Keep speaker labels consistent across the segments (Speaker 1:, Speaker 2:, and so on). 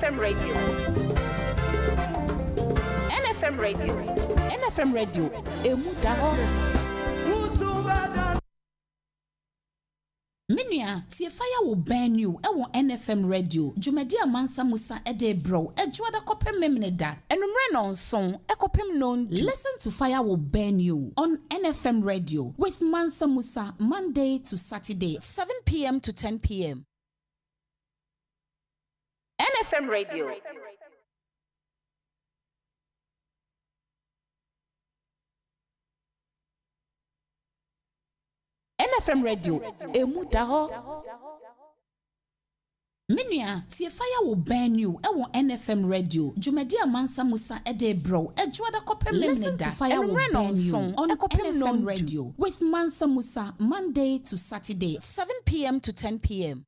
Speaker 1: NFM Radio. NFM Radio.
Speaker 2: NFM Radio. Emudaho. Minia, see fire will burn you. NFM Radio. Jumedia Mansa Musa ede bro. Ejuada kopem memneda. Enumre non song. Ekopem non. Listen to Fire Will Burn You on NFM Radio with Mansa Musa Monday to Saturday, 7 p.m. to 10 p.m.
Speaker 1: NFM Radio.
Speaker 2: NFM Radio. Emudaho. Minia, see fire will burn you. NFM Radio. Jumedia Mansa Musa ede bro. Ejuada kopem
Speaker 1: Listen to Fire Will Burn You
Speaker 2: on NFM Radio with Mansa Musa Monday to Saturday, 7 p.m. to 10 p.m.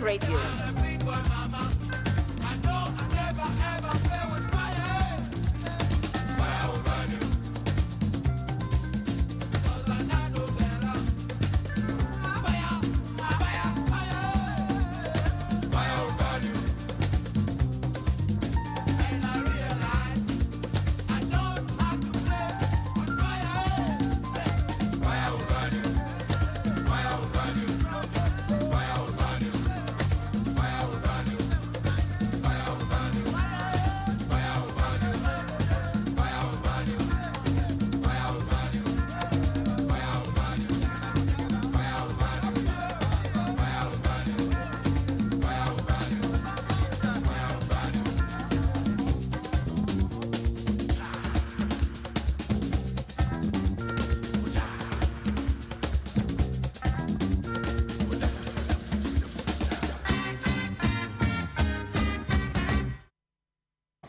Speaker 1: Radio.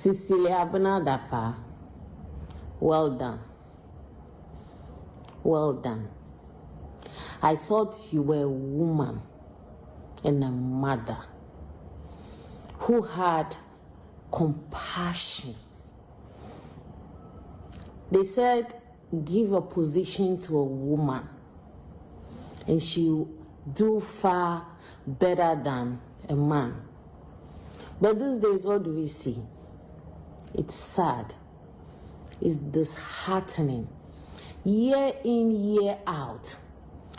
Speaker 3: Cecilia Abnadapa, well done. Well done. I thought you were a woman and a mother who had compassion. They said, give a position to a woman and she'll do far better than a man. But these days, what do we see? It's sad. It's disheartening. Year in, year out,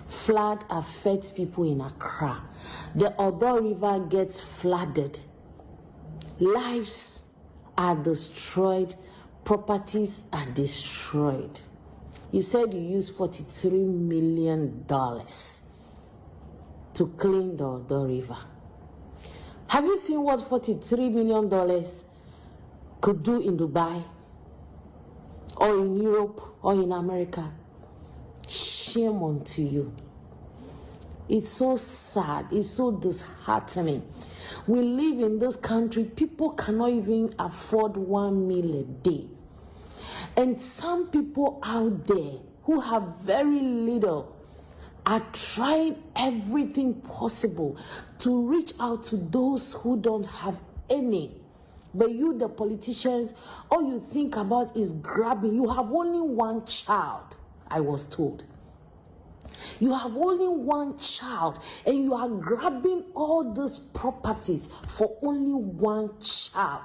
Speaker 3: flood affects people in Accra. The Odo River gets flooded. Lives are destroyed. Properties are destroyed. You said you used $43 million to clean the Odo River. Have you seen what $43 million could do in Dubai, or in Europe, or in America? Shame unto you. It's so sad. It's so disheartening. We live in this country, people cannot even afford 1 meal a day. And some people out there who have very little are trying everything possible to reach out to those who don't have any. But you, the politicians, all you think about is grabbing. You have only one child, I was told. You have only one child, and you are grabbing all these properties for only one child.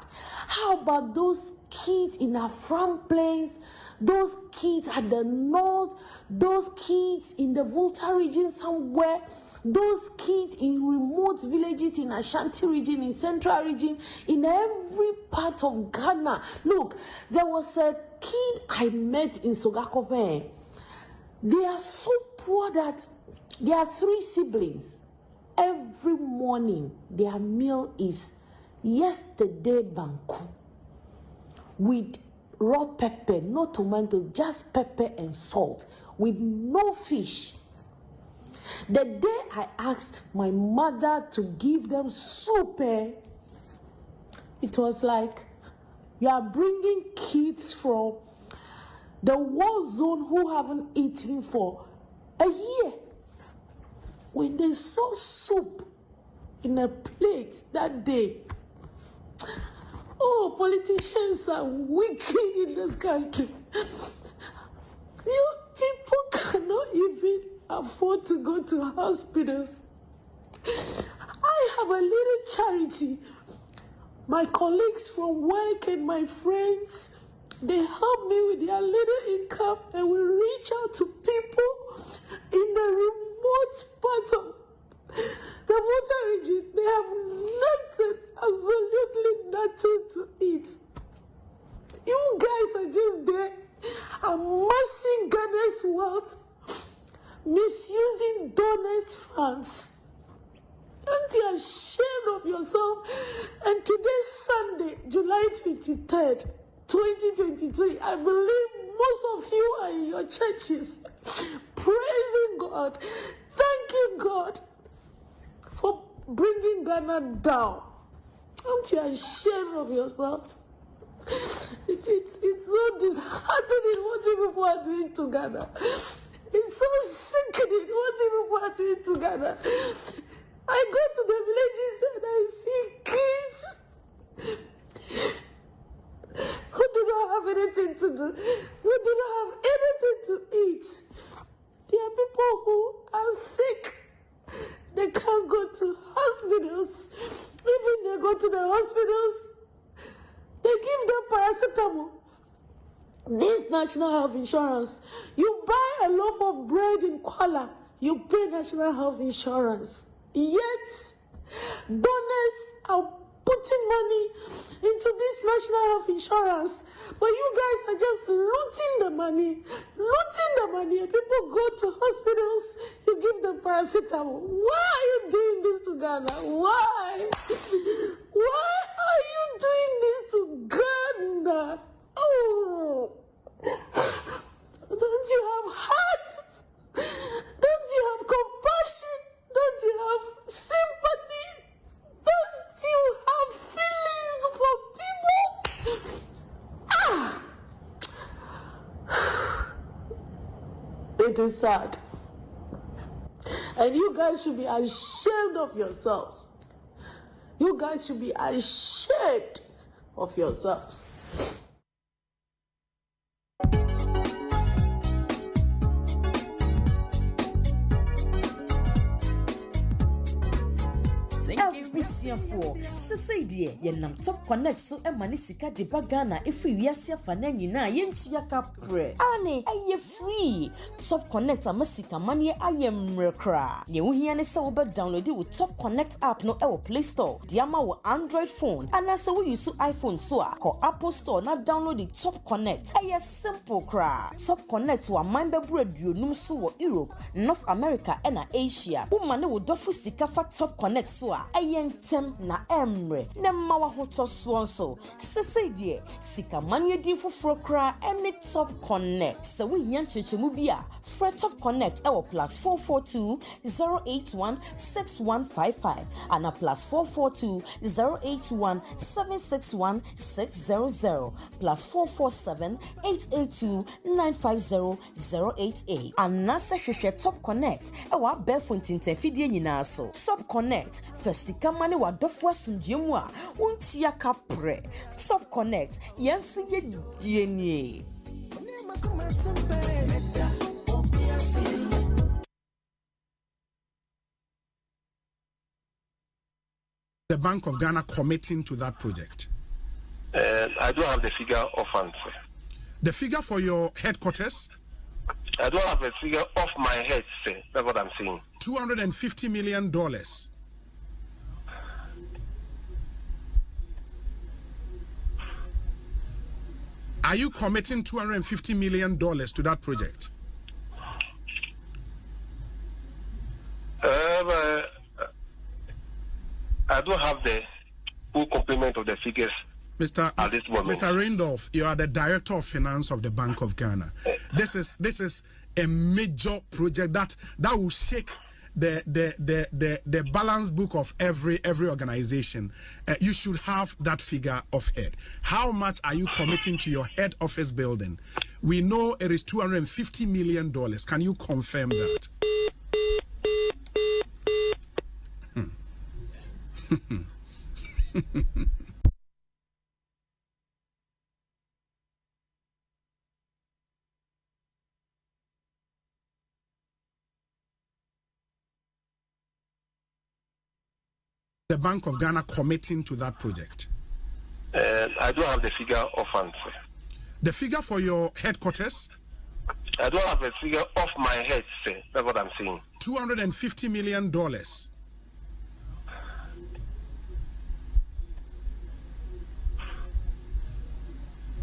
Speaker 3: How about those kids in our front plains, those kids at the north, those kids in the Volta region somewhere, those kids in remote villages in Ashanti region, in Central region, in every part of Ghana? Look, there was a kid I met in Sogakope. They are so poor that there are 3 siblings. Every morning, their meal is yesterday banku with raw pepper, no tomatoes, just pepper and salt, with no fish. The day I asked my mother to give them soup, it was like, you are bringing kids from the war zone who haven't eaten for a year. When they saw soup in a plate that day, oh, politicians are wicked in this country. You people cannot even afford to go to hospitals. I have a little charity. My colleagues from work and my friends, they help me with their little income, and we reach out to people in the remote parts of the Volta region. They have nothing, absolutely nothing to eat. You guys are just there amassing Ghana's wealth, misusing donors' funds. Aren't you ashamed of yourself? And today's Sunday, July 23rd, 2023, I believe most of you are in your churches praising God, thanking God for bringing Ghana down. Aren't you ashamed of yourself? It's so disheartening what you people are doing to Ghana. It's so sickening what you people are doing to Ghana. I go to the villages and I see kids who do not have anything to do, who do not have anything to eat. There are people who are sick. They can't go to hospitals. Even they go to the hospitals, they give them paracetamol. This national health insurance, you buy a loaf of bread in Kuala, you pay national health insurance. Yet, donors are putting money into this national health insurance, but you guys are just looting the money, and people go to hospitals, you give them paracetamol. Why are you doing this to Ghana? Why? Why are you doing this to Ghana? Oh, don't you have heart? Don't you have compassion? Don't you have sympathy? Don't you have feelings for people? It is sad. And you guys should be ashamed of yourselves. You guys should be ashamed of yourselves.
Speaker 4: For Sasadia, Yenam Top Connect so Emanisika de Bagana if we are Fananina, Yenchia Capre. Annie, are you free? Top Connect a Masika money, I am Mrekra. You hear any sober download with Top Connect app no our Play Store. Diama or Android phone, and as we use iPhone so or Apple Store, not download the Top Connect. A simple cra. Top Connect to a member radio Numsu Europe, North America, and Asia. Woman will dofu sika for Top Connect so a tem na emre na mawa hoto swonso sese die sika manye di foforo kra any Top Connect so we yan chechemu bia free Top Connect e wo +442 081 6155 and a +442 081 761 600 +447 882 950 088 and nasa hwehwe Top Connect e wa befont intafidie nyina so Top Connect Fasika mani wa dofwa sunjemu a untia kapre Top Connect yensu ye dienye.
Speaker 5: The Bank of Ghana committing to that project?
Speaker 6: I don't have the figure offhand.
Speaker 5: The figure for your headquarters?
Speaker 6: I don't have a figure off my head, sir. That's what I'm saying.
Speaker 5: $250 million. Are you committing $250 million to that project?
Speaker 6: I don't have the full complement of the figures at this moment.
Speaker 5: Mr. Randolph, you are the Director of Finance of the Bank of Ghana. This is a major project that will shake the balance book of every organization. You should have that figure of head. How much are you committing to your head office building? We know it is $250 million. Can you confirm that? The Bank of Ghana committing to that project?
Speaker 6: I don't have the figure offhand.
Speaker 5: The figure for your headquarters?
Speaker 6: I don't have a figure off my head, sir. That's what I'm saying.
Speaker 5: $250 million.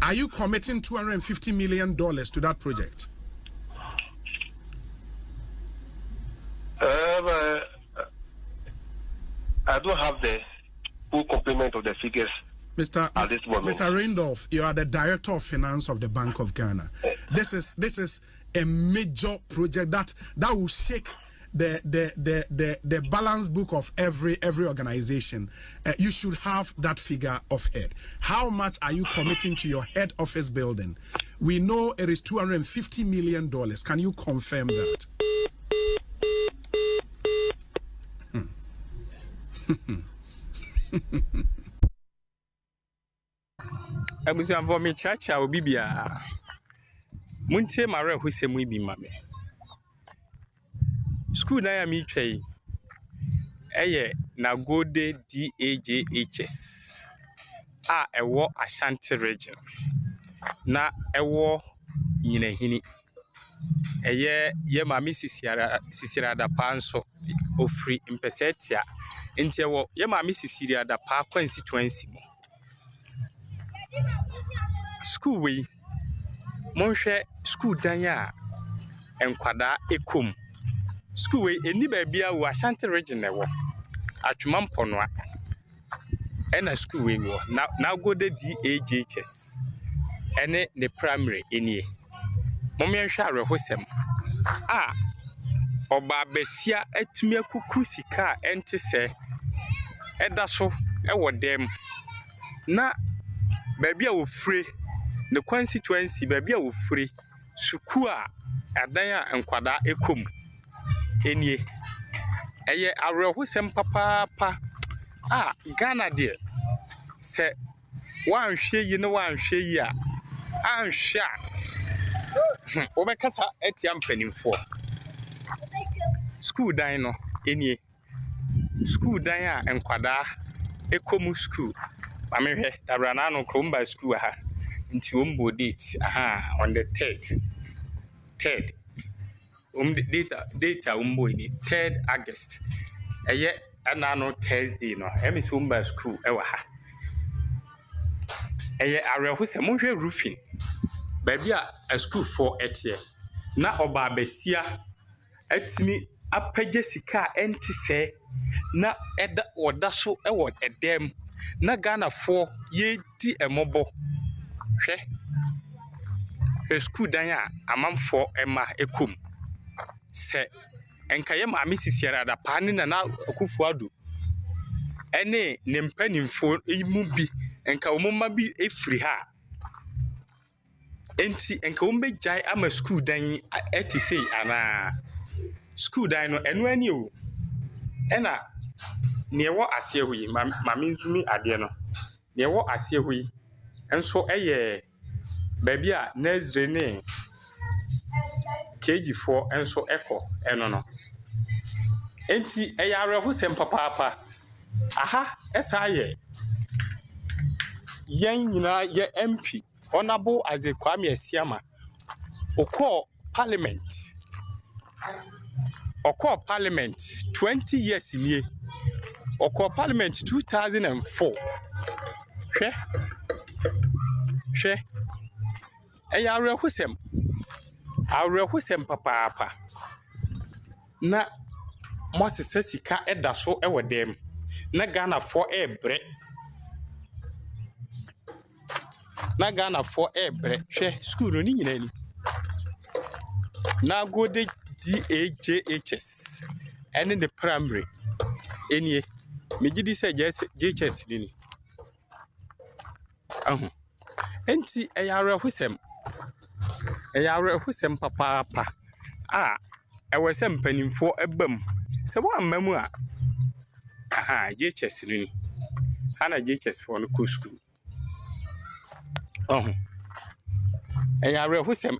Speaker 5: Are you committing $250 million to that project?
Speaker 6: I don't have the full complement of the figures at this moment.
Speaker 5: Mr. Randolph, you are the Director of Finance of the Bank of Ghana. This is a major project that will shake the balance book of every organization. You should have that figure of head. How much are you committing to your head office building? We know it is $250 million. Can you confirm that?
Speaker 7: Abusian for me chacha obi bia. Muntie mare husemu bi mame. School na ya mi twai. Eye na Gode DAJHS. Ewo Ashanti region. Na ewo Nyinahini. Eye ye mami sisira da panso ofri impesetia. Nti ewo ye mami sisira da pa constituency mo. School we monhwe school dan ya enkwada ekom. School we eni ba bia wo Ashanti region ewo. Atwuma mponoa. Ena school we wo na Gode DAJHS. Ene the primary enie. Momenhwe arehosem. Oba besia atumi akuku sika ente se eda so ewo dem. Na baby a wofre the constituency baby a wofre suku a adan a enkwada ekom enie eye arehosem papa Ghana de se wan hwe yi ne wan hwe yi a anhwe obekasa etia mpanimfo school dan no enie school dan a enkwada ekom school amehwe dabrana no kromba school ha nti ombo date on the 3rd data ombo ni 3rd August eye ana no Thursday no emis omba school ewa ha eye arehose monhwe roofing baby a school for etie na oba besia atimi apagye sika enti se na eda oda so ewo edem na Ghana for ye di emobo hwe school dan a amamfo ema ekum se enkaye ma misisiara da pani na akufuado ene ne mpanimfo imu bi enka omoma bi efiri ha enti enka ombejai ama school dan eti sei ana school dan no eno ani o ena newo asiehui mami nzumi ade no newo asiehui enso eye baby a nursery ne KG4 enso eko eno no enti eyare hosem papa esaye yen nyina ye MP honorable Azekwame Asiama okọ parliament 20 years nie okọ parliament 2004 hwe eyare hosem papa na Moses sika eda so ewo dem na Ghana for ebre hwe school no ni nyina ni na Gode DAJHS and the primary enie megidi say JHS ni enti eyare hosem papa ewese mpanimfo ebam se wa mamu a JHS ni ana JHS for no school eyare hosem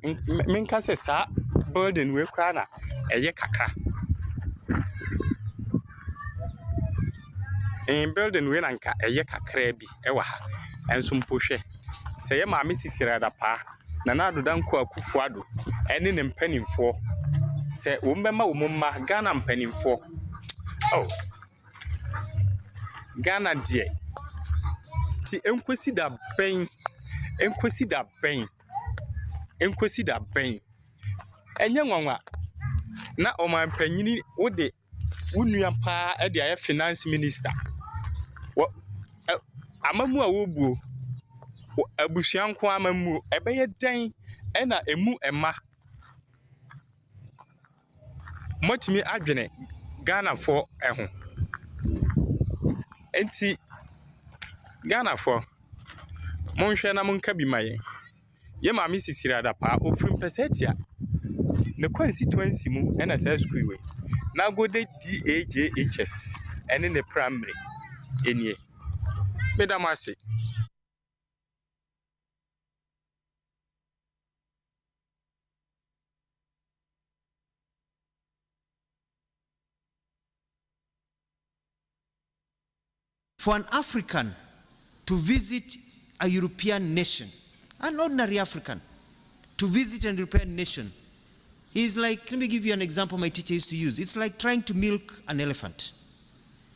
Speaker 7: menka se sa building we kwa na eye kakra building we nanka eye kakra bi ewa ha enso mpohwe se ye ma mesisira da pa na adodanko akufuado ene ne mpanimfo se wombema womma Ghana mpanimfo Ghana die ti enkwesi da ben enye nwanwa na oman panyini wode wunua pa e de aye finance minister amamu a wobuo abusuanko amamu ebeye den ena emu ema motimi adwene Ghana for eho enti Ghana for monhwe na monka bi maye ye ma misisira da pa ofrim pesetia ne constituency mu ena say school we na Gode DAJHS ene ne primary enie medamasi.
Speaker 8: For an African to visit a European nation, an ordinary African, to visit an European nation is like, let me give you an example my teacher used to use. It's like trying to milk an elephant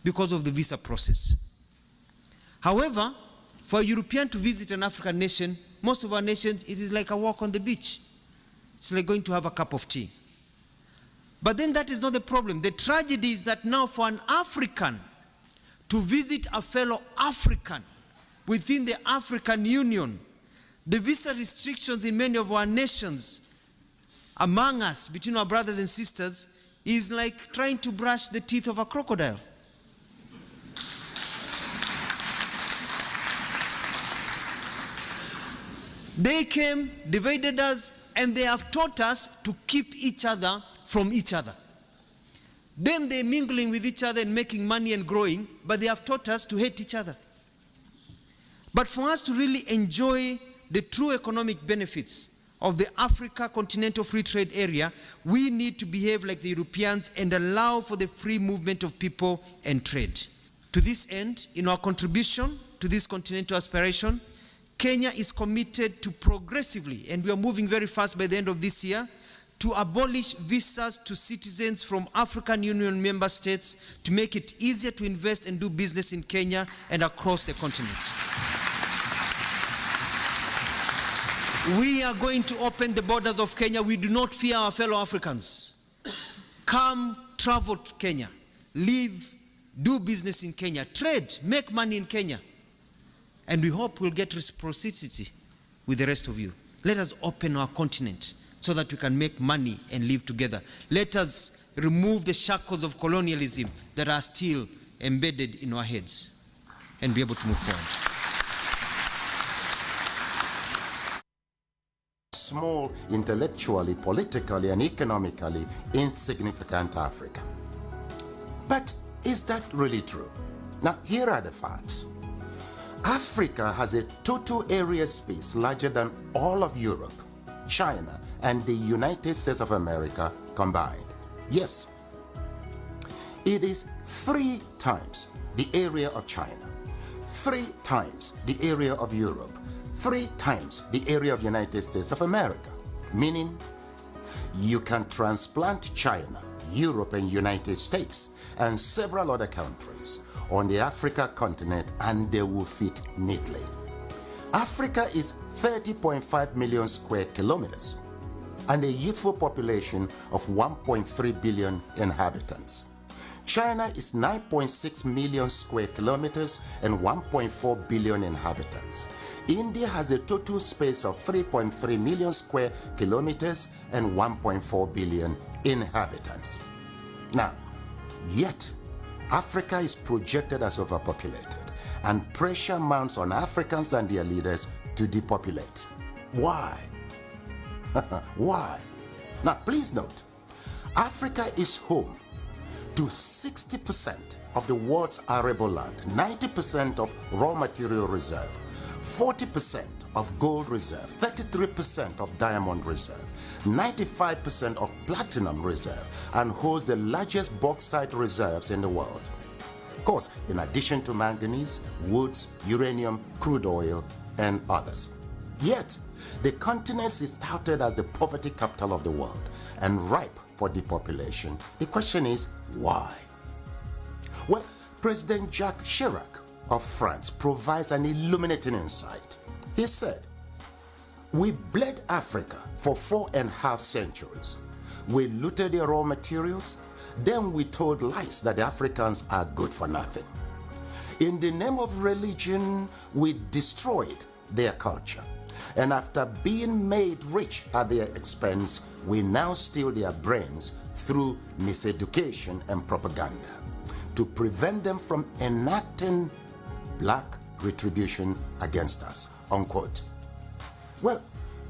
Speaker 8: because of the visa process. However, for a European to visit an African nation, most of our nations, it is like a walk on the beach. It's like going to have a cup of tea. But then that is not the problem. The tragedy is that now for an African to visit a fellow African within the African Union, the visa restrictions in many of our nations, among us, between our brothers and sisters, is like trying to brush the teeth of a crocodile. They came, divided us, and they have taught us to keep each other from each other. Them, they're mingling with each other and making money and growing, but they have taught us to hate each other. But for us to really enjoy the true economic benefits of the Africa Continental Free Trade Area, we need to behave like the Europeans and allow for the free movement of people and trade. To this end, in our contribution to this continental aspiration, Kenya is committed to progressively, and we are moving very fast by the end of this year, to abolish visas to citizens from African Union member states to make it easier to invest and do business in Kenya and across the continent. We are going to open the borders of Kenya. We do not fear our fellow Africans. Come, travel to Kenya. Live, do business in Kenya. Trade, make money in Kenya. And we hope we'll get reciprocity with the rest of you. Let us open our continent so that we can make money and live together. Let us remove the shackles of colonialism that are still embedded in our heads and be able to move forward.
Speaker 9: Small, intellectually, politically, and economically insignificant Africa. But is that really true? Now, here are the facts. Africa has a total area space larger than all of Europe, China, and the United States of America combined. Yes, it is 3 times the area of China, 3 times the area of Europe, 3 times the area of the United States of America, meaning you can transplant China, Europe, and United States, and several other countries on the Africa continent, and they will fit neatly. Africa is 30.5 million square kilometers and a youthful population of 1.3 billion inhabitants. China is 9.6 million square kilometers and 1.4 billion inhabitants. India has a total space of 3.3 million square kilometers and 1.4 billion inhabitants. Now, yet, Africa is projected as overpopulated, and pressure mounts on Africans and their leaders to depopulate. Why? Why? Now, please note, Africa is home to 60% of the world's arable land, 90% of raw material reserve, 40% of gold reserve, 33% of diamond reserve, 95% of platinum reserve, and holds the largest bauxite reserves in the world. Of course, in addition to manganese, woods, uranium, crude oil, and others. Yet, the continent is touted as the poverty capital of the world and ripe for depopulation. The question is, why? Well, President Jacques Chirac of France provides an illuminating insight. He said, "We bled Africa for 4.5 centuries. We looted their raw materials, then we told lies that the Africans are good for nothing. In the name of religion, we destroyed their culture. And after being made rich at their expense, we now steal their brains through miseducation and propaganda to prevent them from enacting black retribution against us," unquote. Well,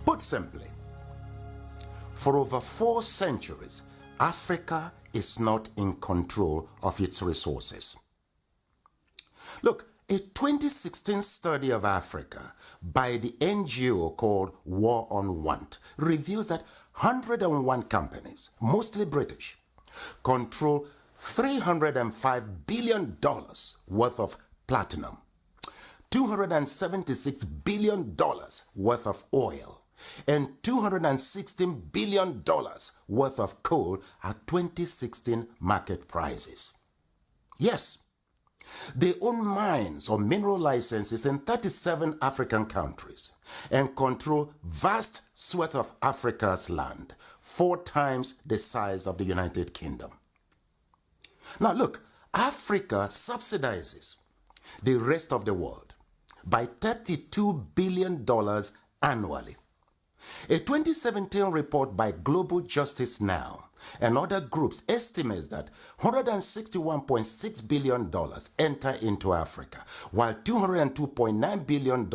Speaker 9: put simply, for over 4 centuries, Africa is not in control of its resources. Look, a 2016 study of Africa by the NGO called War on Want reveals that 101 companies, mostly British, control $305 billion worth of platinum, $276 billion worth of oil, and $216 billion worth of coal at 2016 market prices. Yes, they own mines or mineral licenses in 37 African countries and control vast swaths of Africa's land, 4 times the size of the United Kingdom. Now look, Africa subsidizes the rest of the world by $32 billion annually. A 2017 report by Global Justice Now and other groups estimates that $161.6 billion enter into Africa, while $202.9 billion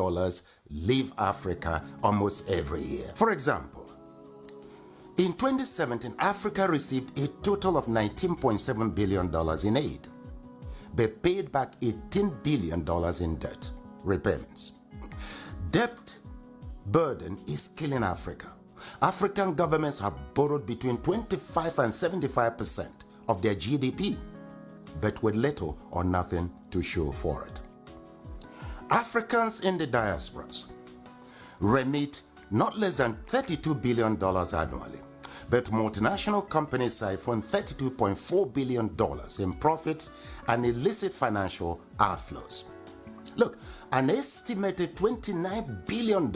Speaker 9: leave Africa almost every year. For example, in 2017, Africa received a total of $19.7 billion in aid, but paid back $18 billion in debt repayments. Debt burden is killing Africa. African governments have borrowed between 25 and 75% of their GDP, but with little or nothing to show for it. Africans in the diasporas remit not less than $32 billion annually, but multinational companies siphon $32.4 billion in profits and illicit financial outflows. Look, an estimated $29 billion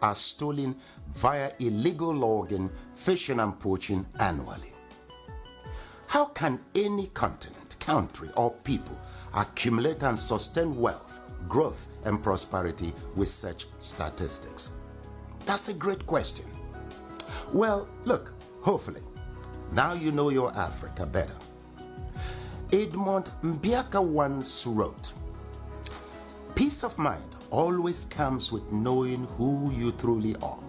Speaker 9: are stolen via illegal logging, fishing and poaching annually. How can any continent, country or people accumulate and sustain wealth, growth and prosperity with such statistics? That's a great question. Well, look, hopefully, now you know your Africa better. Edmund Mbiaka once wrote, "Peace of mind always comes with knowing who you truly are,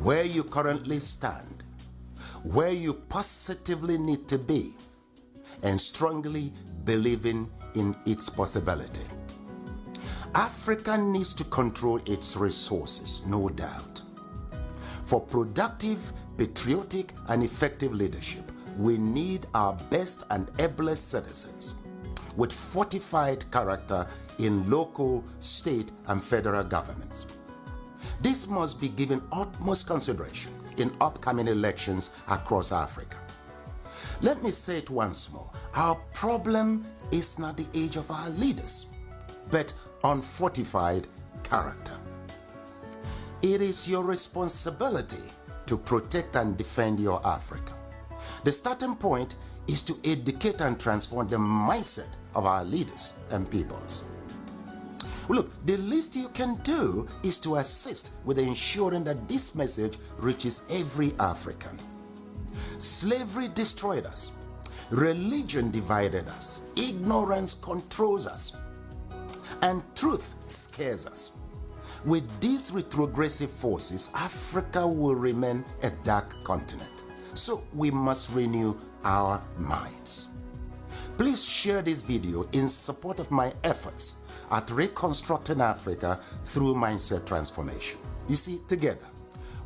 Speaker 9: where you currently stand, where you positively need to be, and strongly believing in its possibility." Africa needs to control its resources, no doubt. For productive, patriotic, and effective leadership, we need our best and ablest citizens with fortified character in local, state, and federal governments. This must be given utmost consideration in upcoming elections across Africa. Let me say it once more. Our problem is not the age of our leaders, but unfortified character. It is your responsibility to protect and defend your Africa. The starting point is to educate and transform the mindset of our leaders and peoples. Look, the least you can do is to assist with ensuring that this message reaches every African. Slavery destroyed us. Religion divided us. Ignorance controls us. And truth scares us. With these retrogressive forces, Africa will remain a dark continent. So we must renew our minds. Please share this video in support of my efforts at reconstructing Africa through mindset transformation. You see, together,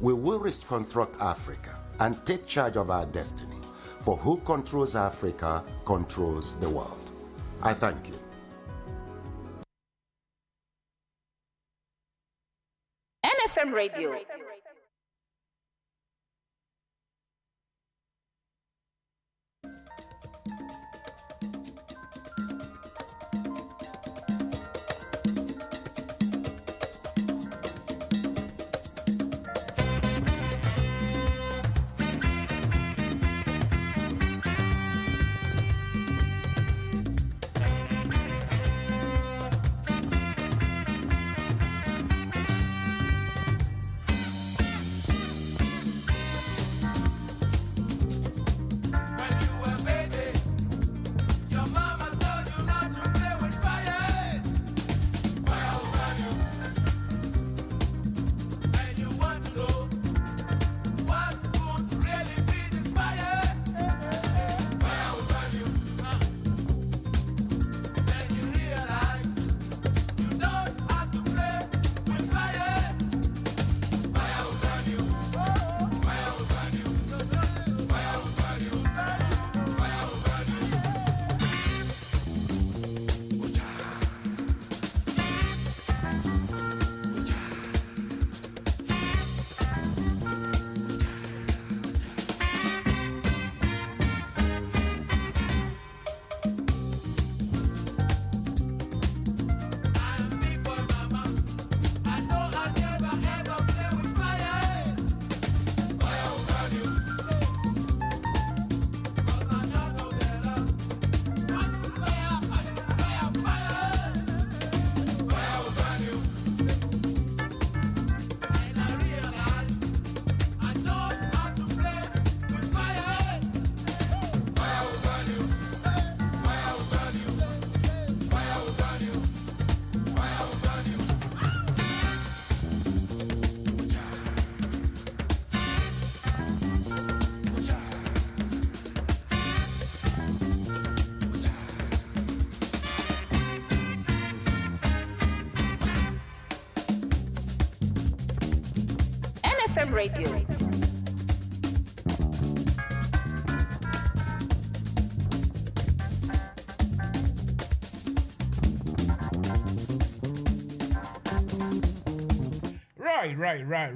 Speaker 9: we will reconstruct Africa and take charge of our destiny. For who controls Africa controls the world. I thank you.
Speaker 1: NFM Radio. NFM Radio.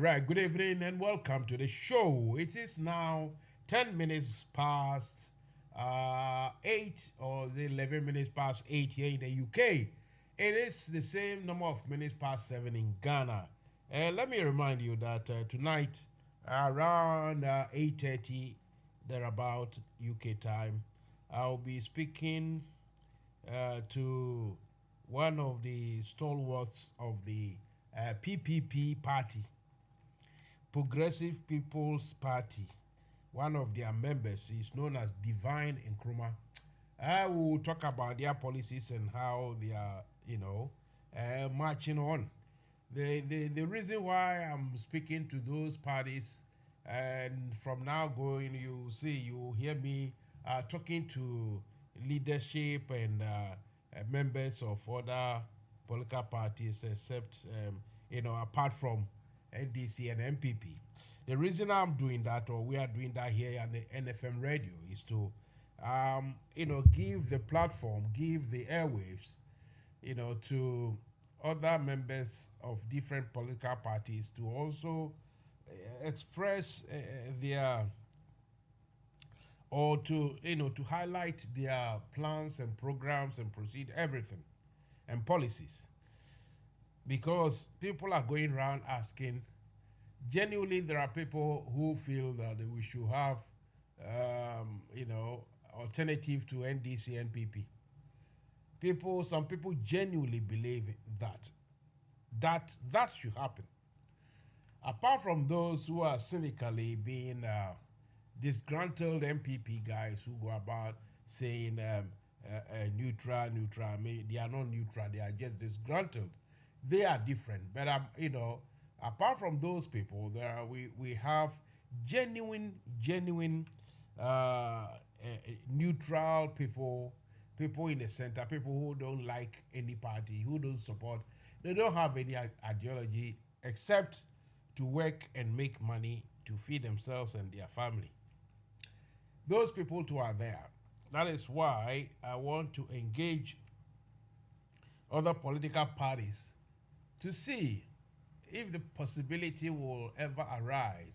Speaker 10: Right. Good evening and welcome to the show. It is now 10 minutes past 8 or 11 minutes past 8 here in the UK. It is the same number of minutes past 7 in Ghana. Let me remind you that tonight around 8:30 thereabout UK time, I'll be speaking to one of the stalwarts of the PPP party, Progressive People's Party. One of their members is known as Divine Nkrumah. I will talk about their policies and how they are, marching on. The reason why I'm speaking to those parties, and from now going, you'll hear me talking to leadership and members of other political parties, except apart from NDC and MPP. The reason I'm doing that, or we are doing that here on the NFM Radio, is to give the platform, give the airwaves, to other members of different political parties to also express their, or to highlight their plans and programs and proceed everything and policies, because people are going around asking. Genuinely, there are people who feel that we should have, alternative to NDC and NPP. Some people genuinely believe that should happen. Apart from those who are cynically being disgruntled MPP guys who go about saying neutral. I mean, they are not neutral; they are just disgruntled. They are different, but apart from those people, we have genuine neutral people in the center, people who don't like any party, who don't support. They don't have any ideology except to work and make money to feed themselves and their family. Those people too are there. That is why I want to engage other political parties to see if the possibility will ever arise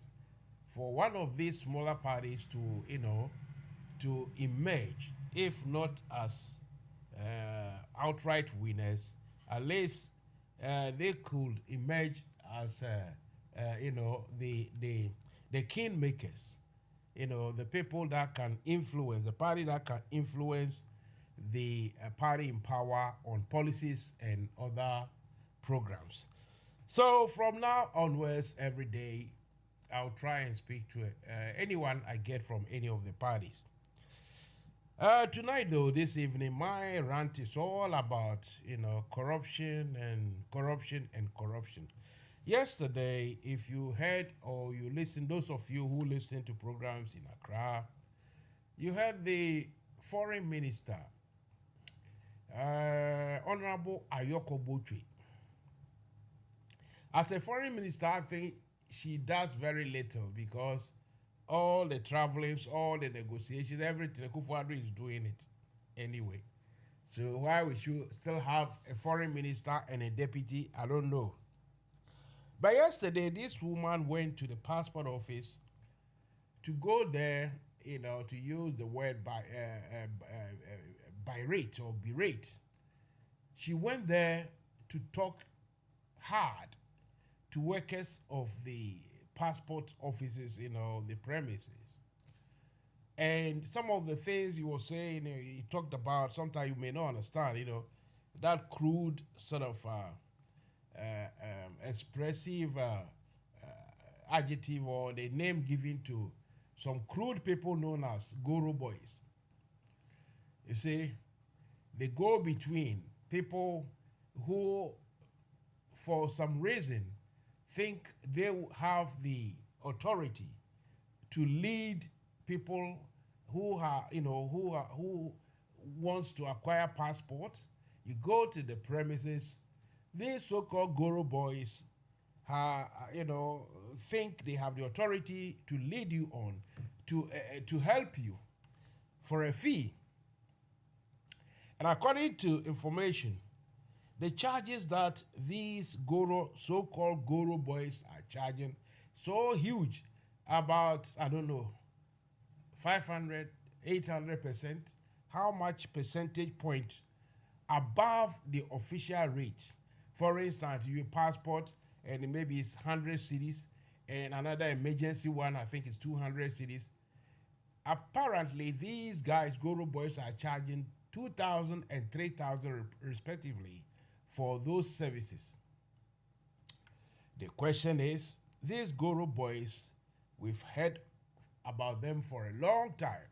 Speaker 10: for one of these smaller parties to emerge, if not as outright winners, at least they could emerge as the kingmakers, the people that can influence, the party that can influence the party in power on policies and other programs. So from now onwards, every day, I'll try and speak to anyone I get from any of the parties. Tonight, though, this evening, my rant is all about, corruption. Yesterday, if you heard or you listened, those of you who listen to programs in Accra, you heard the foreign minister, Honorable Ayoko Botwe. As a foreign minister, I think she does very little, because all the travelings, all the negotiations, everything, Akufo-Addo is doing it anyway. So why we should still have a foreign minister and a deputy, I don't know. But yesterday, this woman went to the passport office to go there, to use the word berate. She went there to talk hard to workers of the passport offices, the premises. And some of the things he was saying, he talked about, sometimes you may not understand, that crude sort of expressive adjective or the name given to some crude people known as Goro boys. You see, they go between people who, for some reason, think they have the authority to lead people who wants to acquire passports. You go to the premises, these so-called Goro boys think they have the authority to lead you on, to help you for a fee. And according to information, the charges that these so-called Goro boys are charging so huge, about, I don't know, 500, 800%, how much percentage point above the official rates. For instance, your passport, and maybe it's 100 cedis, and another emergency one, I think it's 200 cedis. Apparently, these guys, Goro boys, are charging 2,000 and 3,000 respectively for those services. The question is, these Goro boys, we've heard about them for a long time.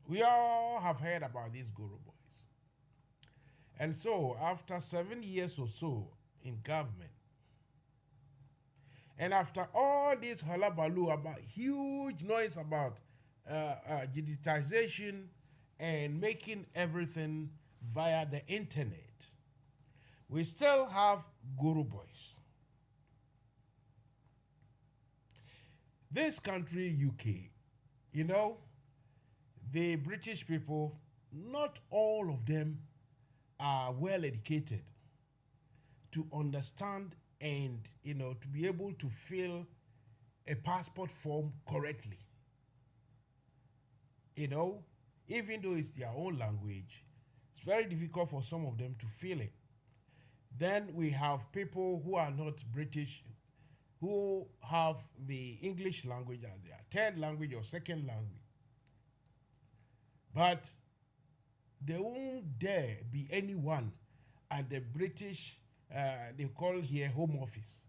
Speaker 10: We all have heard about these Goro boys. And so, after 7 years or so in government, and after all this hullabaloo about huge noise about digitization and making everything via the internet, we still have Guru boys. This country, UK, the British people, not all of them are well educated to understand and, to be able to fill a passport form correctly. Even though it's their own language, it's very difficult for some of them to fill it. Then we have people who are not British, who have the English language as their third language or second language. But there won't dare be anyone at the British, they call here Home Office,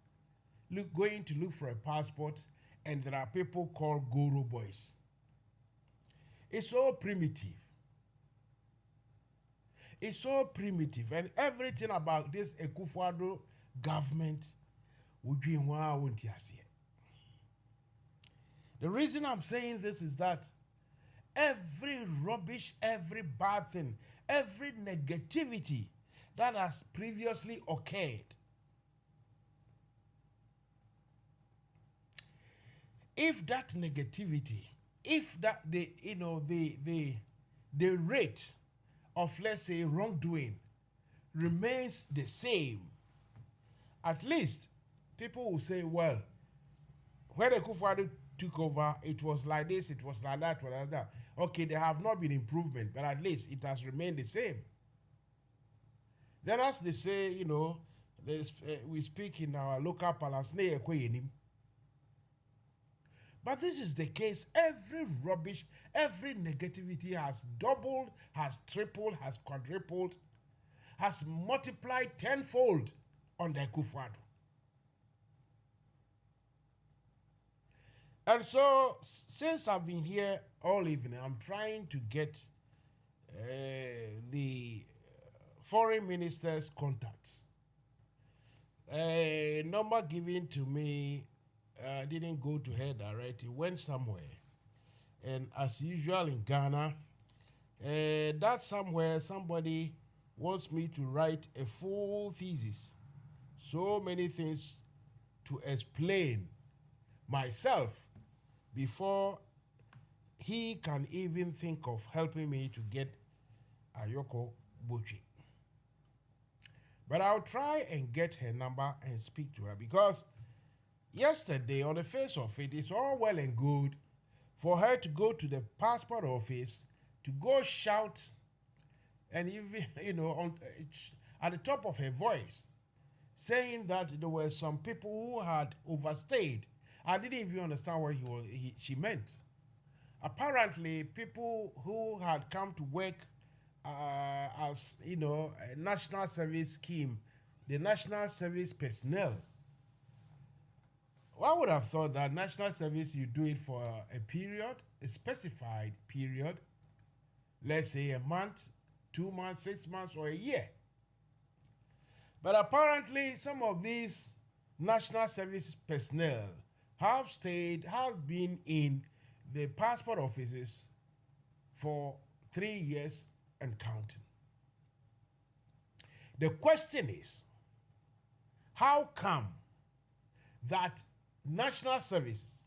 Speaker 10: going to look for a passport, and there are people called Goro boys. It's so primitive. It's so primitive, and everything about this Akufo-Addo government would be one. The reason I'm saying this is that every rubbish, every bad thing, every negativity that has previously occurred, if that negativity, if that the rate of, let's say, wrongdoing remains the same, at least people will say, well, when Akufo-Addo took over, it was like this, it was like that, like that. Okay, there have not been improvement, but at least it has remained the same. Then as they say, we speak in our local parlance, but this is the case. Every rubbish, every negativity has doubled, has tripled, has quadrupled, has multiplied tenfold on the Akufo-Addo. And so, since I've been here all evening, I'm trying to get the foreign minister's contacts. A number given to me didn't go to her directly, went somewhere. And as usual in Ghana, that somewhere somebody wants me to write a full thesis. So many things to explain myself before he can even think of helping me to get Ayoko Bochi. But I'll try and get her number and speak to her, because yesterday, on the face of it, it's all well and good for her to go to the passport office, to go shout, and even, at the top of her voice, saying that there were some people who had overstayed. I didn't even understand what she meant. Apparently, people who had come to work as, a national service scheme, the national service personnel. One would have thought that national service, you do it for a period, a specified period, let's say a month, 2 months, 6 months, or a year. But apparently, some of these national service personnel have been in the passport offices for 3 years and counting. The question is, how come that national services,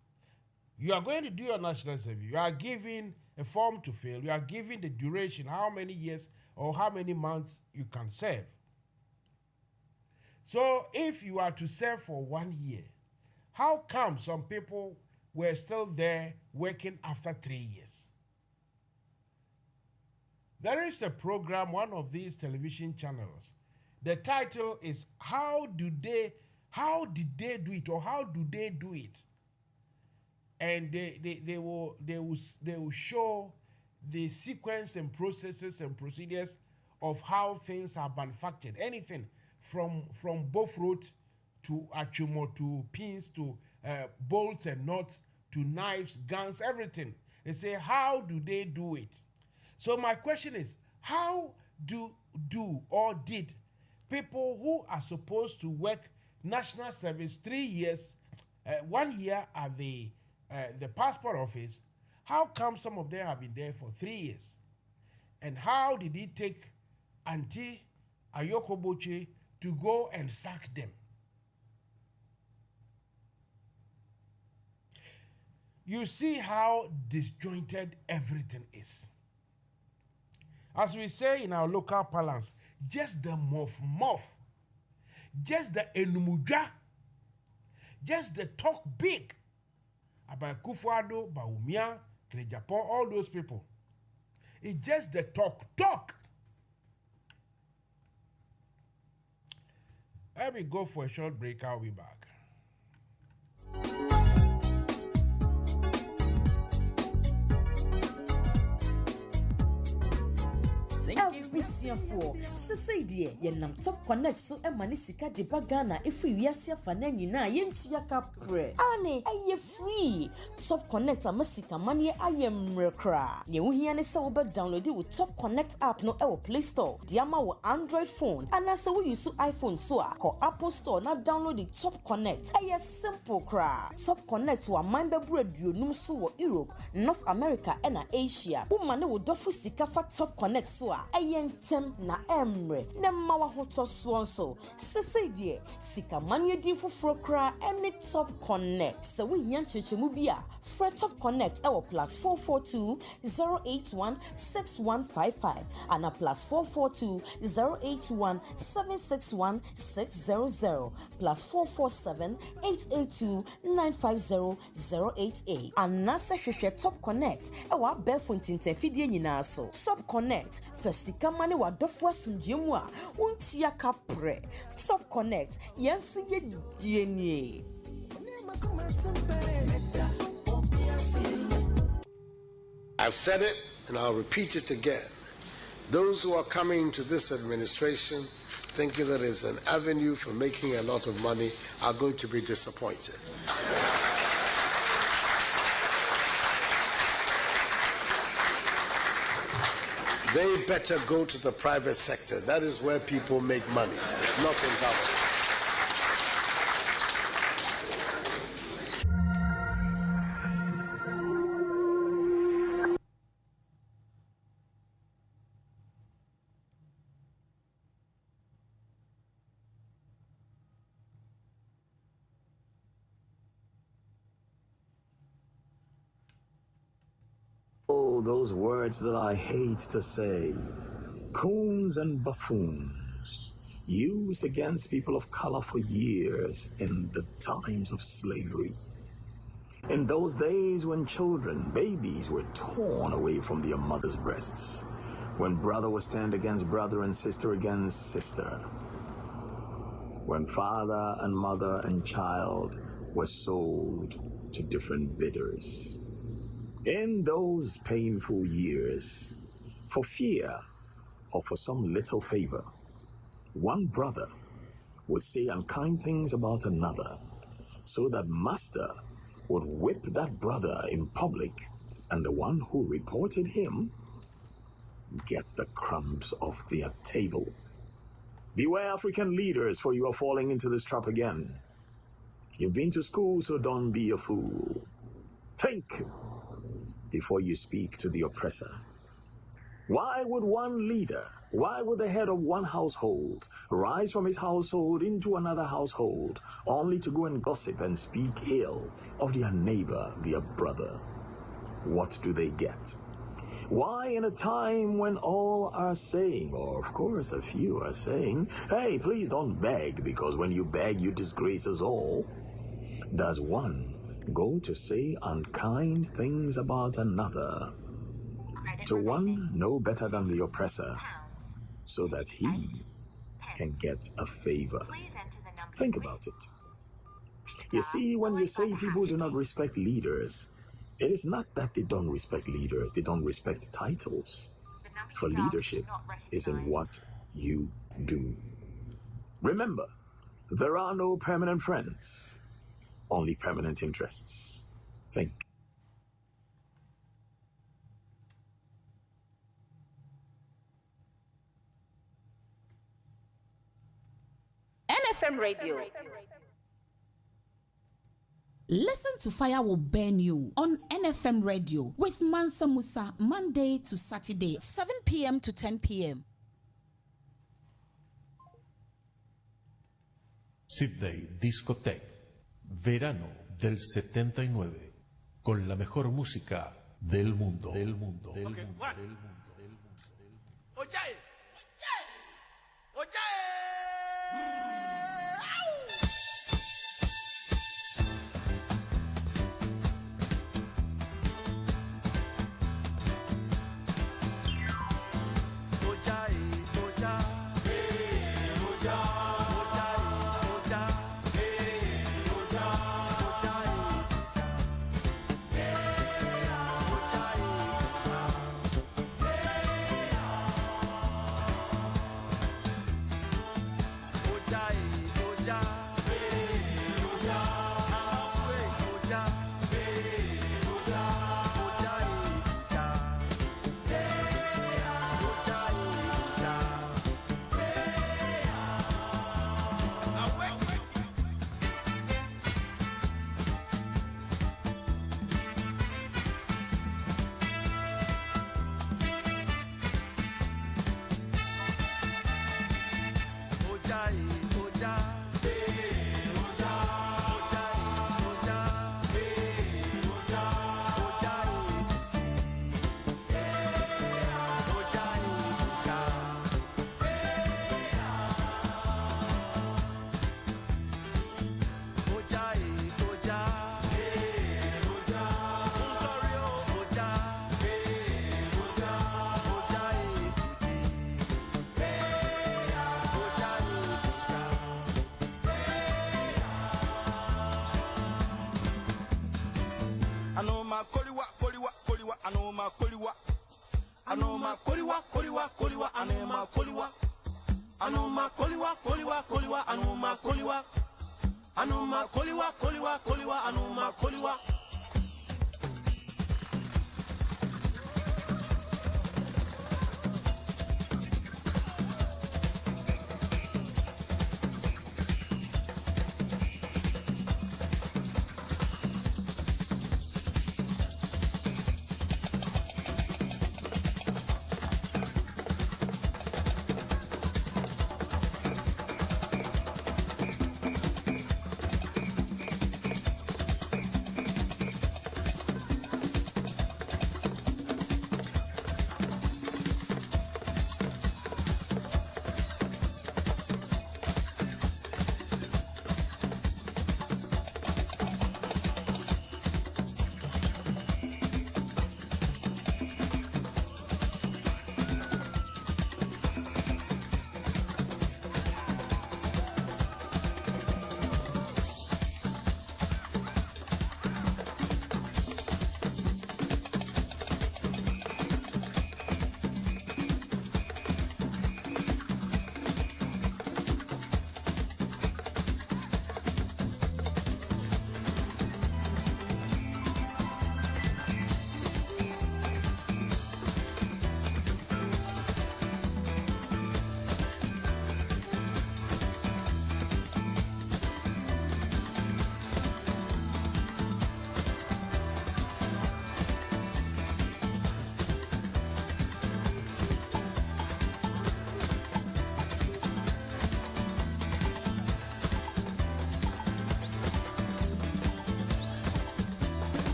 Speaker 10: you are going to do your national service, you are given a form to fill, you are given the duration, how many years or how many months you can serve. So if you are to serve for 1 year, how come some people were still there working after 3 years? There is a program, one of these television channels. The title is How Did They Do It, or How Do They Do It? And they will show the sequence and processes and procedures of how things are manufactured. Anything from bofrot to achumo to pins to bolts and nuts to knives, guns, everything. They say, how do they do it? So my question is, how do or did people who are supposed to work national service 3 years, 1 year at the passport office, how come some of them have been there for 3 years? And how did it take Auntie Ayoko Boche to go and sack them? You see how disjointed everything is. As we say in our local parlance, just the muff, just the enumuja, just the talk big about Kufuado, Baumia, Japan, all those people. It's just the talk. Let me go for a short break. I'll be back.
Speaker 4: For Sasadia, Yenam Top Connect so Emanisika de Bagana if we yasia fanenina yenchiaka pre. Ane, aye free. Top Connect a Masika money I am recra. You hear any sober download it with Top Connect app no our Play Store. Diama wo Android phone. And as we use iPhone so or Apple Store now download the Top Connect. Aye simple cra. Top Connect to a member radio numsu Europe, North America and Asia. Woman will dofu sika fa Top Connect so aye na emre na mawa hoto swonso sesedi sika manye di foforo kra any Top Connect so we yan chechemu bia fre Top Connect e wo +442 081 6155 and a +442 081 761 600 +447 882 950 088 and nasa hwehwe Top Connect e wa befontin tafidie nyina so Top Connect Fesika mane wa dofwa sunjemu a untia kapre Top Connect yensu ye DNA.
Speaker 11: I've said it and I'll repeat it again. Those who are coming to this administration thinking that it's an avenue for making a lot of money are going to be disappointed. They better go to the private sector. That is where people make money, not in government.
Speaker 12: Oh, those words that I hate to say. Coons and buffoons, used against people of color for years in the times of slavery. In those days when children, babies, were torn away from their mothers' breasts. When brother was turned against brother and sister against sister. When father and mother and child were sold to different bidders. In those painful years, for fear or for some little favor, one brother would say unkind things about another, so that master would whip that brother in public, and the one who reported him gets the crumbs off their table. Beware, African leaders, for you are falling into this trap again. You've been to school, so don't be a fool. Think before you speak to the oppressor. Why would one leader, why would the head of one household rise from his household into another household only to go and gossip and speak ill of their neighbor, their brother? What do they get? Why, in a time when all are saying, or of course a few are saying, hey, please don't beg, because when you beg, you disgrace us all, does one go to say unkind things about another, to one no better than the oppressor, so that he can get a favor? Think about it. You see, when you say people do not respect leaders, it is not that they don't respect leaders, they don't respect titles. For leadership is in what you do. Remember, there are no permanent friends, only permanent interests. Think.
Speaker 1: NFM Radio.
Speaker 2: Listen to Fire Will Burn You on NFM Radio with Mansa Musa, Monday to Saturday, 7 p.m. to 10 p.m.
Speaker 13: Sydney Discotheque, verano del 79, con la mejor música del mundo.
Speaker 14: Okay,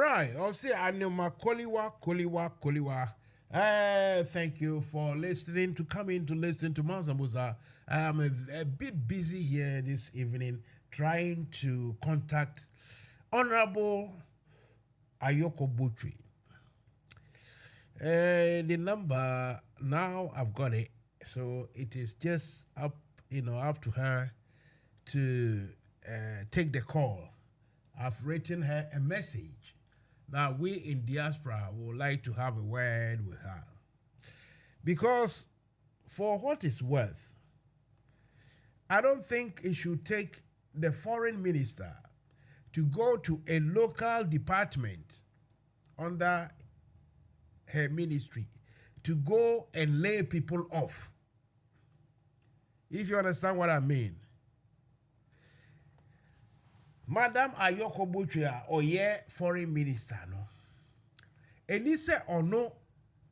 Speaker 10: right, I'll say Anima Koliwa. Thank you for listening, to come in to listen to Mansa Musa. I am a bit busy here this evening trying to contact Honorable Ayoko Butri. The number, now I've got it, so it is just up to her to take the call. I've written her a message that we in diaspora would like to have a word with her. Because for what it's worth, I don't think it should take the foreign minister to go to a local department under her ministry to go and lay people off. If you understand what I mean. Madam Ayoko Butria oye foreign minister no. Eni se ono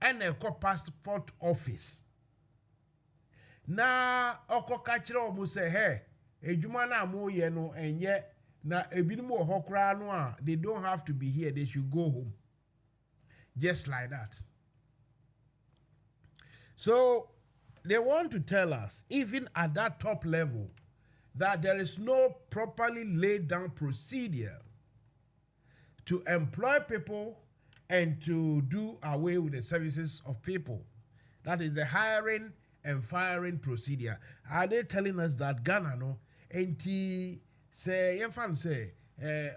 Speaker 10: ene ko passport office. Na oko kachire omu se he ejuma na mo ye no enye na ebinim wo hokra no a they don't have to be here, they should go home. Just like that. So they want to tell us, even at that top level, that there is no properly laid down procedure to employ people and to do away with the services of people. That is the hiring and firing procedure. Are they telling us that Ghana no enti say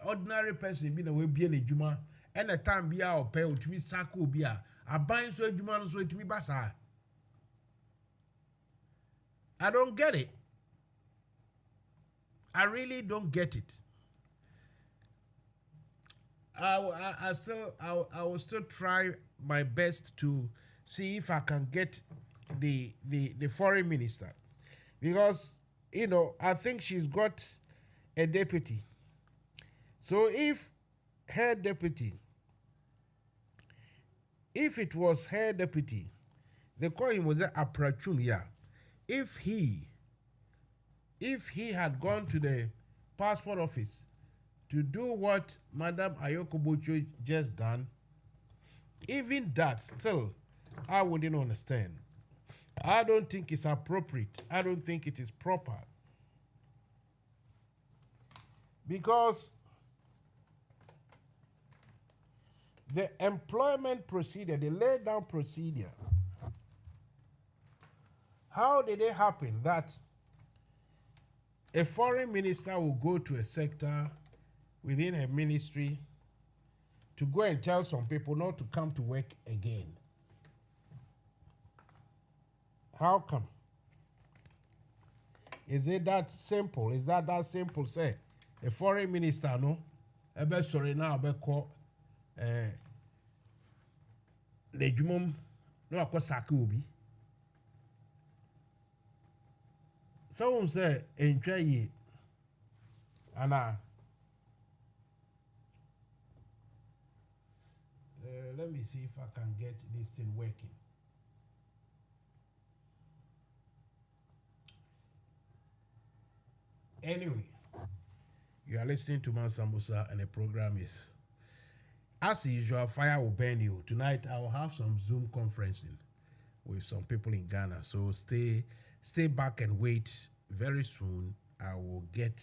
Speaker 10: ordinary person be na we be na juma and a time be our pay to be sako be a aban so juma no so etimi basa? I don't get it. I really don't get it. I will still try my best to see if I can get the foreign minister, because I think she's got a deputy. So if it was her deputy, the coin was a prachum, yeah. If he had gone to the passport office to do what Madam Ayoko Butri just done, even that still, I wouldn't understand. I don't think it's appropriate. I don't think it is proper. Because the employment procedure, the laid down procedure, how did it happen that a foreign minister will go to a sector within a ministry to go and tell some people not to come to work again? How come? Is it that simple? Is that simple? Say, a foreign minister, no? Ebe sorry now, ebe ko the jumum no akọ saki obi. Someone say, enjoy ye. Anna. Let me see if I can get this thing working. Anyway, you are listening to Mansa Musa, and the program is, as usual, Fire Will Burn You. Tonight, I will have some Zoom conferencing with some people in Ghana. So stay back and wait. Very soon, I will get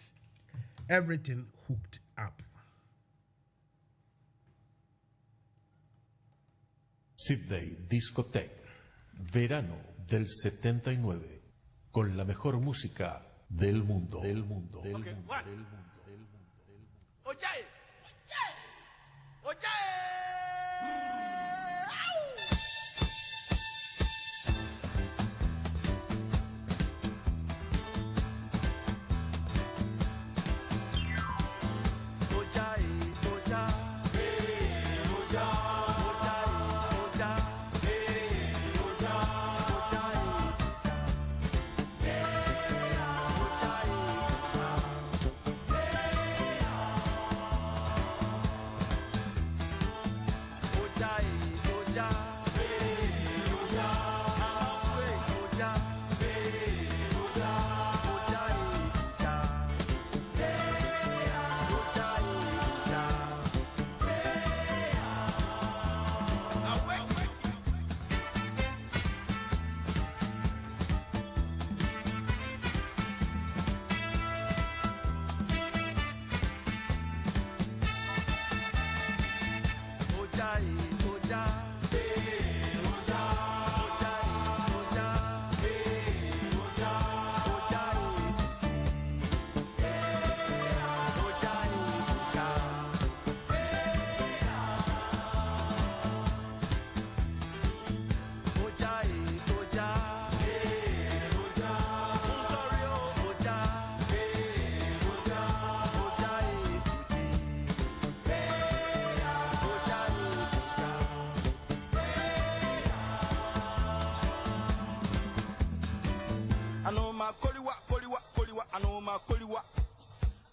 Speaker 10: everything hooked up.
Speaker 13: Sydney Discotheque, verano del 79, con la mejor música del mundo.
Speaker 14: Okay, what?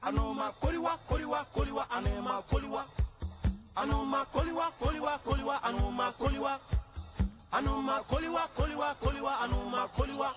Speaker 14: Anuma koliwa koliwa koliwa anuma koliwa. Anuma koliwa koliwa koliwa anuma koliwa. Anuma koliwa koliwa koliwa anuma koliwa.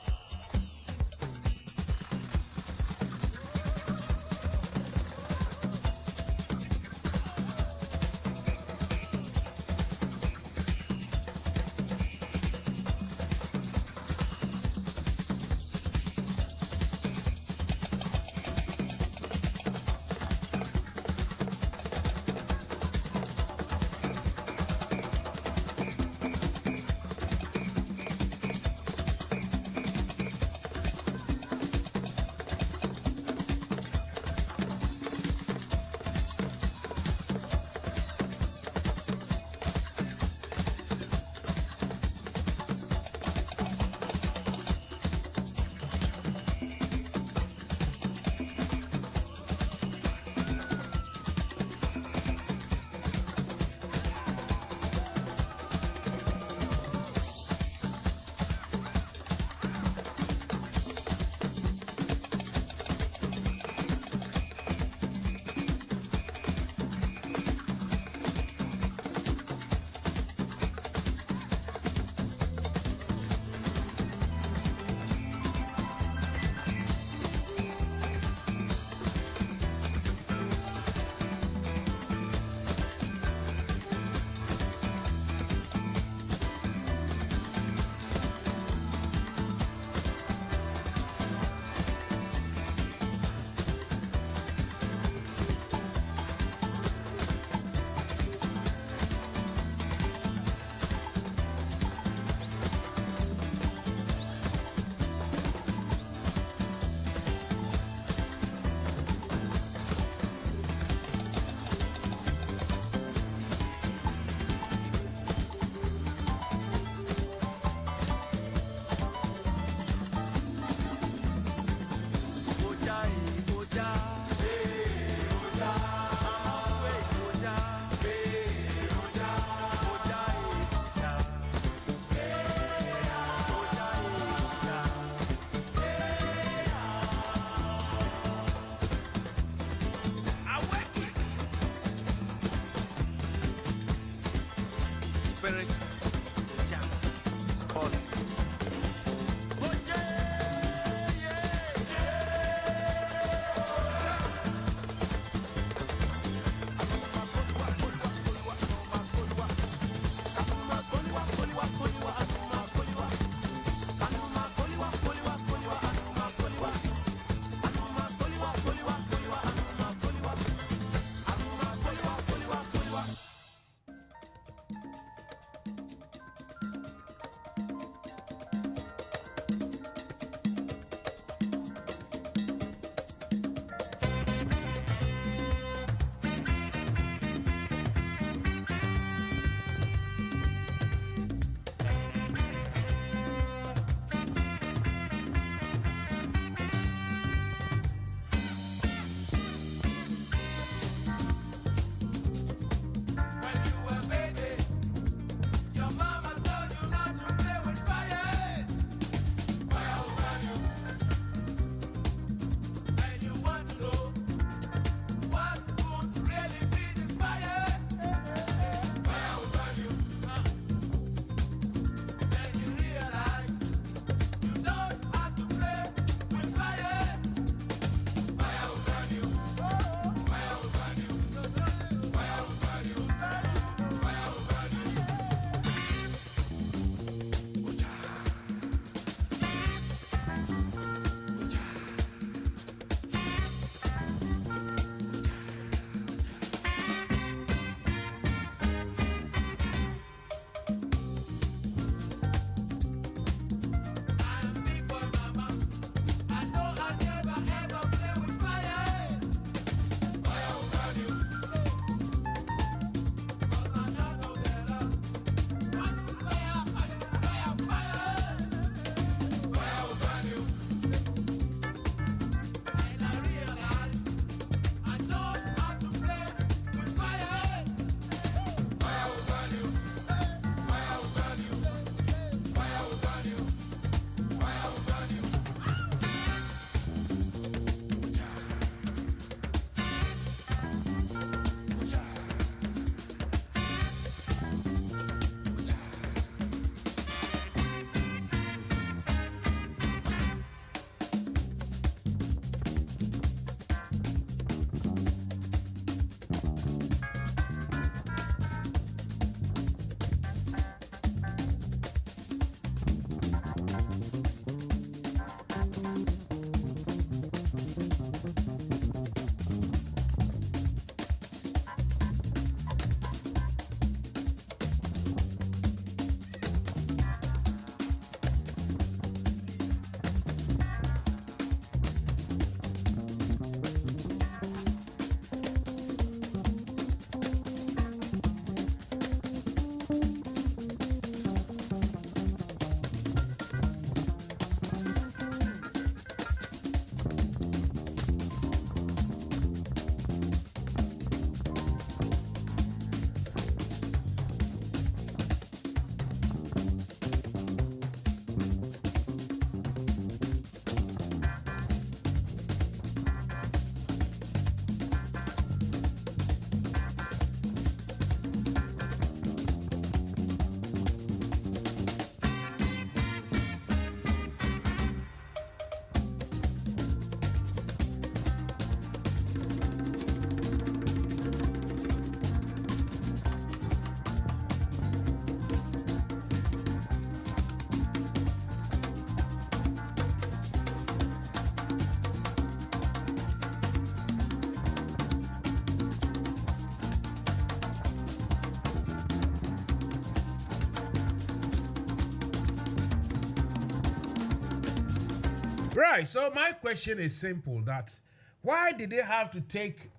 Speaker 10: Right. So my question is simple: that why did they have to take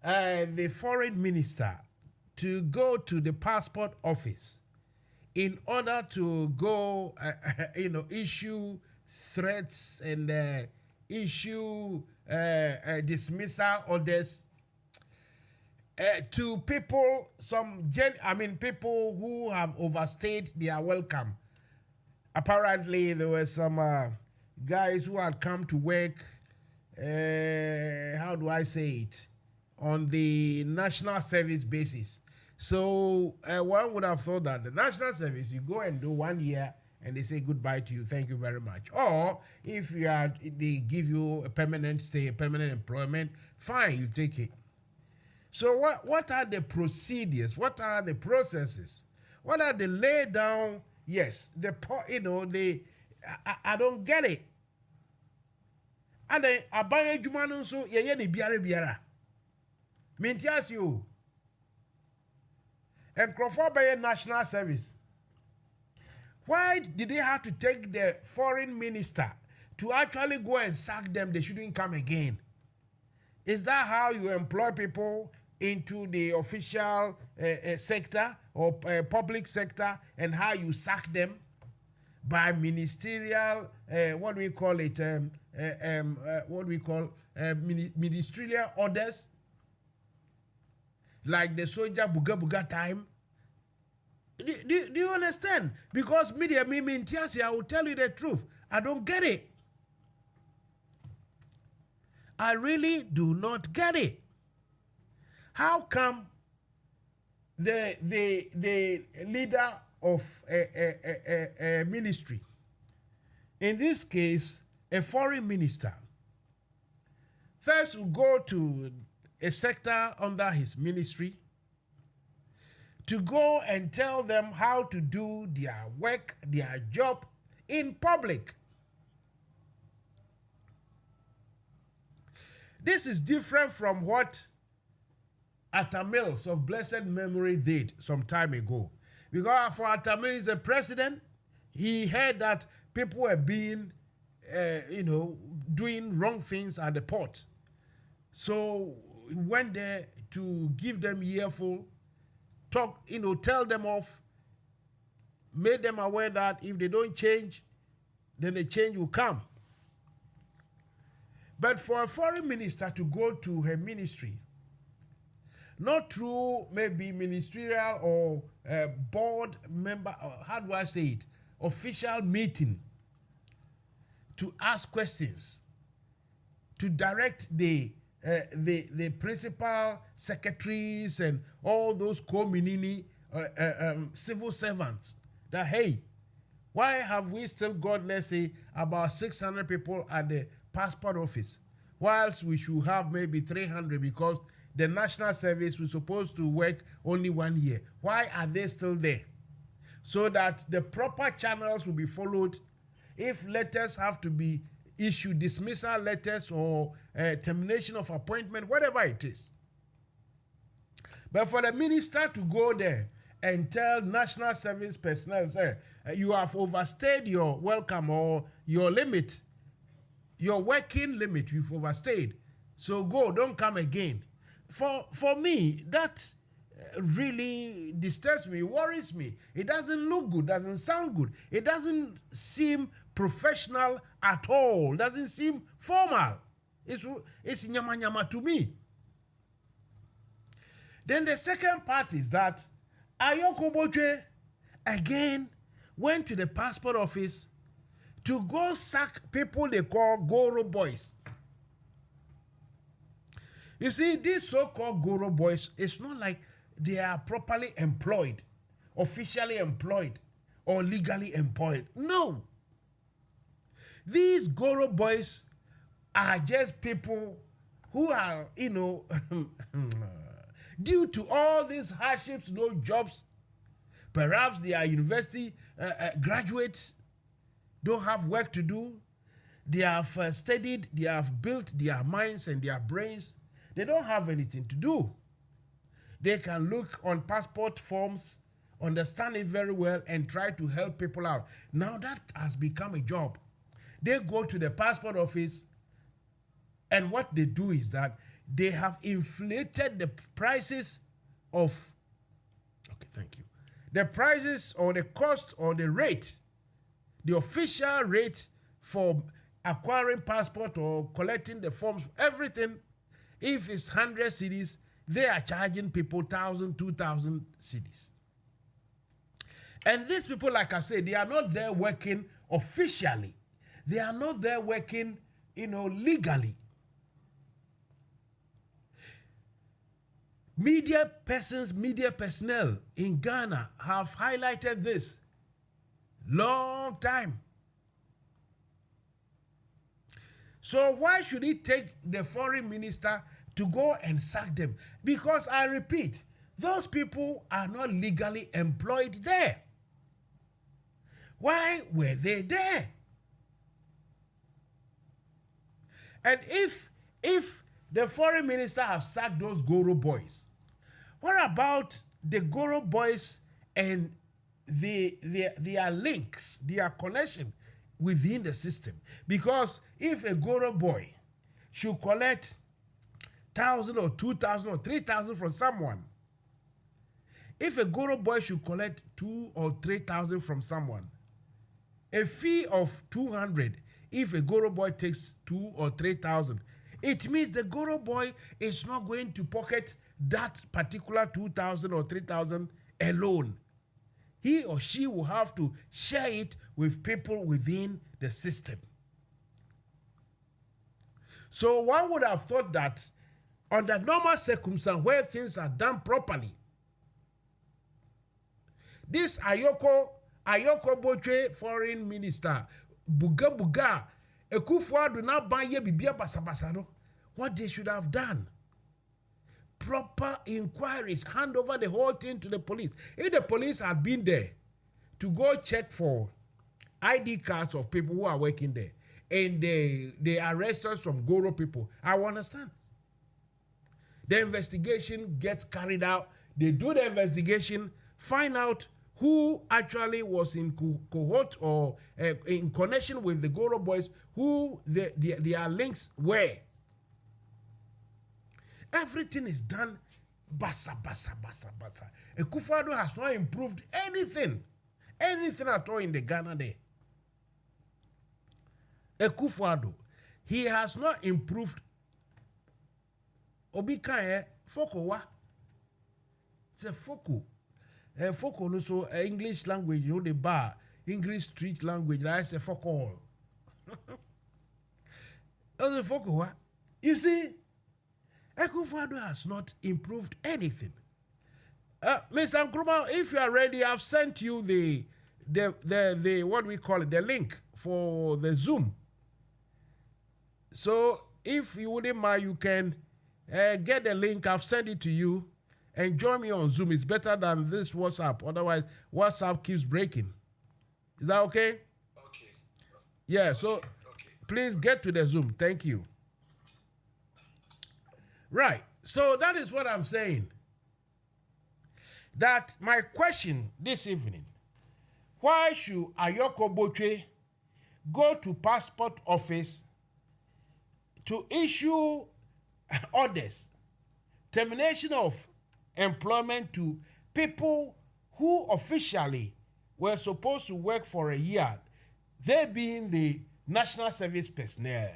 Speaker 10: the foreign minister to go to the passport office in order to go, issue threats and issue dismissal orders to people, people who have overstayed their welcome? Apparently, there were some guys who had come to work, how do I say it, on the national service basis. So one would have thought that the national service, you go and do 1 year and they say goodbye to you, thank you very much. Or if they give you a permanent stay, a permanent employment, fine, you take it. So what are the procedures? What are the processes? What are the lay down? Yes, I don't get it. And then abanye jumano so ye ni biara. Mintias you. And Crawford by national service. Why did they have to take the foreign minister to actually go and sack them? They shouldn't come again. Is that how you employ people into the official sector or public sector, and how you sack them? By ministerial, ministerial orders, like the soldier buga time. Do you understand? Because media, I will tell you the truth. I don't get it. I really do not get it. How come the leader of a ministry, in this case, a foreign minister, first will go to a sector under his ministry to go and tell them how to do their work, their job in public? This is different from what Atta Mills of blessed memory did some time ago. Because for Atta Mills, the president, he heard that people were being, doing wrong things at the port. So he went there to give them earful, tell them off, made them aware that if they don't change, then the change will come. But for a foreign minister to go to her ministry, not through maybe ministerial or board member, or how do I say it, official meeting, to ask questions, to direct the principal secretaries and all those co-minini civil servants that, hey, why have we still got, let's say, about 600 people at the passport office, whilst we should have maybe 300 because the national service was supposed to work only 1 year? Why are they still there? So that the proper channels will be followed. If letters have to be issued, dismissal letters or termination of appointment, whatever it is. But for the minister to go there and tell national service personnel, say, you have overstayed your welcome or your limit, your working limit, you've overstayed. So go, don't come again. For me, that really disturbs me, worries me. It doesn't look good, doesn't sound good. It doesn't seem professional at all. Doesn't seem formal. It's nyama to me. Then the second part is that Ayoko Boche again went to the passport office to go sack people they call Goro boys. You see, these so-called Goro boys, it's not like they are properly employed, officially employed, or legally employed. No. These Goro boys are just people who are, due to all these hardships, no jobs, perhaps they are university graduates, don't have work to do. They have studied, they have built their minds and their brains. They don't have anything to do. They can look on passport forms, understand it very well, and try to help people out. Now that has become a job. They go to the passport office, and what they do is that they have inflated the prices of, okay, thank you. The prices or the cost or the rate, the official rate for acquiring passport or collecting the forms, everything, if it's 100 cedis, they are charging people 1,000, 2,000 cedis. And these people, like I said, they are not there working officially. They are not there working, legally. Media personnel in Ghana have highlighted this long time. So why should it take the foreign minister to go and sack them? Because I repeat, those people are not legally employed there. Why were they there? And if the foreign minister has sacked those Goro boys, what about the Goro boys and their links, their connection within the system? Because if a Goro boy should collect 1,000 or 2,000 or 3,000 from someone, if a Goro boy should collect 2,000 or 3,000 from someone, a fee of 200, if a Goro boy takes 2,000 or 3,000, it means the Goro boy is not going to pocket that particular 2,000 or 3,000 alone. He or she will have to share it with people within the system. So one would have thought that under normal circumstances where things are done properly, this Ayoko Boche foreign minister, Buga, Ekufuado na banye bibia basabasano, what they should have done, proper inquiries, hand over the whole thing to the police. If the police had been there to go check for ID cards of people who are working there, and they arrested some Goro people, I will understand. The investigation gets carried out. They do the investigation, find out who actually was in cohort or in connection with the Goro boys, who their links were. Everything is done basa. Ekufuado has not improved anything at all in the Ghana there. Ekufuado, he has not improved. Obikaye foko wa. It's a foko. Foko no so English language, the bar, English street language, that's a foko. That's a foko wa. You see, Ekufuado has not improved anything. Mr. Nkrumah, if you are ready, I've sent you the what we call it, the link for the Zoom. So if you wouldn't mind, you can get the link. I've sent it to you and join me on Zoom. It's better than this WhatsApp. Otherwise, WhatsApp keeps breaking. Is that okay? Okay. Yeah, so okay. Please get to the Zoom. Thank you. Right. So that is what I'm saying. That my question this evening, why should Ayoko Boche go to passport office to issue orders, termination of employment to people who officially were supposed to work for a year, they being the national service personnel?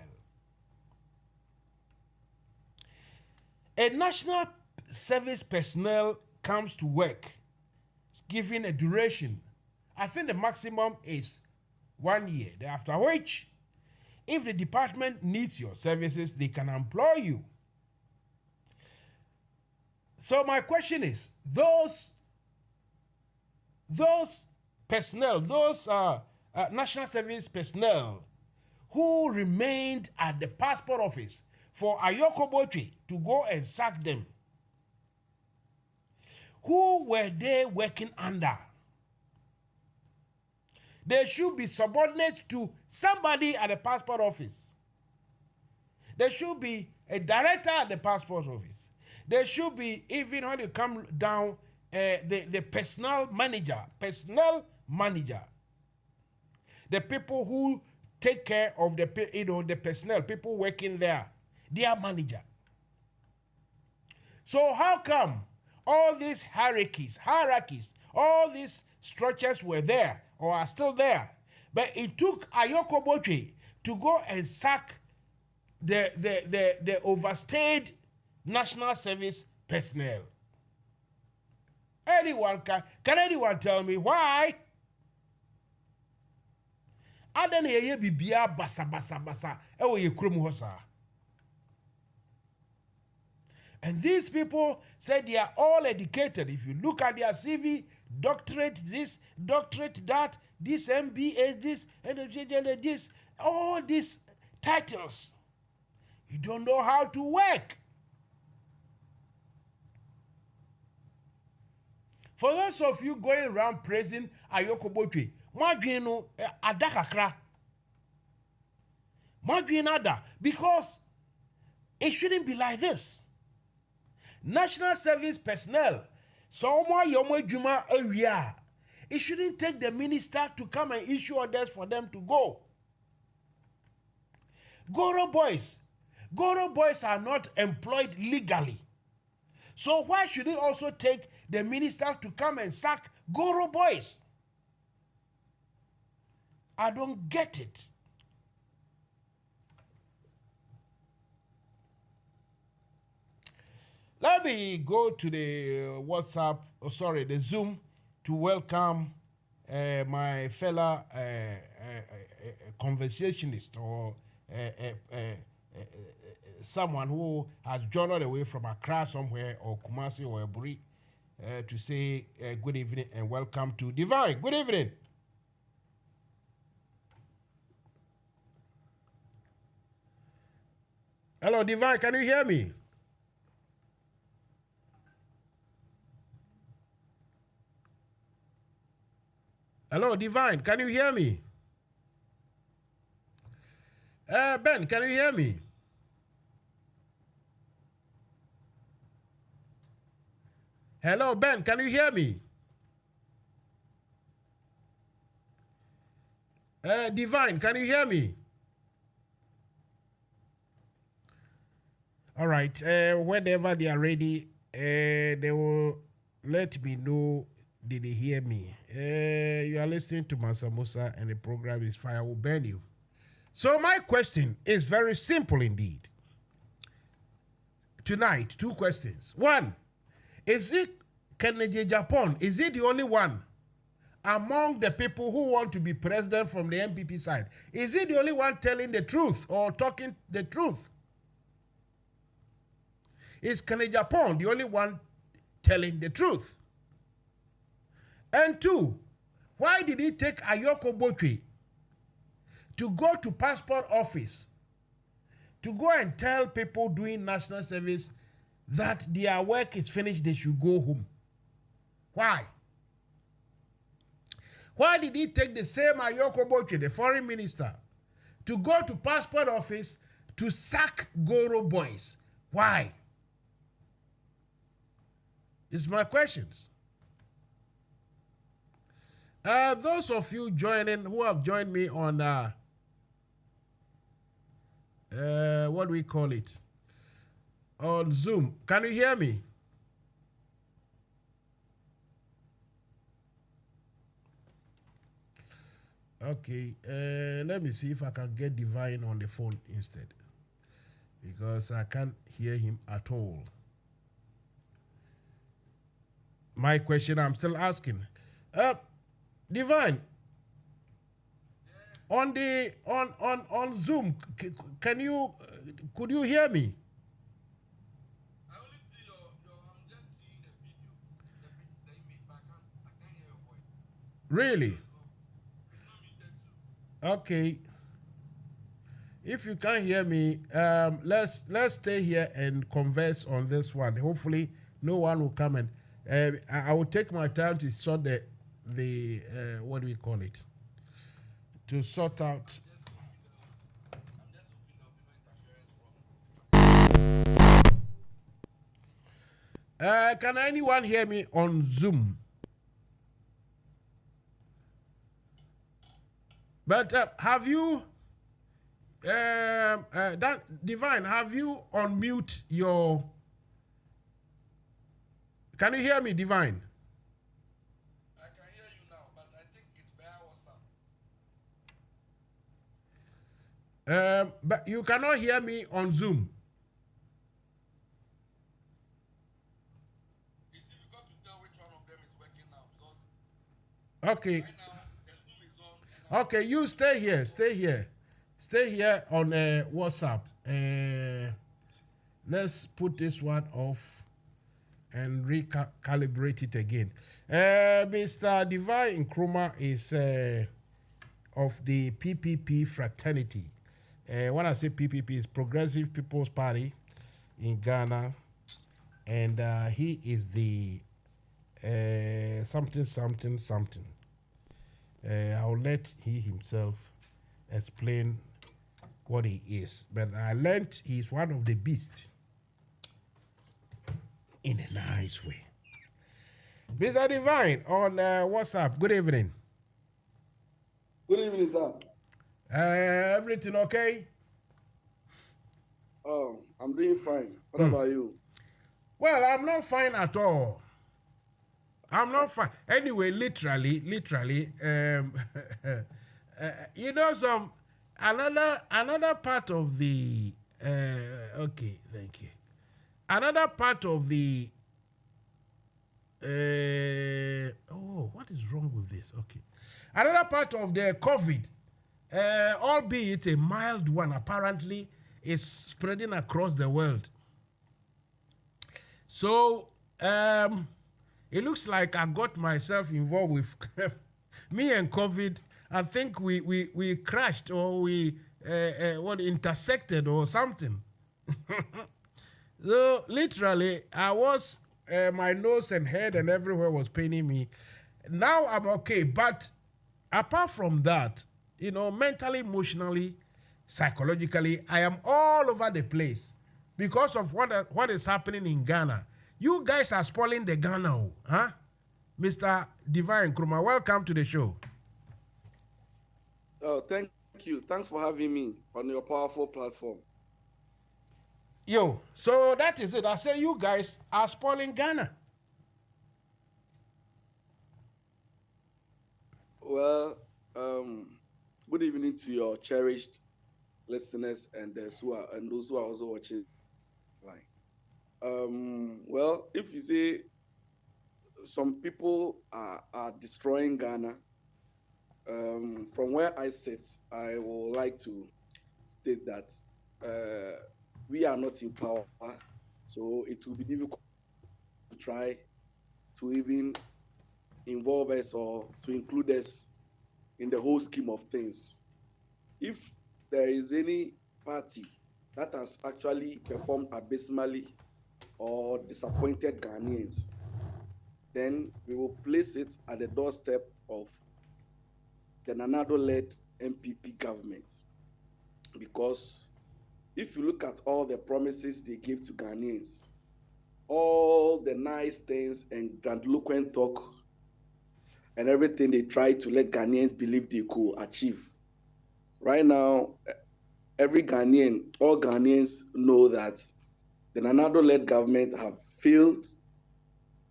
Speaker 10: A national service personnel comes to work, given a duration. I think the maximum is 1 year. After which, if the department needs your services, they can employ you. So my question is, those personnel, those national service personnel who remained at the passport office for Ayoko Boche to go and sack them, who were they working under? They should be subordinate to somebody at the passport office. There should be a director at the passport office. There should be, even when you come down, the personnel manager. The people who take care of the the personnel, people working there, their manager. So how come all these hierarchies, all these structures were there or are still there, but it took Ayoko Boche to go and sack the overstayed national service personnel? Can anyone tell me why? Adana ye bibia basa ewo ye krom ho sa. And these people said they are all educated. If you look at their CV, doctorate this, doctorate that, this MBA, this, and this, all these titles. You don't know how to work. For those of you going around praising Ayoko Boche, Madwino adakakra. Madwino ada, because it shouldn't be like this. National service personnel, it shouldn't take the minister to come and issue orders for them to go. Goro boys are not employed legally. So why should it also take the minister to come and sack Goro boys? I don't get it. Let me go to the the Zoom to welcome my fellow conversationist or someone who has journeyed away from Accra somewhere or Kumasi or Eburi to say good evening and welcome to Divine. Good evening. Hello, Divine, can you hear me? Hello, Divine, can you hear me? Ben, can you hear me? Hello, Ben, can you hear me? Divine, can you hear me? All right, whenever they are ready, they will let me know. Did they hear me? You are listening to Mansa Musa and the program is Fire Will Burn You. So my question is very simple indeed. Tonight, two questions. One, is it Kennedy Japan? Is it the only one among the people who want to be president from the MPP side? Is it the only one telling the truth or talking the truth? Is Kennedy Japan the only one telling the truth? And two, why did it take Ayoko Boche to go to passport office to go and tell people doing national service that their work is finished, they should go home? Why? Why did it take the same Ayoko Boche, the foreign minister, to go to passport office to sack Goro boys? Why? It's my questions. Those of you joining who have joined me on what do we call it? On Zoom. Can you hear me? Okay. Let me see if I can get Divine on the phone instead, because I can't hear him at all. My question I'm still asking. Divine, on Zoom, could you hear me?
Speaker 15: I only see I'm just seeing the video, the image, but I can't hear your voice.
Speaker 10: Really?
Speaker 15: It's not muted too.
Speaker 10: Okay. If you can't hear me, let's stay here and converse on this one. Hopefully, no one will come and I will take my time to sort the what do we call it? To sort out. Can anyone hear me on Zoom? But have you that Divine, have you unmute your? Can you hear me, Divine?
Speaker 15: I can hear you now, but I think it's via WhatsApp.
Speaker 10: But you cannot hear me on Zoom.
Speaker 15: It's difficult to tell which one of them is working now because
Speaker 10: Okay.
Speaker 15: right now the Zoom is on.
Speaker 10: Okay, you stay here. Stay here on WhatsApp. Let's put this one off and recalibrate it again. Mr. Divine Nkrumah is of the PPP fraternity. When I say PPP, it's Progressive People's Party in Ghana. And he is the something. I'll let he himself explain what he is. But I learned he's one of the beasts in a nice way. Mr. Divine on WhatsApp. Good evening.
Speaker 16: Good evening, sir.
Speaker 10: Everything okay?
Speaker 16: Oh, I'm doing fine. What about you?
Speaker 10: Well, I'm not fine at all. I'm not fine. Anyway, literally, you know, another part of the okay, thank you. Another part of the what is wrong with this? Okay. Another part of the COVID, albeit a mild one, apparently is spreading across the world. So it looks like I got myself involved with me and COVID. I think we crashed or we intersected or something. So literally, I was my nose and head and everywhere was paining me. Now I'm okay, but apart from that, you know, mentally, emotionally, psychologically, I am all over the place because of what is happening in Ghana. You guys are spoiling the Ghana, huh? Mr. Divine Nkrumah, welcome to the show.
Speaker 16: Oh, thank you. Thanks for having me on your powerful platform.
Speaker 10: Yo, so that is it. I say you guys are spoiling Ghana.
Speaker 16: Well, good evening to your cherished listeners and those who are also watching live. Well, if you say some people are destroying Ghana, from where I sit, I would like to state that we are not in power, so it will be difficult to try to even involve us or to include us in the whole scheme of things. If there is any party that has actually performed abysmally or disappointed Ghanaians, then we will place it at the doorstep of the Nanado-led MPP government. Because if you look at all the promises they gave to Ghanaians, all the nice things and grandiloquent talk and everything they tried to let Ghanaians believe they could achieve. Right now, every Ghanaian, all Ghanaians know that the Nanado-led government have failed,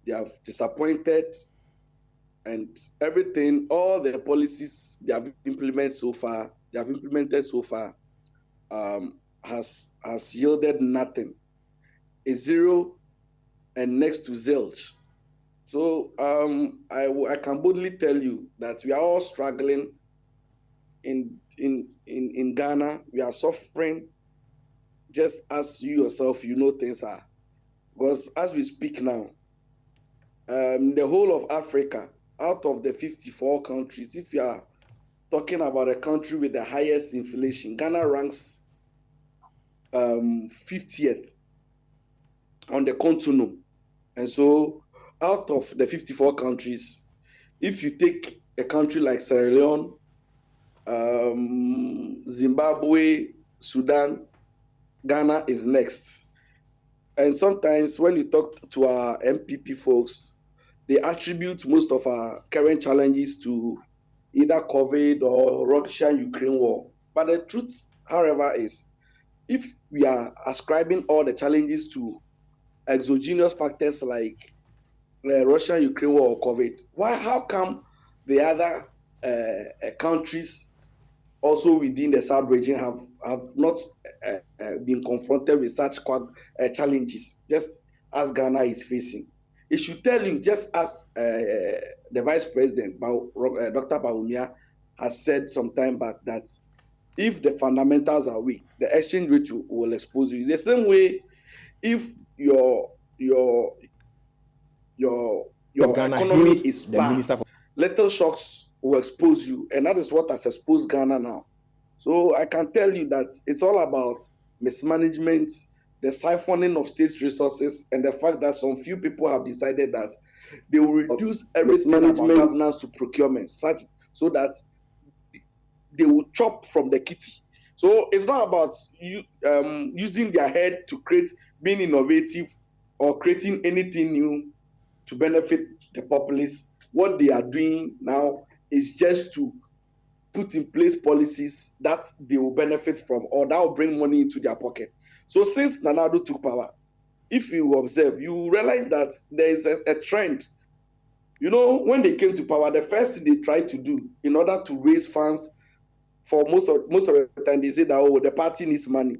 Speaker 16: they have disappointed, and everything, all the policies they have implemented so far, has yielded nothing. A zero and next to zilch. So I can boldly tell you that we are all struggling in Ghana. We are suffering just as you yourself, you know things are. Because as we speak now, the whole of Africa, out of the 54 countries, if you are talking about a country with the highest inflation, Ghana ranks 50th on the continuum. And so out of the 54 countries, if you take a country like Sierra Leone, Zimbabwe, Sudan, Ghana is next. And sometimes when you talk to our MPP folks, they attribute most of our current challenges to either COVID or Russia-Ukraine war. But the truth, however, is if we are ascribing all the challenges to exogenous factors like Russia-Ukraine war or COVID, how come the other countries also within the South region have not been confronted with such challenges, just as Ghana is facing? It should tell you, just as the Vice President, Dr. Bawumia, has said some time back, that if the fundamentals are weak, the exchange rate will expose you. It's the same way if your economy is bad, little shocks will expose you, and that is what has exposed Ghana now. So I can tell you that it's all about mismanagement, the siphoning of state resources, and the fact that some few people have decided that they will reduce everything about governance to procurement, so that they will chop from the kitty. So it's not about using their head to being innovative or creating anything new to benefit the populace. What they are doing now is just to put in place policies that they will benefit from, or that will bring money into their pocket. So since Nana Addo took power, if you observe, you realize that there is a trend. You know, when they came to power, the first thing they tried to do in order to raise funds, for most of the time, they said that, the party needs money.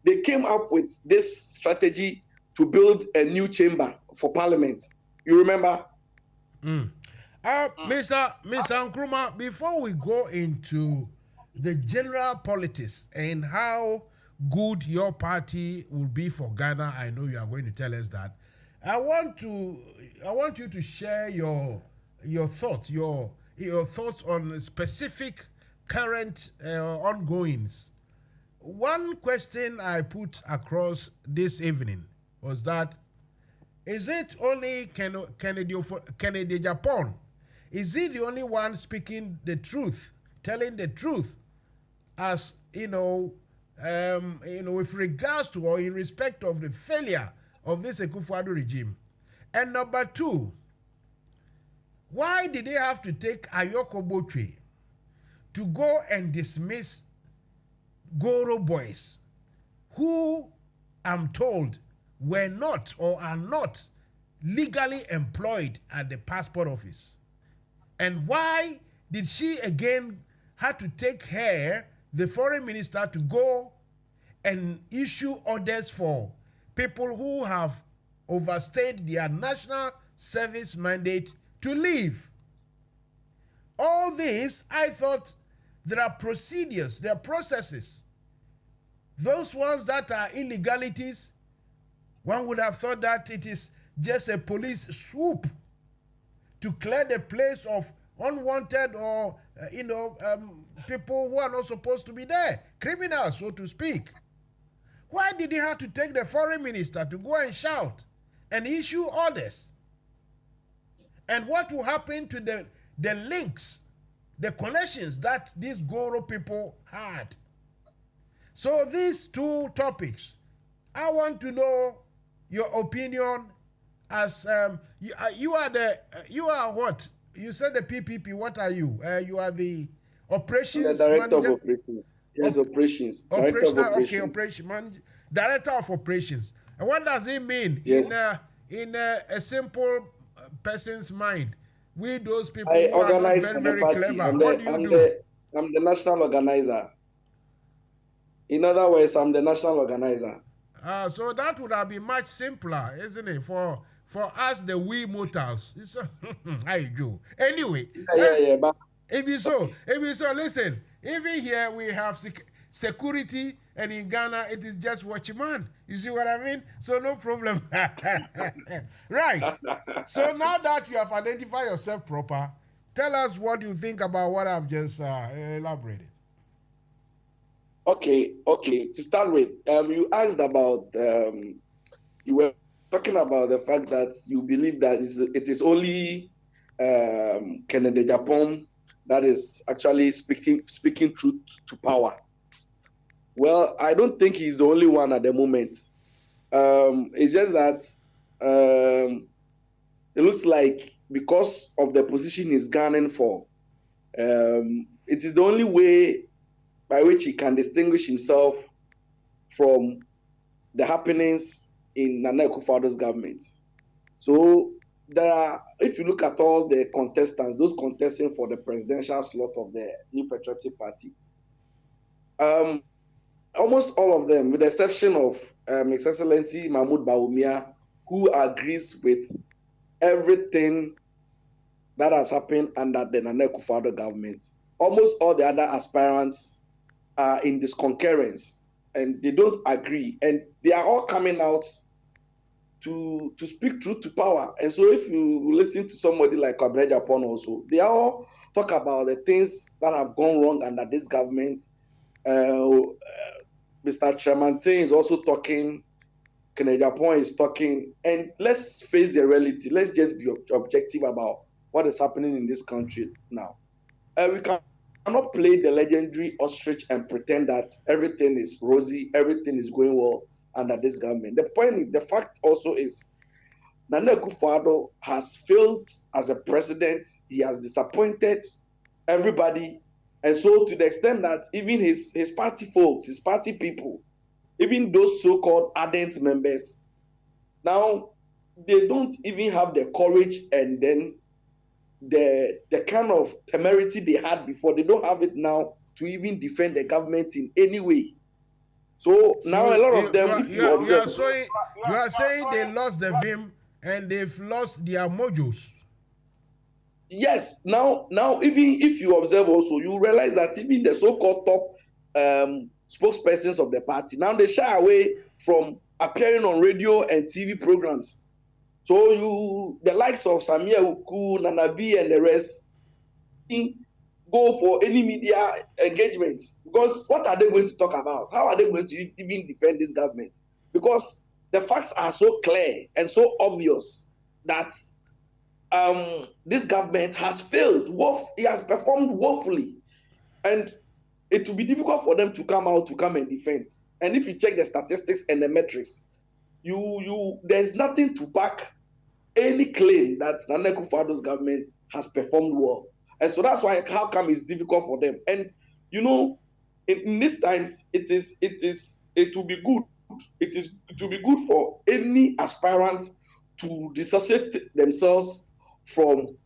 Speaker 16: They came up with this strategy to build a new chamber for parliament. You remember?
Speaker 10: Mr. Nkrumah, before we go into the general politics and how good your party will be for Ghana, I know you are going to tell us that. I want you to share your thoughts, your thoughts on specific current ongoings. One question I put across this evening was that, is it only Kennedy Japan? Is he the only one speaking the truth, telling the truth, as with regards to or in respect of the failure of this Akufo-Addo regime? And number two, why did they have to take Ayoko Botwe to go and dismiss Goro boys, who I'm told were not or are not legally employed at the passport office? And why did she again have to take her, the foreign minister, to go and issue orders for people who have overstayed their national service mandate to leave? All this, I thought there are procedures, there are processes. Those ones that are illegalities, one would have thought that it is just a police swoop to clear the place of unwanted or, people who are not supposed to be there, criminals, so to speak. Why did he have to take the foreign minister to go and shout and issue orders? And what will happen to the links, the connections that these Goro people had? So these two topics, I want to know your opinion as you are what? You said the PPP. What are you? You are the operations
Speaker 16: the director
Speaker 10: manager?
Speaker 16: of operations. Yes, operations.
Speaker 10: Okay, operation manager, director of operations. And what does it mean in a simple person's mind? We those people
Speaker 16: I
Speaker 10: who are not
Speaker 16: organize
Speaker 10: very,
Speaker 16: for the
Speaker 10: very
Speaker 16: party.
Speaker 10: clever. What do you do?
Speaker 16: I'm the national organizer. In other words, I'm the national organizer.
Speaker 10: So that would have been much simpler, isn't it? For us, the we mortals. I do. Anyway.
Speaker 16: But
Speaker 10: if you so, listen. Even here we have security, and in Ghana it is just watchman. You see what I mean? So no problem. Right. So now that you have identified yourself proper, tell us what you think about what I've just elaborated.
Speaker 16: Okay. To start with, you asked about, you were talking about the fact that you believe that it is only Kennedy Japan that is actually speaking truth to power. Well, I don't think he's the only one at the moment. It's just that it looks like because of the position he's gunning for, it is the only way by which he can distinguish himself from the happenings in Nana Akufo-Addo's government. So there are, if you look at all the contestants, those contesting for the presidential slot of the New Patriotic Party, almost all of them, with the exception of His Excellency Mahmoud Bawumia, who agrees with everything that has happened under the Nana Akufo-Addo government. Almost all the other aspirants are in disconcurrence and they don't agree. And they are all coming out to speak truth to power. And so if you listen to somebody like Kwabena Japan also, they all talk about the things that have gone wrong under this government. Mr. Tremantin is also talking, Kwabena Japan is talking, and let's face the reality. Let's just be objective about what is happening in this country now. We cannot play the legendary ostrich and pretend that everything is rosy, everything is going well under this government. The fact also is Nana Akufo-Addo has failed as a president. He has disappointed everybody. And so to the extent that even his party folks, his party people, even those so-called ardent members, now they don't even have the courage and then the kind of temerity they had before. They don't have it now to even defend the government in any way. So now a lot of them,
Speaker 10: you are saying they lost the vim and they've lost their mojos.
Speaker 16: Yes. Now even if you observe also, you realize that even the so-called top spokespersons of the party, now they shy away from appearing on radio and TV programs. So the likes of Samia Uku, Nanabi, and the rest go for any media engagements, because what are they going to talk about? How are they going to even defend this government? Because the facts are so clear and so obvious that this government has failed. It has performed woefully, and it will be difficult for them to come and defend. And if you check the statistics and the metrics, there's nothing to back any claim that Nana Akufo-Addo's government has performed well. And so that's why, how come it's difficult for them? And in these times, it will be good. It will be good for any aspirant to dissociate themselves from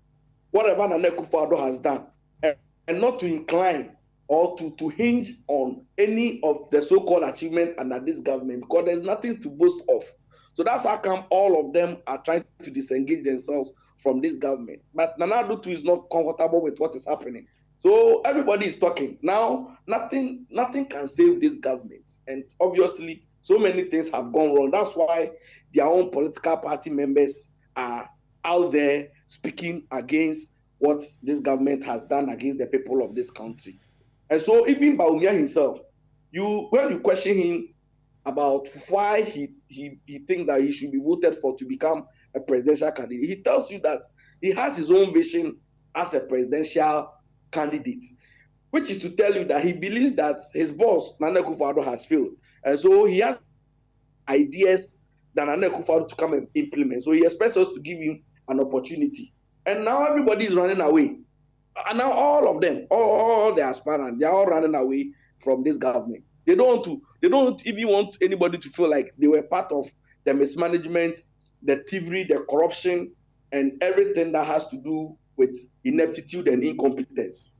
Speaker 16: whatever Nana Akufo-Addo has done, and not to incline or to hinge on any of the so-called achievement under this government, because there's nothing to boast of. So that's how come all of them are trying to disengage themselves from this government. But Nana Addo too is not comfortable with what is happening. So everybody is talking. Now, nothing can save this government. And obviously, so many things have gone wrong. That's why their own political party members are out there speaking against what this government has done against the people of this country. And so even Bawumia himself, when you question him about why he thinks that he should be voted for to become a presidential candidate, he tells you that he has his own vision as a presidential candidate, which is to tell you that he believes that his boss, Nana Akufo-Addo, has failed. And so he has ideas that Nana Akufo-Addo to come and implement. So he expects us to give him an opportunity. And now everybody is running away. And now all of them, all the aspirants, they are all running away from this government. They don't even want anybody to feel like they were part of the mismanagement, the thievery, the corruption, and everything that has to do with ineptitude and incompetence.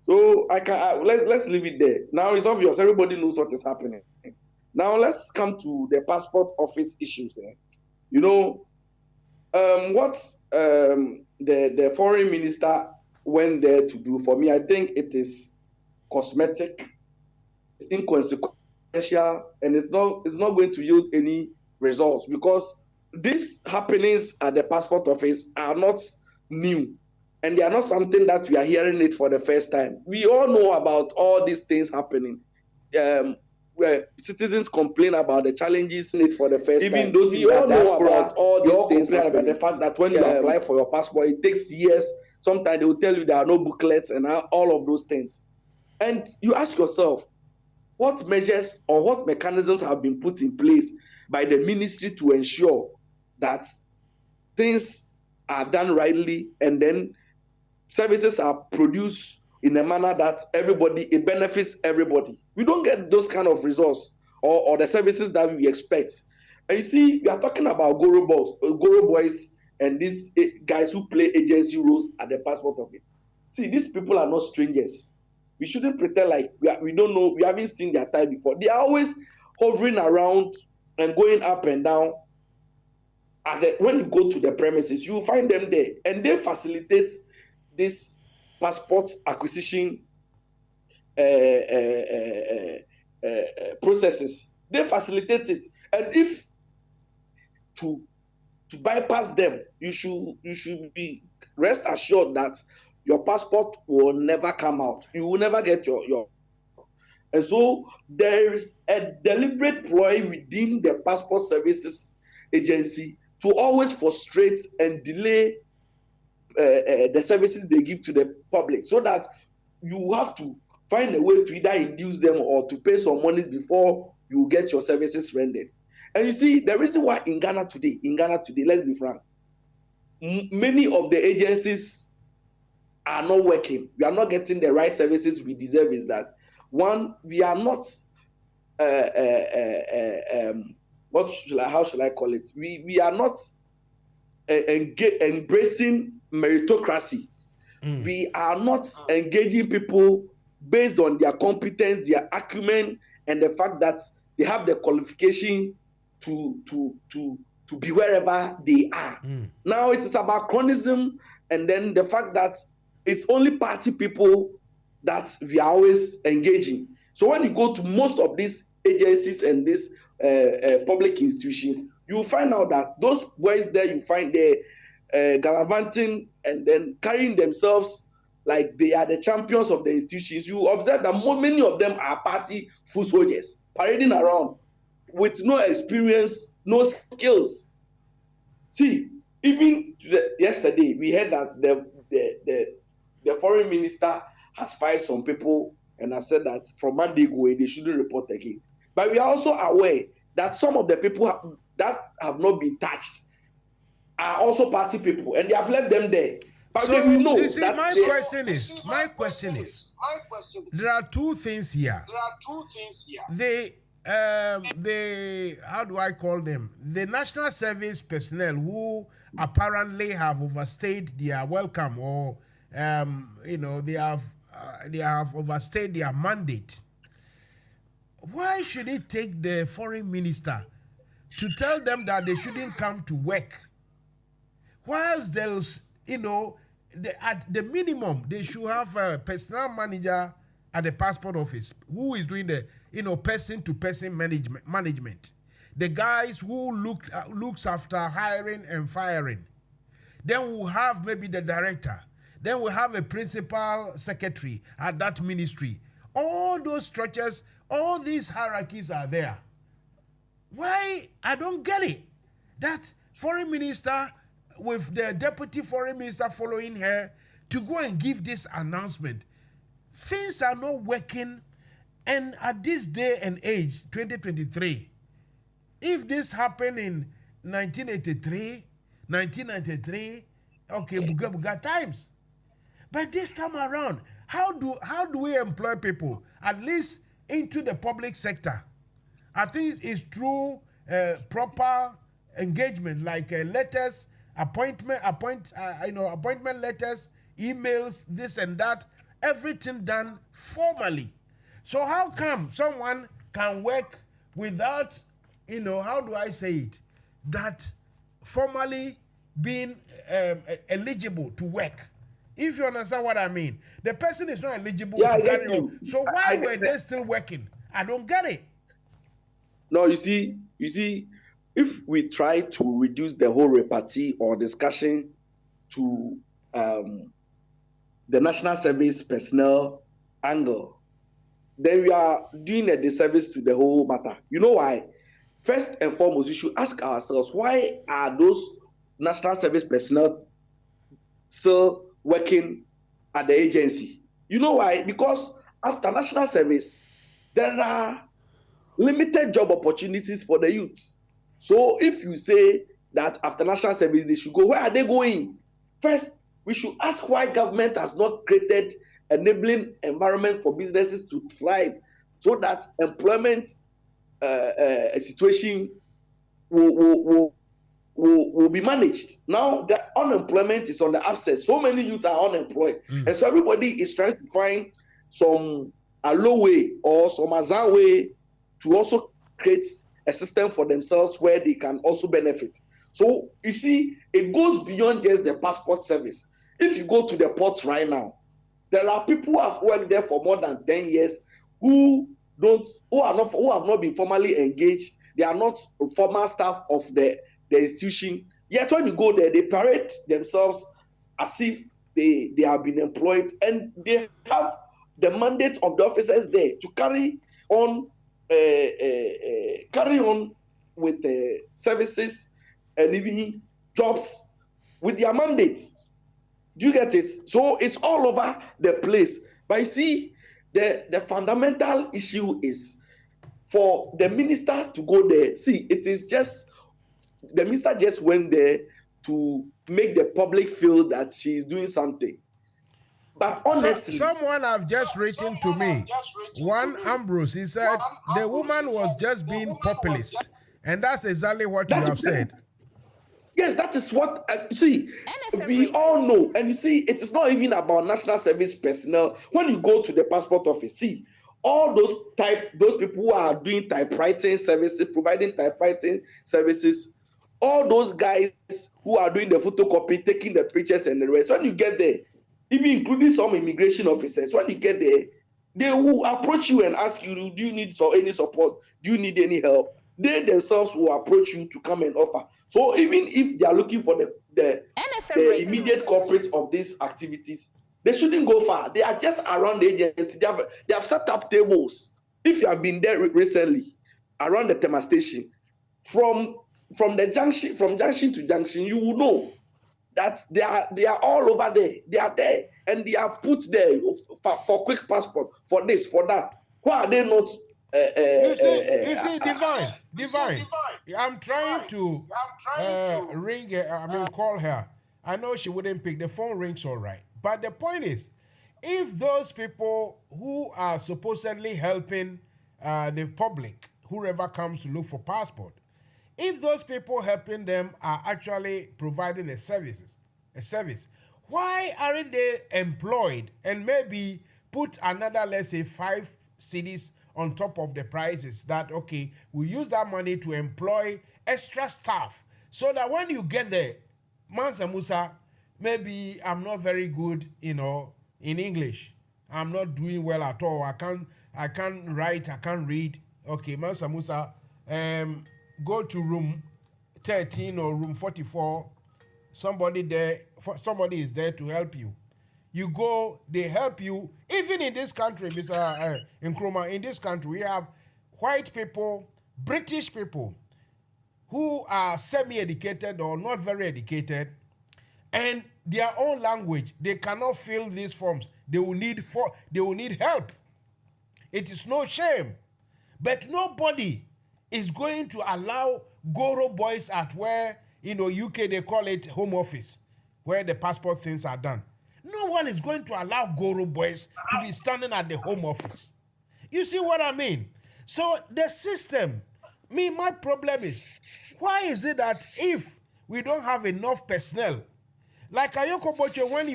Speaker 16: So let's leave it there. Now it's obvious, everybody knows what is happening. Now let's come to the passport office issues. What the foreign minister went there to do, for me, I think it is cosmetic, it's inconsequential, and it's not going to yield any results, because these happenings at the passport office are not new, and they are not something that we are hearing it for the first time. We all know about all these things happening, where citizens complain about the challenges in it for the first time. Even those we all know about all these things, about the fact that when you apply for your passport, it takes years. Sometimes they will tell you there are no booklets and all of those things. And you ask yourself, what measures or what mechanisms have been put in place by the ministry to ensure that things are done rightly and then services are produced in a manner that it benefits everybody. We don't get those kind of results or the services that we expect. And you see, we are talking about Goro boys and these guys who play agency roles at the passport office. See, these people are not strangers. We shouldn't pretend like we don't know, we haven't seen their type before. They are always hovering around and going up and down. When you go to the premises, you will find them there, and they facilitate this passport acquisition processes. They facilitate it, and if to bypass them, you should be rest assured that your passport will never come out. You will never get your. And so there is a deliberate ploy within the passport services agency to always frustrate and delay the services they give to the public, so that you have to find a way to either induce them or to pay some monies before you get your services rendered. And you see, the reason why in Ghana today, let's be frank, many of the agencies are not working. We are not getting the right services we deserve. Is that one? We are not. How should I call it? We are not embracing meritocracy. We are not engaging people based on their competence, their acumen, and the fact that they have the qualification to be wherever they are. Now it is about chronism, and then the fact that it's only party people that we are always engaging. So when you go to most of these agencies and these public institutions, you will find out that those boys there, you find they gallivanting and then carrying themselves like they are the champions of the institutions. You observe that many of them are party foot soldiers, parading around with no experience, no skills. See, even yesterday, we heard that the foreign minister has fired some people and has said that from Monday going, they shouldn't report again. But we are also aware that some of the people that have not been touched are also party people, and they have left them there. But
Speaker 10: so,
Speaker 16: we know
Speaker 10: you see,
Speaker 16: that
Speaker 10: my question is, there are two things here. How do I call them? The national service personnel who apparently have overstayed their welcome, or they have overstayed their mandate. Why should it take the foreign minister to tell them that they shouldn't come to work? Whilst there's, at the minimum, they should have a personnel manager at the passport office who is doing the, person-to-person management. The guys who looks after hiring and firing. Then we'll have maybe the director. Then we'll have a principal secretary at that ministry. All those structures, all these hierarchies are there. Why? I don't get it. That foreign minister with the deputy foreign minister following her to go and give this announcement. Things are not working, and at this day and age, 2023, if this happened in 1983, 1993, okay, buga times. But this time around, how do we employ people, at least into the public sector? I think it's through proper engagement, like letters, appointment letters, emails, this and that, everything done formally. So how come someone can work without, how do I say it, that formally being eligible to work? If you understand what I mean, the person is not eligible to carry on. So why were they still working? I don't get it.
Speaker 16: No, you see, if we try to reduce the whole repartee or discussion to the national service personnel angle, then we are doing a disservice to the whole matter. You know why? First and foremost, we should ask ourselves, why are those national service personnel still working at the agency? You know why? Because after national service, there are limited job opportunities for the youth. So if you say that after national service they should go, where are they going? First, we should ask why government has not created enabling environment for businesses to thrive, so that employment situation will be managed. Now the unemployment is on the upset. So many youth are unemployed, and so everybody is trying to find some low way or some azar way to also create a system for themselves where they can also benefit. So you see, it goes beyond just the passport service. If you go to the ports right now, there are people who have worked there for more than 10 years who have not been formally engaged. They are not formal staff of the institution. Yet when you go there, they parade themselves as if they have been employed, and they have the mandate of the officers there to carry on with the services and even jobs with their mandates. Do you get it? So it's all over the place. But you see, the fundamental issue is for the minister to go there. See, it is just the minister just went there to make the public feel that she is doing something. But honestly,
Speaker 10: someone have just written to me, one Ambrose, he said the woman was just being populist, and that's exactly what you have said.
Speaker 16: Yes, that is what see. We all know, and you see, it is not even about national service personnel. When you go to the passport office, see all those people who are doing typewriting services, providing typewriting services, all those guys who are doing the photocopy, taking the pictures and the rest. When you get there, even including some immigration officers, when you get there, they will approach you and ask you, do you need any support? Do you need any help? They themselves will approach you to come and offer. So even if they are looking for the immediate corporate of these activities, they shouldn't go far. They are just around the agency. They have set up tables. If you have been there recently, around the Tema station, from junction to junction, you will know that they are all over there. They are there, and they have put there for quick passport, for this, for that. Why are they not?
Speaker 10: You see, divine. I'm trying to call her. I know she wouldn't pick. The phone rings all right. But the point is, if those people who are supposedly helping the public, whoever comes to look for passport, if those people helping them are actually providing a service, why aren't they employed and maybe put another, let's say, 5 cities on top of the prices that, okay, we use that money to employ extra staff so that when you get there, Mansa Musa, maybe I'm not very good, in English. I'm not doing well at all. I can't write, I can't read. Okay, Mansa Musa, go to room 13 or room 44. Somebody is there to help you. You go, they help you. Even in this country, Mr. Nkrumah, in this country, we have white people, British people, who are semi-educated or not very educated, and their own language, they cannot fill these forms. They will need help. It is no shame. But nobody is going to allow Goro boys at where, UK, they call it home office, where the passport things are done. No one is going to allow Goro boys to be standing at the home office. You see what I mean? So the system, my problem is, why is it that if we don't have enough personnel, like Ayoko Boche, when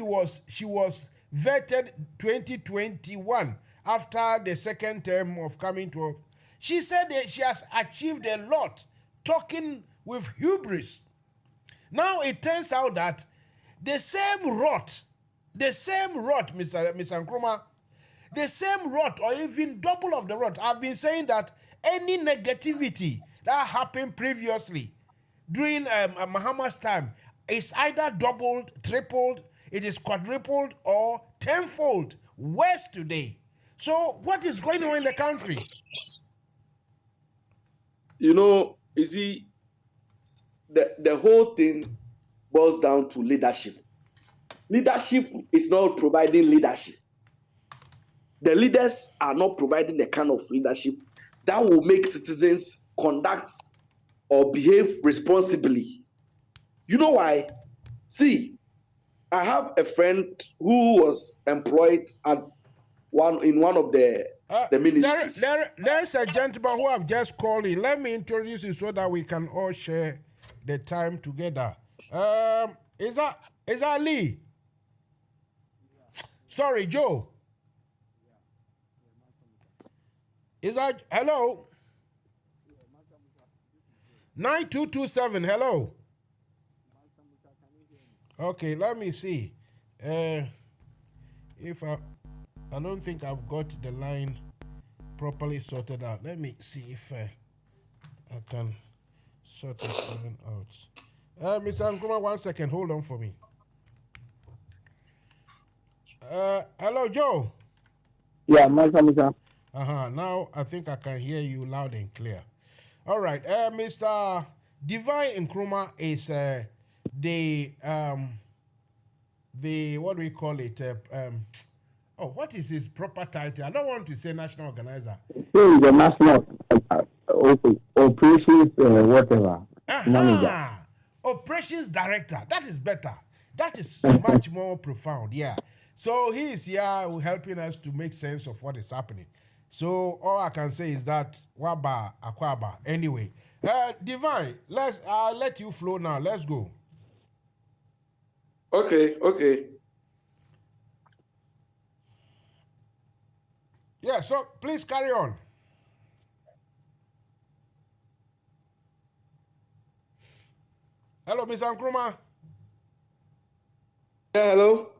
Speaker 10: she was vetted 2021 after the second term of coming to, she said that she has achieved a lot, talking with hubris. Now it turns out that the same rot, Mr. Nkrumah, the same rot or even double of the rot. I've been saying that any negativity that happened previously during Mahama's time is either doubled, tripled, it is quadrupled or tenfold worse today. So what is going on in the country?
Speaker 16: You see, the whole thing boils down to leadership. Leadership is not providing leadership. The leaders are not providing the kind of leadership that will make citizens conduct or behave responsibly. You know why? See, I have a friend who was employed at one of the ministries.
Speaker 10: There's a gentleman who have just called in. Let me introduce you so that we can all share the time together. Is that Lee? Sorry, Joe. Is that hello? 9227. Hello. Okay, let me see. If I don't think I've got the line properly sorted out. Let me see if I can sort this line out. Mr. Nkrumah, 1 second. Hold on for me. Hello, Joe.
Speaker 17: Yeah, Mansa Musa.
Speaker 10: Now I think I can hear you loud and clear. All right. Mr. Divine Nkrumah is the what do we call it? What is his proper title? I don't want to say national organizer.
Speaker 17: He's the national operations whatever manager.
Speaker 10: Operations director. That is better. That is much more profound. Yeah. So he is here helping us to make sense of what is happening. So all I can say is that Waba Akwaba. Anyway, Divine, let's let you flow now. Let's go.
Speaker 16: Okay.
Speaker 10: Yeah, so please carry on. Hello, Mr. Nkrumah.
Speaker 16: Yeah, hello.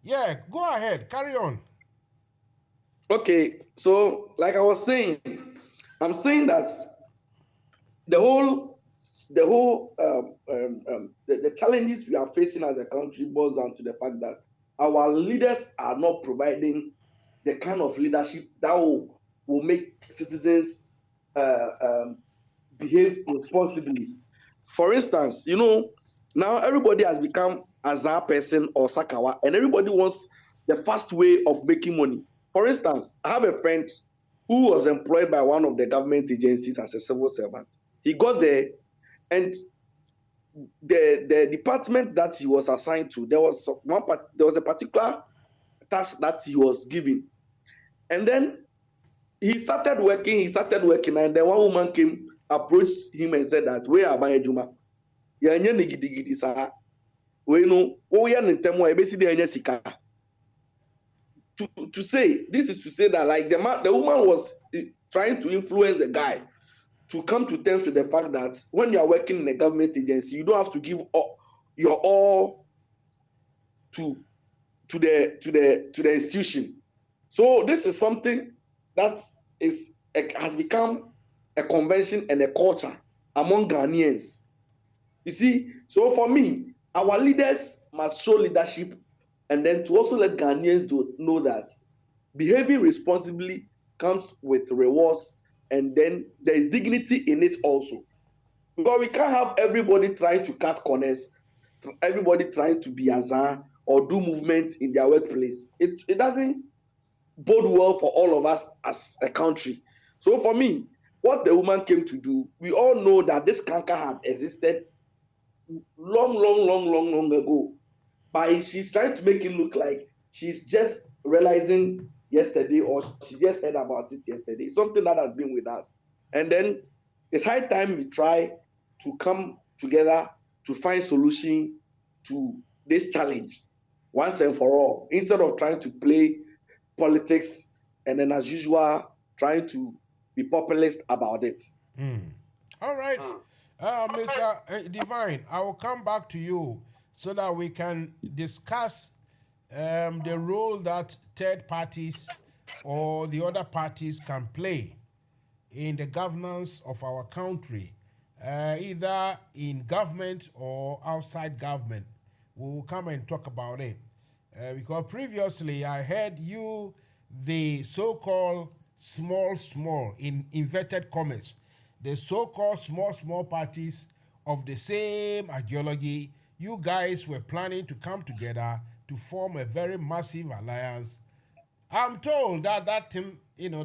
Speaker 10: Yeah, go ahead. Carry on.
Speaker 16: Okay, so like I was saying, I'm saying that the challenges we are facing as a country boils down to the fact that our leaders are not providing the kind of leadership that will make citizens behave responsibly. For instance, now everybody has become Azar person or Sakawa, and everybody wants the fast way of making money. For instance, I have a friend who was employed by one of the government agencies as a civil servant. He got there, and the department that he was assigned to, there was a particular task that he was given. And then he started working, and then one woman came, approached him and said that, where am I, Juma? To say that like the woman was trying to influence the guy to come to terms with the fact that when you are working in a government agency, you don't have to give your all to the institution. So this is something that has become a convention and a culture among Ghanaians. You see, so for me, our leaders must show leadership, and then to also let Ghanaians know that behaving responsibly comes with rewards, and then there is dignity in it also. Because we can't have everybody trying to cut corners, everybody trying to be Azar or do movements in their workplace. It doesn't bode well for all of us as a country. So for me, what the woman came to do, we all know that this canker had existed long ago. But she's trying to make it look like she's just realizing yesterday, or she just heard about it yesterday, something that has been with us. And then it's high time we try to come together to find solution to this challenge once and for all, instead of trying to play politics and then as usual trying to be populist about it.
Speaker 10: All right. Mr. Divine, I will come back to you so that we can discuss the role that third parties or the other parties can play in the governance of our country, either in government or outside government. We will come and talk about it. Because previously I heard you, the so-called small, in inverted commas, the so-called small parties of the same ideology, you guys were planning to come together to form a very massive alliance. I'm told that that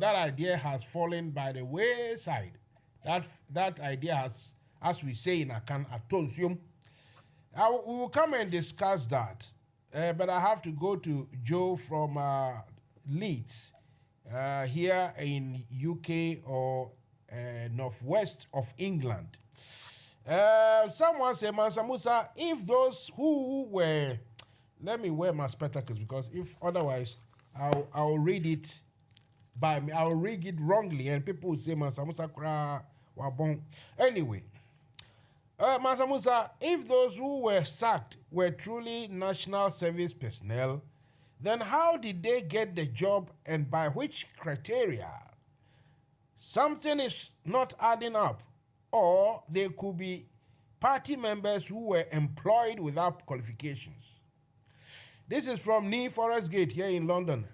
Speaker 10: idea has fallen by the wayside. That idea has, as we say in Akan, atonsium. We will come and discuss that. but I have to go to Joe from Leeds, here in UK or northwest of England. Someone said, Mansa Musa, if those who were, let me wear my spectacles because if otherwise I'll read it by me, I'll read it wrongly and people will say Mansa Musa kra wabon. Anyway, Mansa Musa, if those who were sacked were truly national service personnel, then how did they get the job and by which criteria? Something is not adding up. Or they could be party members who were employed without qualifications. This is from Nee Forest Gate here in London.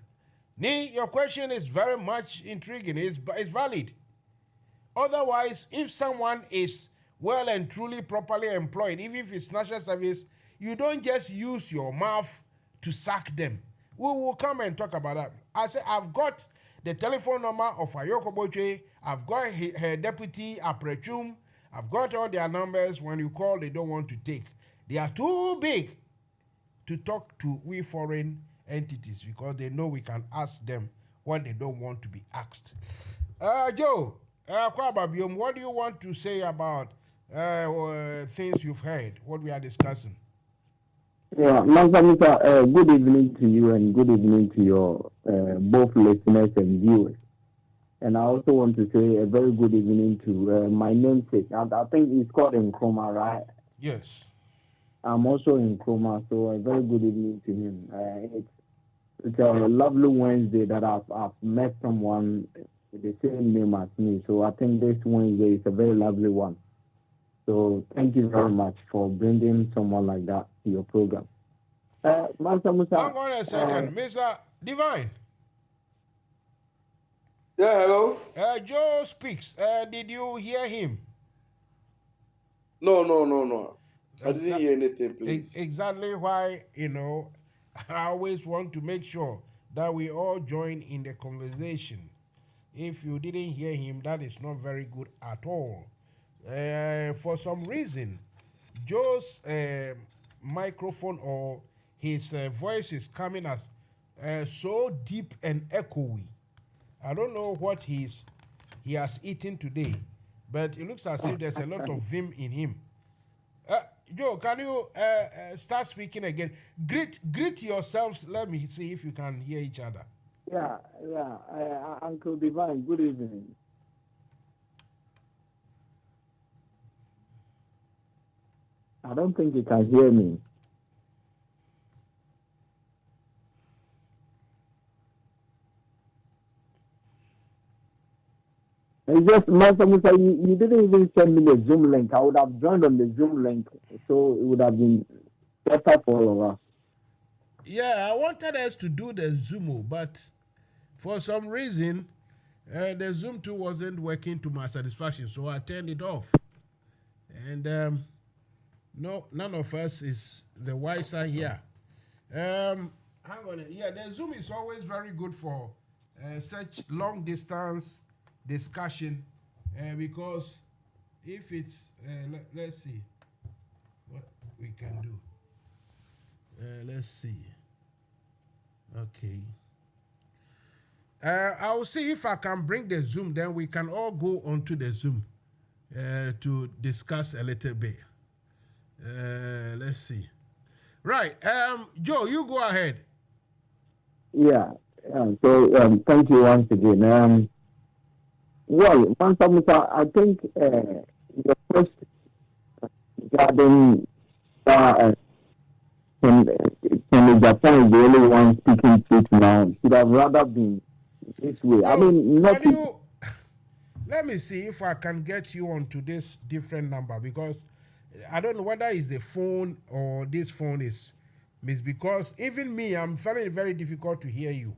Speaker 10: Nee, your question is very much intriguing. It's valid. Otherwise, if someone is well and truly properly employed, even if it's national service, you don't just use your mouth to sack them. We will come and talk about that. I say, I've got the telephone number of Ayoko Boche. I've got her deputy, Aprechum. I've got all their numbers. When you call, they don't want to take. They are too big to talk to we foreign entities because they know we can ask them what they don't want to be asked. Joe, what do you want to say about things you've heard, what we are discussing?
Speaker 17: Yeah, Mansa Musa, good evening to you and good evening to your both listeners and viewers. And I also want to say a very good evening to my namesake. I think he's called in Nkrumah, right?
Speaker 10: Yes.
Speaker 17: I'm also in Nkrumah, so a very good evening to him. It's a lovely Wednesday that I've met someone with the same name as me. So I think this Wednesday is a very lovely one. So thank you very much for bringing someone like that to your program. Mansa Musa.
Speaker 10: Hang on a second, Mr. Divine.
Speaker 16: Yeah, hello.
Speaker 10: Joe speaks. Did you hear him?
Speaker 16: No. I didn't hear anything, please.
Speaker 10: Exactly why, I always want to make sure that we all join in the conversation. If you didn't hear him, that is not very good at all. For some reason, Joe's microphone or his voice is coming as so deep and echoey. I don't know what he has eaten today, but it looks as if there's a lot of vim in him. Joe, can you start speaking again? Greet yourselves. Let me see if you can hear each other.
Speaker 17: Yeah. Uncle Divine, good evening. I don't think you can hear me. It's just, Mansa Musa, you didn't even send me the Zoom link. I would have joined on the Zoom link, so it would have been better for all of us.
Speaker 10: Yeah, I wanted us to do the Zoom, but for some reason, the Zoom tool wasn't working to my satisfaction, so I turned it off. And no, none of us is the wiser here. Hang on. Yeah, the Zoom is always very good for such long distance discussion because if it's let's see what we can do. Let's see. Okay. I'll see if I can bring the Zoom, then we can all go onto the Zoom to discuss a little bit. Let's see. Right. Joe, you go ahead.
Speaker 17: Yeah. So thank you once again. Well, Mansa Musa, I think the first regarding can Japan is the only one speaking truth now. Should have rather been this way.
Speaker 10: No,
Speaker 17: I mean, not.
Speaker 10: Let me see if I can get you onto this different number because I don't know whether it's the phone or this phone is because even me, I'm finding it very difficult to hear you.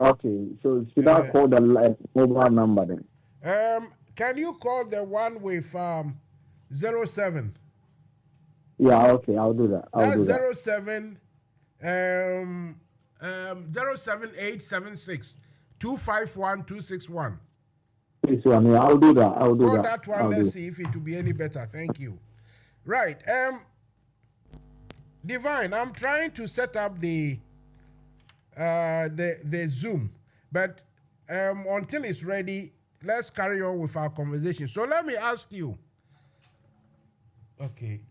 Speaker 17: Okay, so should I call the mobile number then?
Speaker 10: Can you call the one with 07?
Speaker 17: Yeah, okay, I'll do that.
Speaker 10: That's 07 07876 251 261.
Speaker 17: This one, yeah, I'll do that.
Speaker 10: Call that one. Let's see if it will be any better. Thank you. Right. Divine, I'm trying to set up the Zoom, but until it's ready, let's carry on with our conversation. So let me ask you. Okay.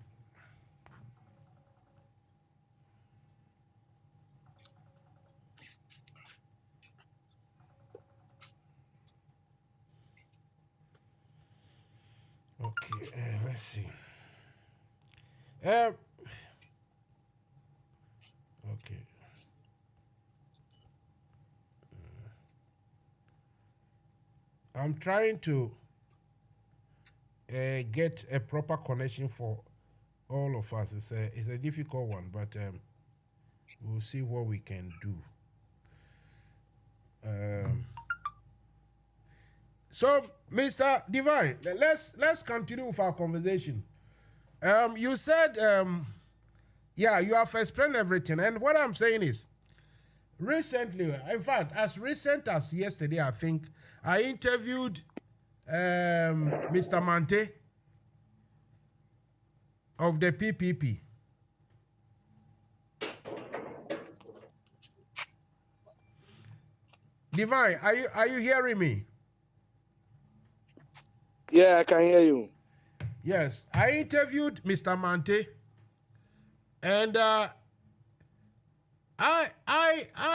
Speaker 10: Okay, let's see. Okay. I'm trying to get a proper connection for all of us. It's a difficult one, but we'll see what we can do. So, Mr. Divine, let's continue with our conversation. You said, yeah, you have explained everything, and what I'm saying is, recently, in fact, as recent as yesterday, I think I interviewed Mr. Mante of the PPP. Divine, are you hearing me?
Speaker 16: Yeah, I can hear you.
Speaker 10: Yes, I interviewed Mr. Mante, and I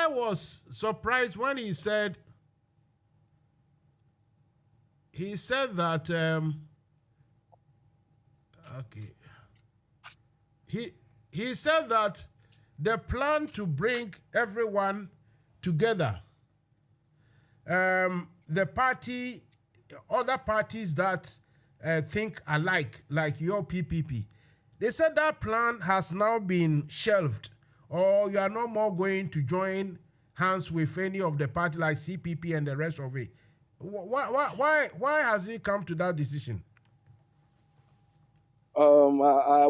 Speaker 10: was surprised when he said that okay. He said that the plan to bring everyone together, the party, other parties that think alike, like your PPP, they said that plan has now been shelved, or you are no more going to join hands with any of the party like CPP and the rest of it. Why has it come to that decision?
Speaker 16: I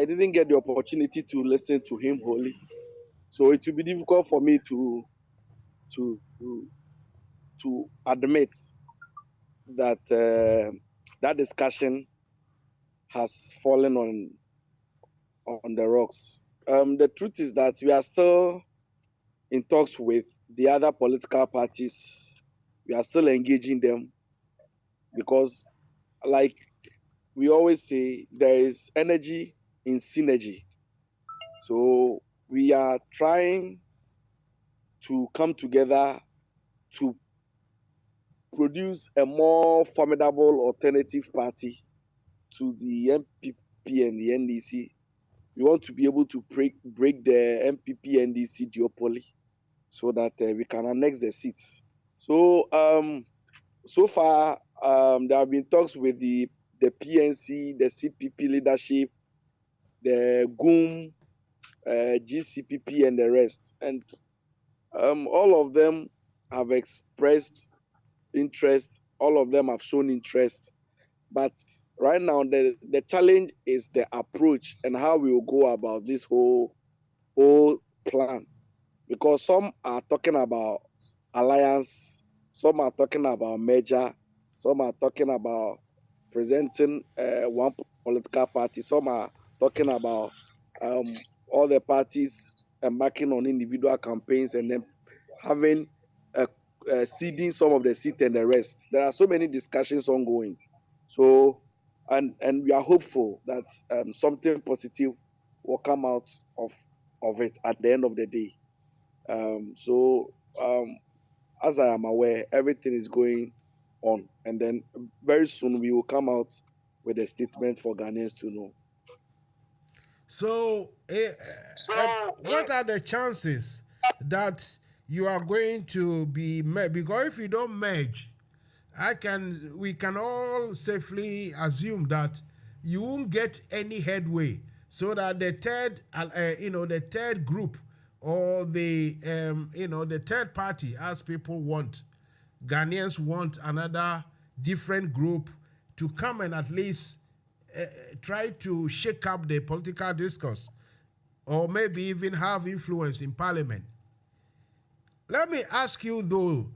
Speaker 16: didn't get the opportunity to listen to him wholly, so it will be difficult for me to admit that that discussion has fallen on the rocks. The truth is that we are still in talks with the other political parties. We are still engaging them because, like we always say, there is energy in synergy. So we are trying to come together to produce a more formidable alternative party to the MPP and the NDC. We want to be able to break the MPP-NDC duopoly so that we can annex the seats. So so far, there have been talks with the PNC, the CPP leadership, the GUM, GCPP, and the rest. And all of them have expressed interest. All of them have shown interest. But right now, the challenge is the approach and how we will go about this whole plan. Because some are talking about alliance, some are talking about merger, some are talking about presenting one political party, some are talking about all the parties embarking on individual campaigns and then having ceding some of the seat and the rest. There are so many discussions ongoing. So, and we are hopeful that something positive will come out of it at the end of the day. As I am aware, everything is going on, and then very soon we will come out with a statement for Ghanaians to know.
Speaker 10: So, what are the chances that you are going to be merged? Because if you don't merge, we can all safely assume that you won't get any headway. So that the third group, or the third party, as people want, Ghanaians want another different group to come and at least try to shake up the political discourse, or maybe even have influence in parliament. Let me ask you though,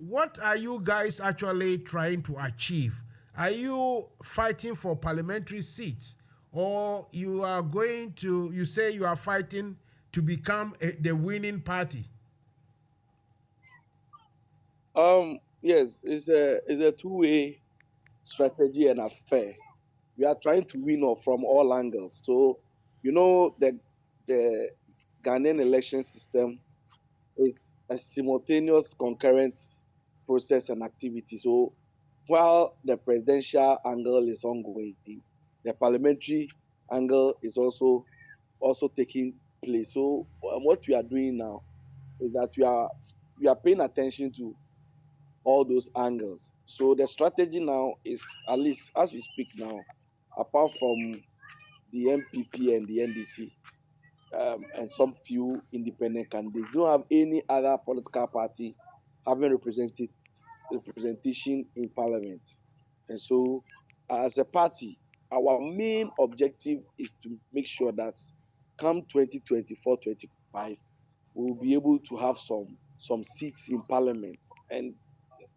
Speaker 10: what are you guys actually trying to achieve are you fighting for parliamentary seats, or you are going to? You say you are fighting to become the winning party.
Speaker 16: Yes, it's a two-way strategy and affair. We are trying to win from all angles. So, the Ghanaian election system is a simultaneous concurrent process and activity. So, while the presidential angle is ongoing, the parliamentary angle is also taking place. So, what we are doing now is that we are paying attention to all those angles. So the strategy now is, at least as we speak now, apart from the MPP and the NDC, and some few independent candidates, we don't have any other political party having representation in parliament. And so, as a party, our main objective is to make sure that come 2024-25, we will be able to have some seats in parliament. And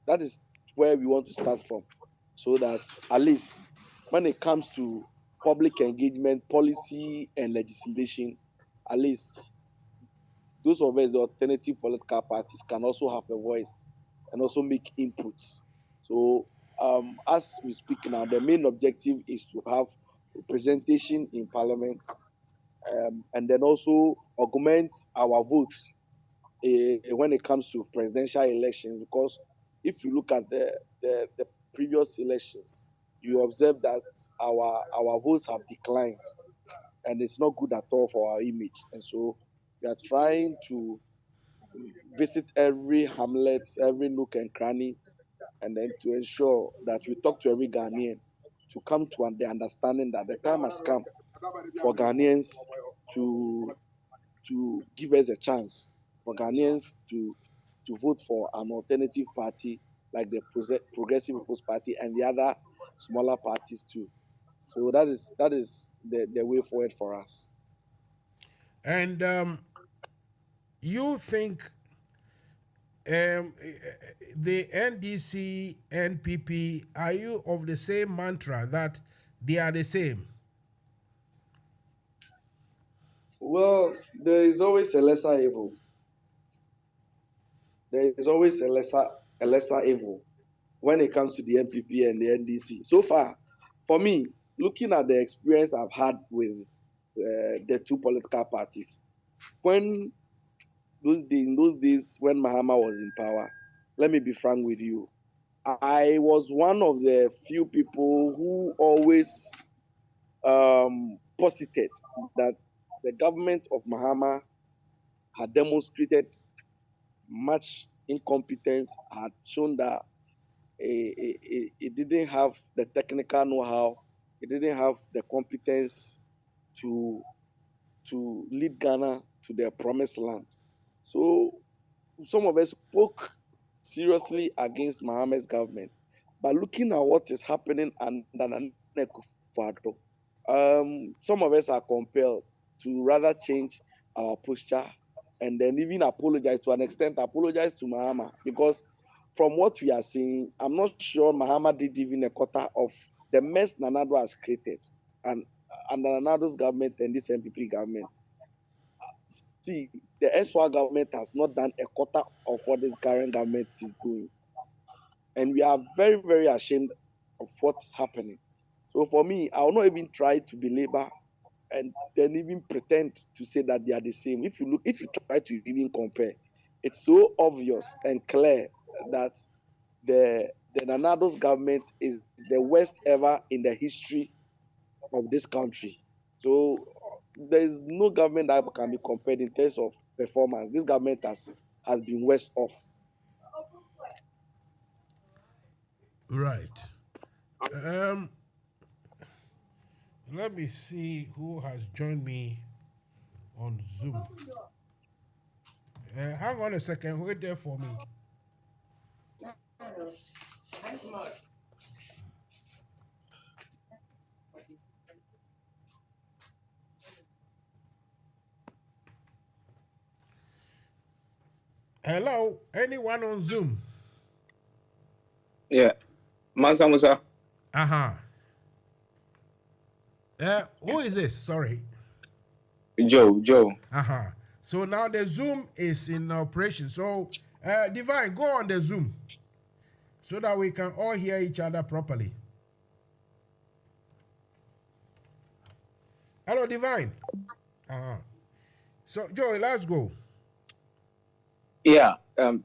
Speaker 16: that is where we want to start from, so that at least when it comes to public engagement, policy, and legislation, at least those of us, the alternative political parties, can also have a voice and also make inputs. So, as we speak now, the main objective is to have representation in parliament, and then also augment our votes when it comes to presidential elections. Because if you look at the previous elections, you observe that our votes have declined, and it's not good at all for our image. And so we are trying to visit every hamlet, every nook and cranny, and then to ensure that we talk to every Ghanaian to come to the understanding that the time has come for Ghanaians to give us a chance, for Ghanaians to vote for an alternative party like the Progressive People's Party and the other smaller parties too. So that is the way forward for us.
Speaker 10: And you think the NDC, NPP, are you of the same mantra that they are the same?
Speaker 16: Well, there is always a lesser evil. There is always a lesser evil when it comes to the NPP and the NDC. So far, for me, looking at the experience I've had with the two political parties, in those days when Mahama was in power, let me be frank with you, I was one of the few people who always posited that the government of Mahama had demonstrated much incompetence, had shown that it didn't have the technical know-how, it didn't have the competence to lead Ghana to their promised land. So some of us spoke seriously against Mahama's government. But looking at what is happening under Nana Akufo-Addo, some of us are compelled to rather change our posture and then even apologize to Mahama, because from what we are seeing, I'm not sure Mahama did even a quarter of the mess Nana Addo has created, and under Nana Addo's government and this MPP government. See, the SWA government has not done a quarter of what this current government is doing. And we are very, very ashamed of what's happening. So for me, I will not even try to belabor and then even pretend to say that they are the same. If you try to even compare, it's so obvious and clear that the Nana Addo's government is the worst ever in the history of this country. So there is no government that can be compared in terms of performance. This government has been worse off.
Speaker 10: Right. Let me see who has joined me on Zoom. Hang on a second. Wait there for me. Hello, anyone on Zoom?
Speaker 18: Yeah, Mansa Musa.
Speaker 10: Who is this? Sorry.
Speaker 18: Joe.
Speaker 10: So now the Zoom is in operation. So, Divine, go on the Zoom so that we can all hear each other properly. Hello, Divine. So, Joey, let's go.
Speaker 18: Yeah,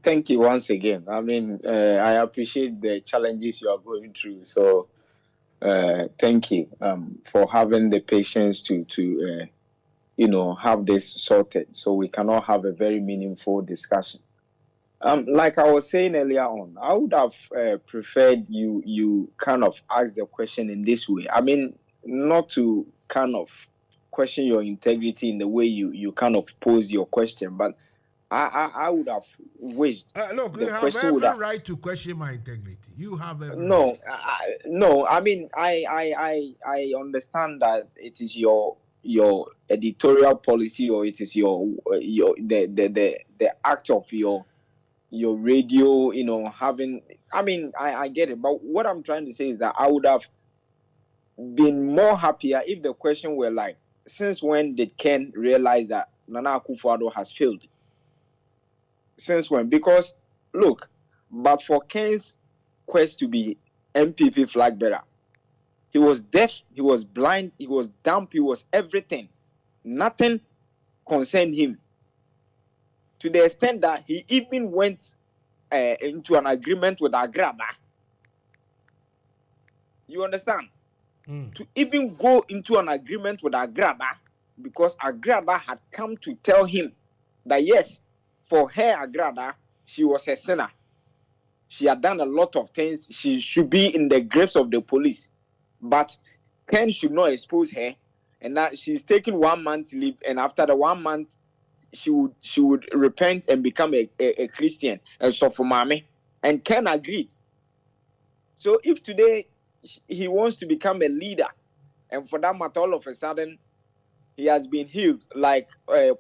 Speaker 18: thank you once again. I mean, I appreciate the challenges you are going through. So, thank you for having the patience to have this sorted so we can all have a very meaningful discussion. Like I was saying earlier on, I would have preferred you kind of ask the question in this way. I mean, not to kind of question your integrity in the way you kind of pose your question, but I would have wished.
Speaker 10: Look, you have every right to question my integrity. You have every
Speaker 18: right. No. I mean, I understand that it is your editorial policy, or it is the act of your radio, having. I mean, I get it, but what I'm trying to say is that I would have been more happier if the question were like, since when did Ken realize that Nana Akufo-Addo has failed? Since when? Because look, but for Ken's quest to be MPP flag bearer, he was deaf, he was blind, he was dumb, he was everything. Nothing concerned him. To the extent that he even went into an agreement with Agrada. You understand? To even go into an agreement with Agrada, because Agrada had come to tell him that yes, for her, Agrada, she was a sinner. She had done a lot of things. She should be in the grips of the police. But Ken should not expose her. And that she's taking 1 month leave. And after the 1 month, she would repent and become a Christian. And so for Mame. And Ken agreed. So if today he wants to become a leader, and for that matter, all of a sudden, he has been healed, like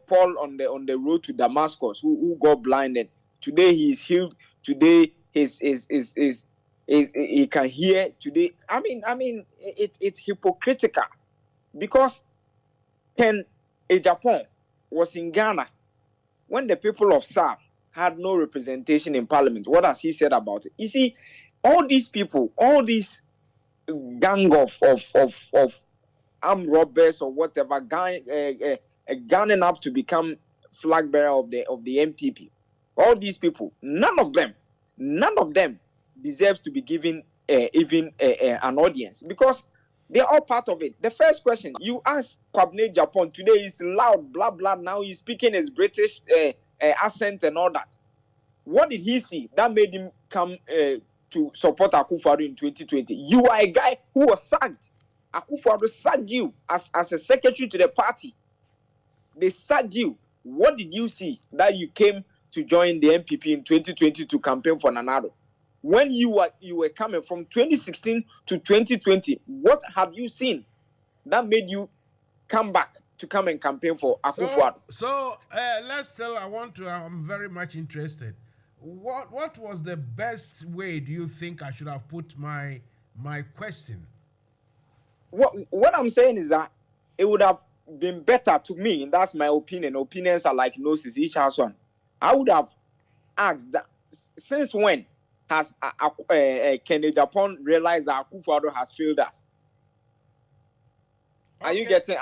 Speaker 18: Paul on the road to Damascus, who got blinded. Today he is healed. Today he can hear. Today, I mean, it's hypocritical, because Ken Japan was in Ghana when the people of SAR had no representation in Parliament. What has he said about it? You see, all these people, all these gang of armed robbers or whatever, gunning up to become flag bearer of the MPP. All these people, none of them deserves to be given even an audience, because they're all part of it. The first question you ask Kwabena Japan today is loud, blah blah. Now he's speaking his British accent and all that. What did he see that made him come to support Akufo-Addo in 2020? You are a guy who was sacked. Akufo-Addo sacked you as a secretary to the party. They sacked you. What did you see that you came to join the MPP in 2020 to campaign for Nana Addo? When you were coming from 2016 to 2020, what have you seen that made you come back to come and campaign for Akufo-Addo?
Speaker 10: So let's tell. I'm very much interested. What was the best way do you think I should have put my question?
Speaker 18: What I'm saying is that it would have been better to me, and that's my opinion. Opinions are like noses, each has one. I would have asked that since when has Kennedy Japan realized that Akufo-Addo has failed us? Are you getting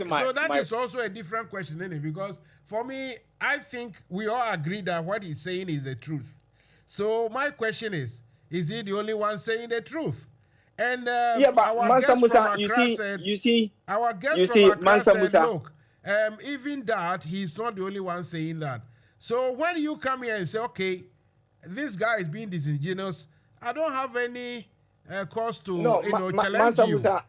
Speaker 18: my?
Speaker 10: So that is also a different question, isn't it? Because for me, I think we all agree that what he's saying is the truth. So my question is he the only one saying the truth? And
Speaker 18: but
Speaker 10: our
Speaker 18: Mansa
Speaker 10: guest
Speaker 18: Musa,
Speaker 10: from Accra said, look, even that, he's not the only one saying that. So when you come here and say, okay, this guy is being disingenuous, I don't have any cause to challenge
Speaker 18: Mansa
Speaker 10: you.
Speaker 18: Musa,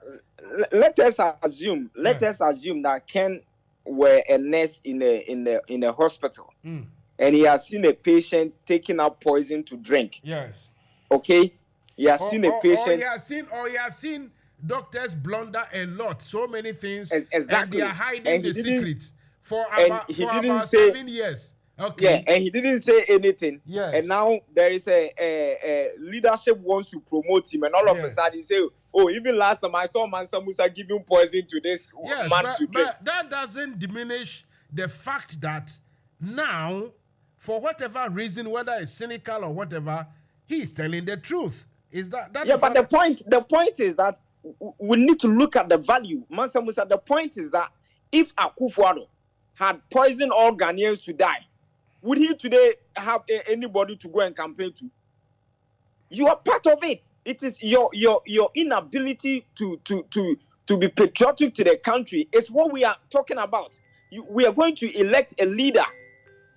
Speaker 18: let us assume that Ken were a nurse in a hospital, and he has seen a patient taking up poison to drink.
Speaker 10: Yes.
Speaker 18: Okay. He has seen a patient.
Speaker 10: Or he has seen doctors blunder a lot, so many things,
Speaker 18: exactly.
Speaker 10: And they are hiding the secret for about 7 years. Okay.
Speaker 18: Yeah, and he didn't say anything.
Speaker 10: Yes.
Speaker 18: And now there is a leadership wants to promote him, and all of a sudden he say, oh, even last time I saw Mansa Musa giving poison to this man to drink.
Speaker 10: But that doesn't diminish the fact that now, for whatever reason, whether it's cynical or whatever, he is telling the truth. Is that
Speaker 18: yeah? But the point is that we need to look at the value. Mansa Musa, the point is that if Akufo-Addo had poisoned all Ghanaians to die, would he today have anybody to go and campaign to? You are part of it. It is your inability to be patriotic to the country is what we are talking about. We are going to elect a leader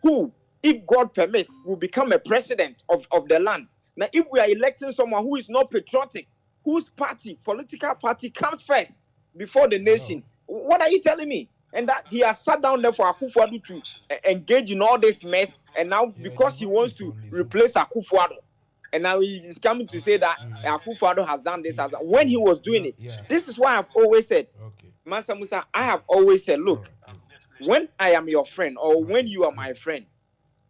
Speaker 18: who, if God permits, will become a president of the land. Now, if we are electing someone who is not patriotic, whose political party comes first before the nation, what are you telling me? And that he has sat down there for Akufo-Addo to engage in all this mess, and now because he wants to replace Akufo-Addo, and now he is coming to say that Akufo-Addo has done this as when he was doing it. This is why I've always said, Mansa Musa, I have always said, look, when I am your friend or when you are my friend,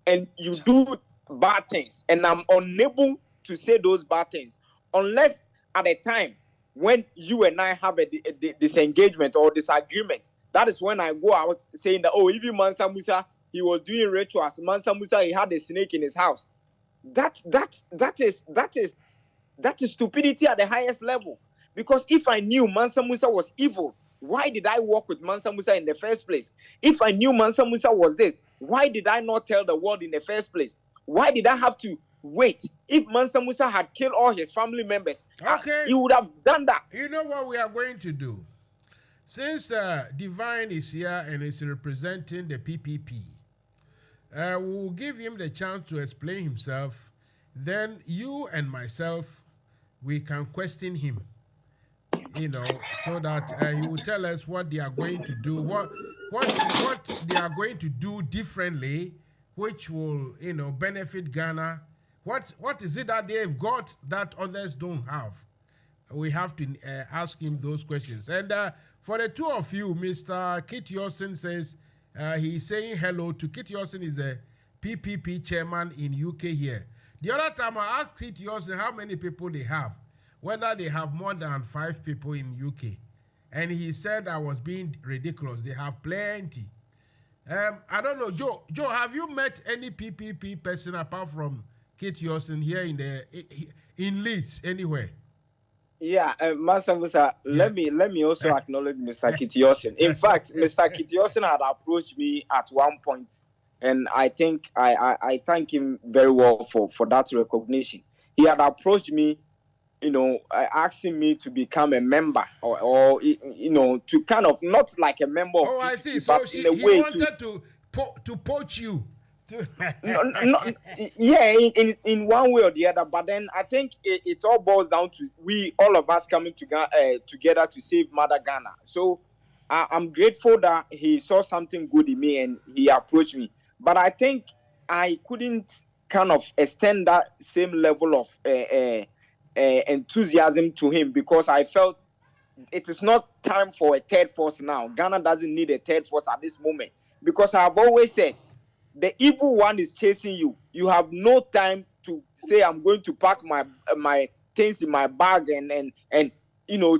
Speaker 18: and you do bad things, and I'm unable to say those bad things, unless at a time when you and I have a disengagement or disagreement, that is when I go out saying that, oh, even Mansa Musa, he was doing rituals. Mansa Musa, he had a snake in his house. That is stupidity at the highest level. Because if I knew Mansa Musa was evil, why did I work with Mansa Musa in the first place? If I knew Mansa Musa was this, why did I not tell the world in the first place? Why did I have to wait? If Mansa Musa had killed all his family members, he would have done that.
Speaker 10: You know what we are going to do? Since Divine is here and is representing the PPP, we'll give him the chance to explain himself. Then you and myself, we can question him, so that he will tell us what they are going to do, what they are going to do differently, which will, benefit Ghana. What is it that they've got that others don't have? We have to ask him those questions. And for the two of you, Mr. Kit Yosin says he's saying hello to Kit Yosin, is the PPP chairman in UK here. The other time I asked Kit Yosin how many people they have, whether they have more than 5 people in UK. And he said I was being ridiculous. They have plenty. I don't know, Joe, have you met any PPP person apart from Kit Yosin here in Leeds, anywhere?
Speaker 18: Yeah, Mansa Musa, let me also acknowledge Mr. Kit Yosin. In fact, Mr. Kit Yosin had approached me at one point, and I think I thank him very well for that recognition. He had approached me, asking me to become a member or to kind of not like a member of
Speaker 10: I see. So he wanted to poach you.
Speaker 18: Yeah, in one way or the other, but then I think it all boils down to all of us coming together to save Mother Ghana. So I'm grateful that he saw something good in me and he approached me. But I think I couldn't kind of extend that same level of enthusiasm to him because I felt it is not time for a third force now. Ghana doesn't need a third force at this moment because I've always said, the evil one is chasing you. You have no time to say, I'm going to pack my things in my bag and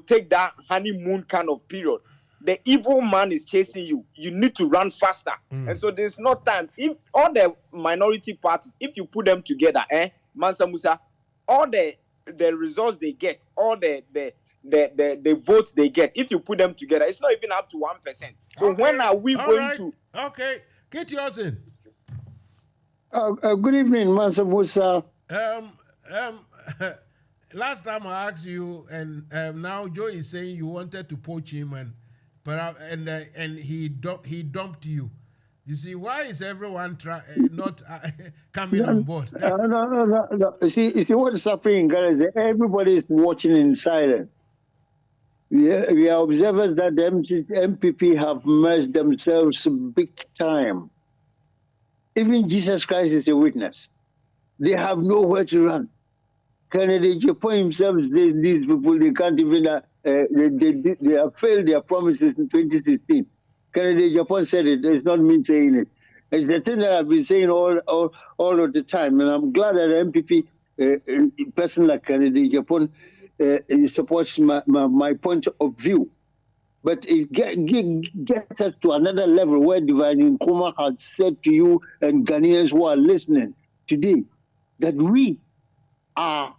Speaker 18: take that honeymoon kind of period. The evil man is chasing you. You need to run faster. And so there's no time. If all the minority parties, if you put them together, Mansa Musa, all the results they get, all the votes they get, if you put them together, it's not even up to 1%. So when are we going to...
Speaker 10: Okay, Kit Yosin.
Speaker 19: Good evening, Mansa Musa.
Speaker 10: Last time I asked you, and now Joe is saying you wanted to poach him, and he dumped you. You see, why is everyone not coming on board?
Speaker 19: No. You see what is happening in Ghana is everybody is watching in silence. We are observers that the MPP have messed themselves big time. Even Jesus Christ is a witness. They have nowhere to run. Kennedy Japan himself says these people, they can't even, they have failed their promises in 2016. Kennedy Japan said it. It's not me saying it. It's the thing that I've been saying all of the time. And I'm glad that the MPP, a person like Kennedy Japan, supports my point of view. But it gets us to another level where Divine Nkrumah has said to you and Ghanaians who are listening today that we are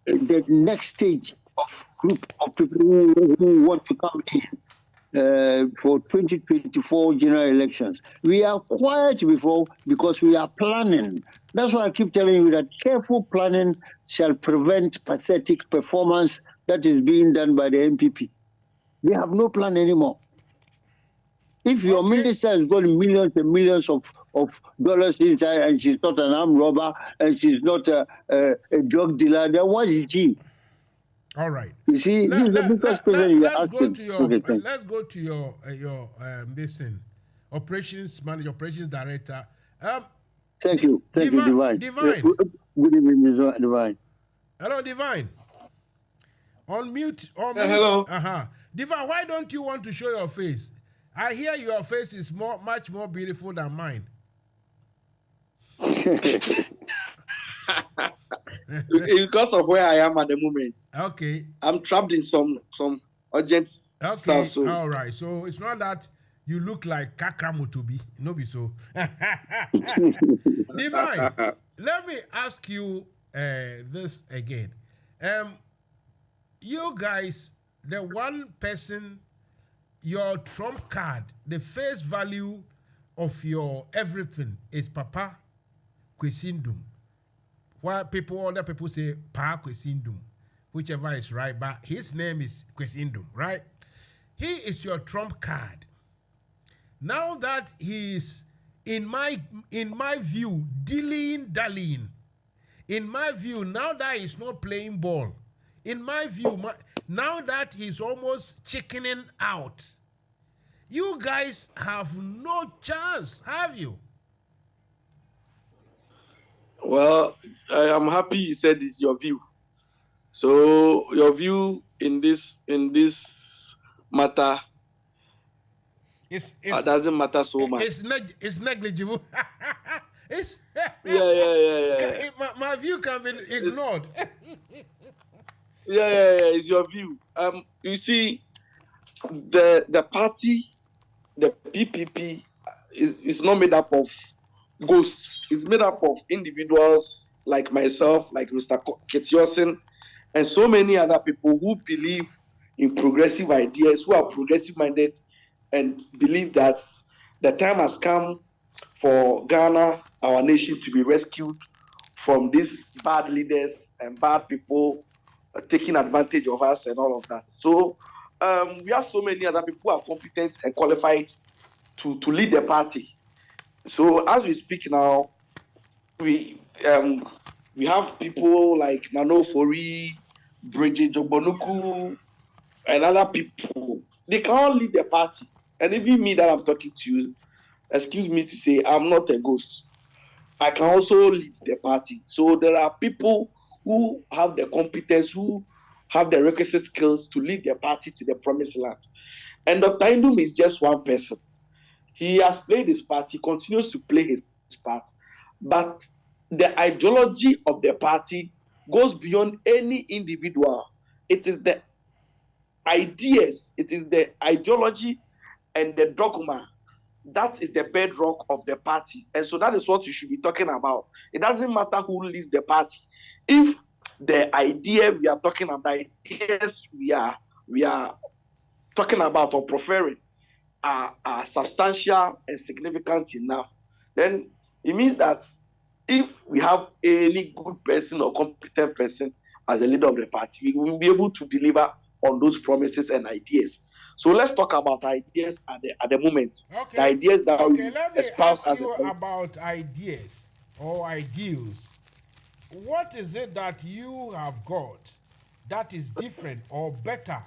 Speaker 19: the next stage of group of people who want to come in for 2024 general elections. We are quiet before because we are planning. That's why I keep telling you that careful planning shall prevent pathetic performance that is being done by the MPP. They have no plan anymore. If your minister has got millions and millions of dollars inside and she's not an armed robber and she's not a drug dealer, then what is she?
Speaker 10: All right.
Speaker 19: You see, this is the biggest question you're asking.
Speaker 10: Let's go to your this thing, operations manager, operations director.
Speaker 19: Thank you, Divine.
Speaker 10: Divine.
Speaker 19: Good evening, Divine.
Speaker 10: Hello, Divine. On mute.
Speaker 16: Hello.
Speaker 10: Divine, why don't you want to show your face? I hear your face is much more beautiful than mine.
Speaker 16: Because of where I am at the moment.
Speaker 10: Okay.
Speaker 16: I'm trapped in some urgent stuff. So.
Speaker 10: All right. So it's not that you look like Kakamu to be. No be so. Divine, let me ask you this again. You guys, the one person, your trump card, the face value of your everything is Papa Kwesindum. While other people say Pa Kwesindum, whichever is right, but his name is Kwesindum, right? He is your trump card. Now that he is, in my view, dallying. In my view, now that he's not playing ball. In my view, now that he's almost chickening out, you guys have no chance, have you?
Speaker 16: Well, I am happy you said it's your view. So your view in this matter doesn't matter so much.
Speaker 10: It's negligible.
Speaker 16: Yeah.
Speaker 10: My view can be ignored.
Speaker 16: Yeah. It's your view. You see, the party, the PPP, is not made up of ghosts. It's made up of individuals like myself, like Mr. Ketiosen, and so many other people who believe in progressive ideas, who are progressive-minded, and believe that the time has come for Ghana, our nation, to be rescued from these bad leaders and bad people taking advantage of us and all of that. So we have so many other people who are competent and qualified to lead the party. So as we speak now, we have people like Nano Fori, Bridget Jobonuku, and other people. They can't lead the party. And even me that I'm talking to you, excuse me to say, I'm not a ghost. I can also lead the party. So there are people who have the competence, who have the requisite skills to lead the party to the promised land. And Dr. Indum is just one person. He has played his part, he continues to play his part. But the ideology of the party goes beyond any individual. It is the ideas, it is the ideology and the dogma that is the bedrock of the party. And so that is what you should be talking about. It doesn't matter who leads the party. If the idea we are talking about, the ideas we are talking about or preferring are substantial and significant enough, then it means that if we have any good person or competent person as a leader of the party, we will be able to deliver on those promises and ideas. So let's talk about ideas at the moment.
Speaker 10: Okay.
Speaker 16: The ideas that we
Speaker 10: let me
Speaker 16: espouse
Speaker 10: ask you about ideas or ideals. What is it that you have got that is different or better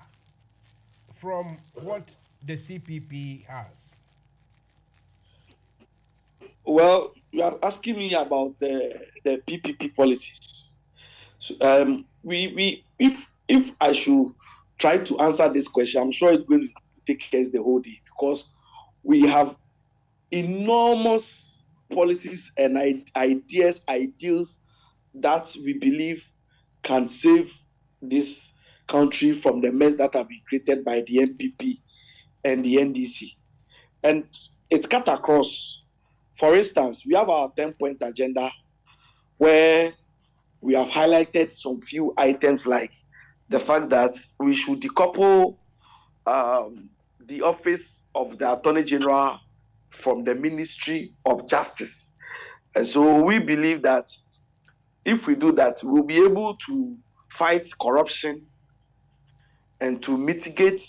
Speaker 10: from what the CPP has?
Speaker 16: Well, you are asking me about the PPP policies. So, if I should try to answer this question, I'm sure it's going to take us the whole day, because we have enormous policies and ideas, ideals that we believe can save this country from the mess that have been created by the MPP and the NDC. And it's cut across. For instance, we have our 10-point agenda where we have highlighted some few items like the fact that we should decouple the office of the Attorney General from the Ministry of Justice. And so we believe that if we do that, we'll be able to fight corruption and to mitigate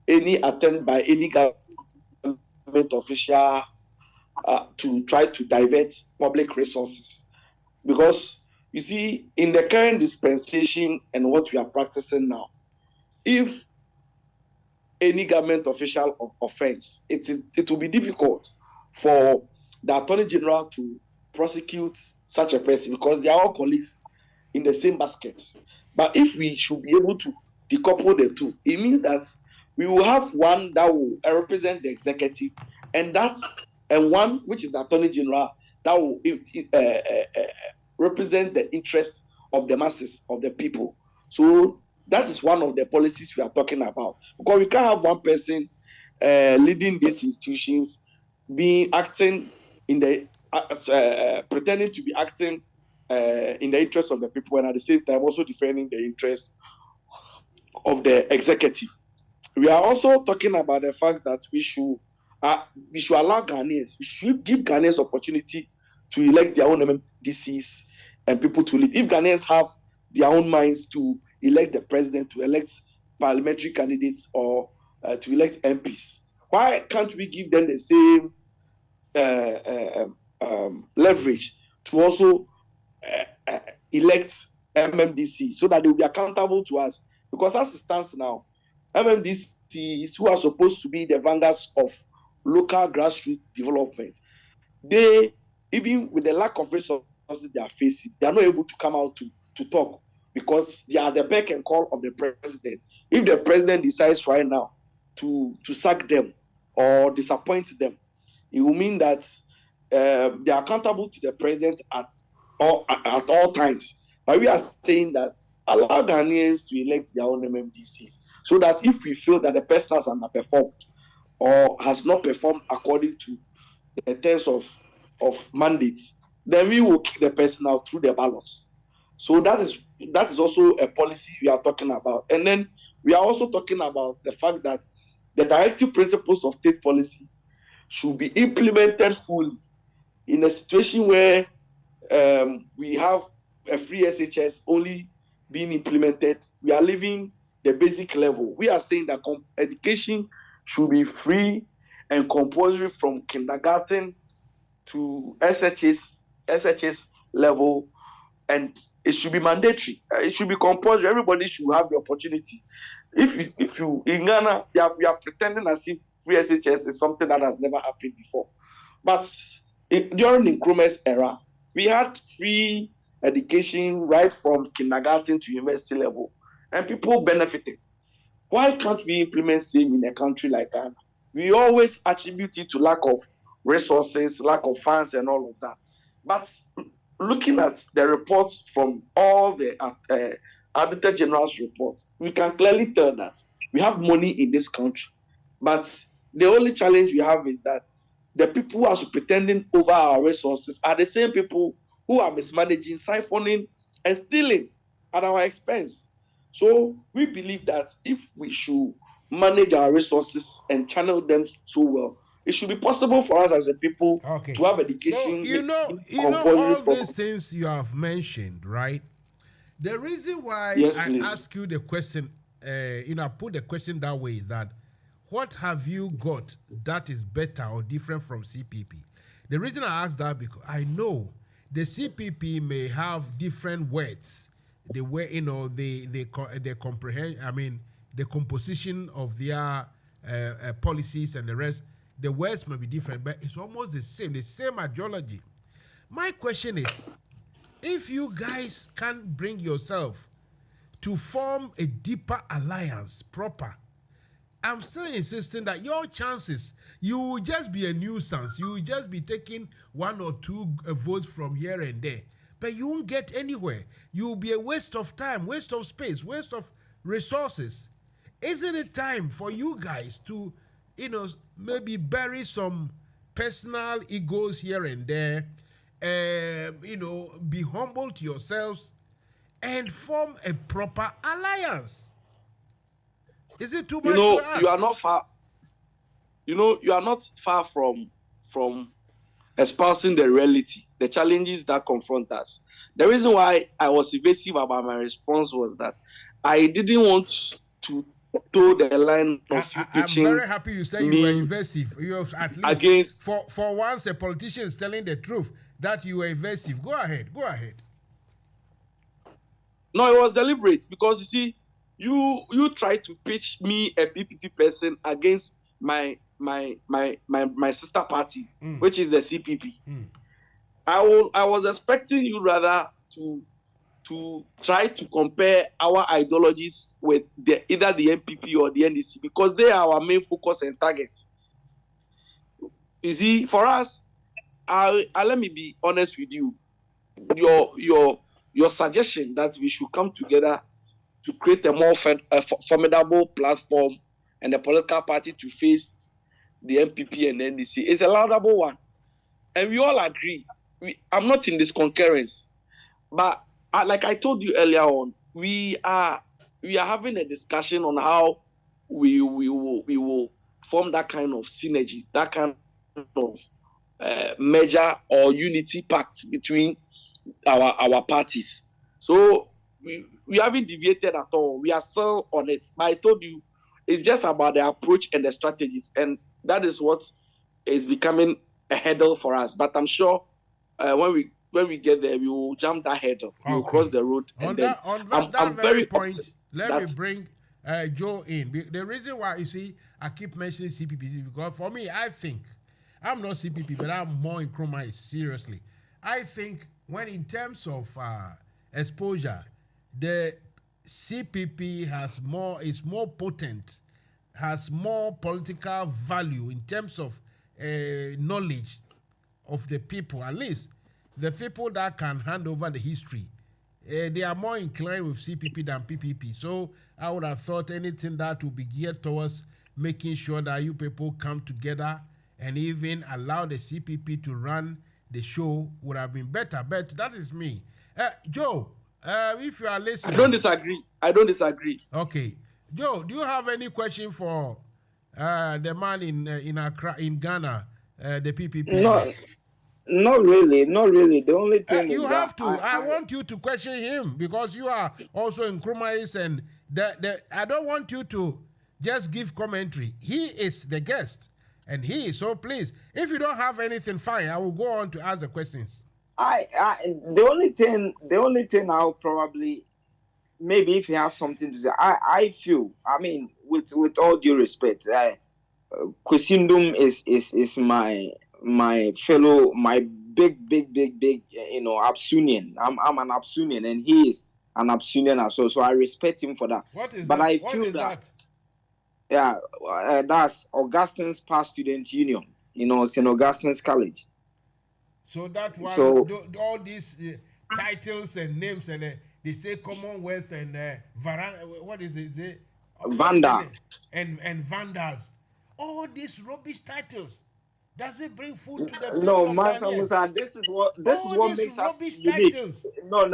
Speaker 16: any attempt by any government official to try to divert public resources. Because you see, in the current dispensation and what we are practicing now, if any government official offense, it will be difficult for the Attorney General to prosecute such a person because they are all colleagues in the same basket. But if we should be able to decouple the two, it means that we will have one that will represent the executive, and one which is the Attorney General that will represent the interest of the masses, of the people. So that is one of the policies we are talking about. Because we can't have one person leading these institutions acting in the pretending to be acting in the interest of the people and at the same time also defending the interest of the executive. We are also talking about the fact that we should allow Ghanaians, we should give Ghanaians opportunity to elect their own MDCs and people to lead. If Ghanaians have their own minds to elect the president, to elect parliamentary candidates, or to elect MPs, why can't we give them the same leverage to also elect MMDC so that they will be accountable to us? Because as it stands now, MMDCs who are supposed to be the vanguards of local grassroots development, they, even with the lack of resources they are facing, they are not able to come out to talk because they are the beck and call of the president. If the president decides right now to sack them or disappoint them, it will mean that they are accountable to the president at all times. But we are saying that allow Ghanaians to elect their own MMDCs so that if we feel that the person has underperformed or has not performed according to the terms of mandates, then we will kick the person out through the ballots. So that is also a policy we are talking about. And then we are also talking about the fact that the directive principles of state policy should be implemented fully in a situation where we have a free SHS only being implemented. We are leaving the basic level. We are saying that education should be free and compulsory from kindergarten to SHS level, and it should be mandatory. It should be compulsory. Everybody should have the opportunity. If you in Ghana, we are pretending as if free SHS is something that has never happened before. But during Nkrumah's era, we had free education right from kindergarten to university level, and people benefited. Why can't we implement same in a country like Ghana? We always attribute it to lack of resources, lack of funds, and all of that. But looking at the reports from all the Auditor General's reports, we can clearly tell that we have money in this country. But the only challenge we have is that the people who are pretending over our resources are the same people who are mismanaging, siphoning, and stealing at our expense. So we believe that if we should manage our resources and channel them so well, it should be possible for us as a people to have education.
Speaker 10: So you know all these things you have mentioned, right? The reason why I ask you the question, I put the question that way is that what have you got that is better or different from CPP? The reason I ask that because I know the CPP may have different words. The way they comprehend. I mean, the composition of their policies and the rest. The words may be different, but it's almost the same ideology. My question is, if you guys can't bring yourself to form a deeper alliance proper, I'm still insisting that your chances, you will just be a nuisance. You will just be taking 1 or 2 votes from here and there, but you won't get anywhere. You will be a waste of time, waste of space, waste of resources. Isn't it time for you guys to, maybe bury some personal egos here and there, be humble to yourselves and form a proper alliance? Is it too much to ask?
Speaker 16: You are not far. You are not far from espousing the reality, the challenges that confront us. The reason why I was evasive about my response was that I didn't want to toe the line of you pitching.
Speaker 10: I'm very happy you say you were evasive. You have at least
Speaker 16: against
Speaker 10: for once a politician is telling the truth that you were evasive. Go ahead.
Speaker 16: No, it was deliberate because you see, you tried to pitch me a PPP person against my sister party, which is the CPP. I was expecting you rather to try to compare our ideologies with either the MPP or the NDC because they are our main focus and target. You see, for us, let me be honest with you. Your suggestion that we should come together to create a more formidable platform and a political party to face the MPP and the NDC is a laudable one. And we all agree. I'm not in this concurrence. But like I told you earlier on, we are having a discussion on how we will form that kind of synergy, that kind of merger or unity pact between our parties. So we haven't deviated at all. We are still on it. But I told you, it's just about the approach and the strategies, and that is what is becoming a hurdle for us. But I'm sure when we get there, we will jump that hurdle. We will cross the road.
Speaker 10: On
Speaker 16: and
Speaker 10: that very point, let me bring Joe in. The reason why, you see, I keep mentioning CPP is because for me, I think, I'm not CPP, but I'm more in Nkrumah, seriously. I think when in terms of exposure, the CPP is more potent, has more political value in terms of knowledge of the people. At least the people that can hand over the history, they are more inclined with CPP than PPP. So I would have thought anything that would be geared towards making sure that you people come together and even allow the CPP to run the show would have been better. But that is me. Joe, if you are listening...
Speaker 16: I don't disagree.
Speaker 10: Okay. Joe, do you have any question for the man in Accra, in Ghana, the PPP?
Speaker 18: No, not really. The only thing
Speaker 10: you
Speaker 18: is
Speaker 10: have
Speaker 18: that
Speaker 10: to. I want you to question him because you are also in Nkrumah, and I don't want you to just give commentary. He is the guest, and he is so please. If you don't have anything, fine. I will go on to ask the questions.
Speaker 18: The only thing I'll probably, maybe if you have something to say, I feel, I mean, with all due respect, Kusindum is my fellow, my big, Absunian. I'm an Absunian, and he is an Absunian as well. So I respect him for that.
Speaker 10: What is
Speaker 18: but
Speaker 10: that?
Speaker 18: I
Speaker 10: What
Speaker 18: feel
Speaker 10: is
Speaker 18: that? Yeah, that's Augustine's Past Student Union. St. Augustine's College.
Speaker 10: So that one,
Speaker 18: So,
Speaker 10: all these titles and names, and they say Commonwealth and what is it?
Speaker 18: Vanda.
Speaker 10: And Vandals. All these rubbish titles. Does it bring food to the table?
Speaker 18: No, Mansa Musa, this is what makes us unique. No,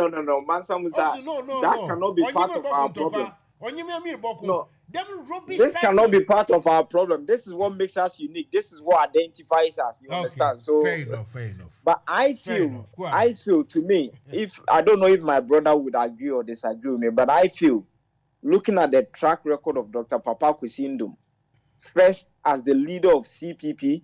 Speaker 18: Mansa Musa, that cannot be part of our problem. No, this cannot be part of our problem. This is what makes us unique. This is what identifies us. You understand? So
Speaker 10: fair enough.
Speaker 18: But I feel to me, if I don't know if my brother would agree or disagree with me, but I feel, looking at the track record of Dr. Papa Kusindum, first as the leader of CPP,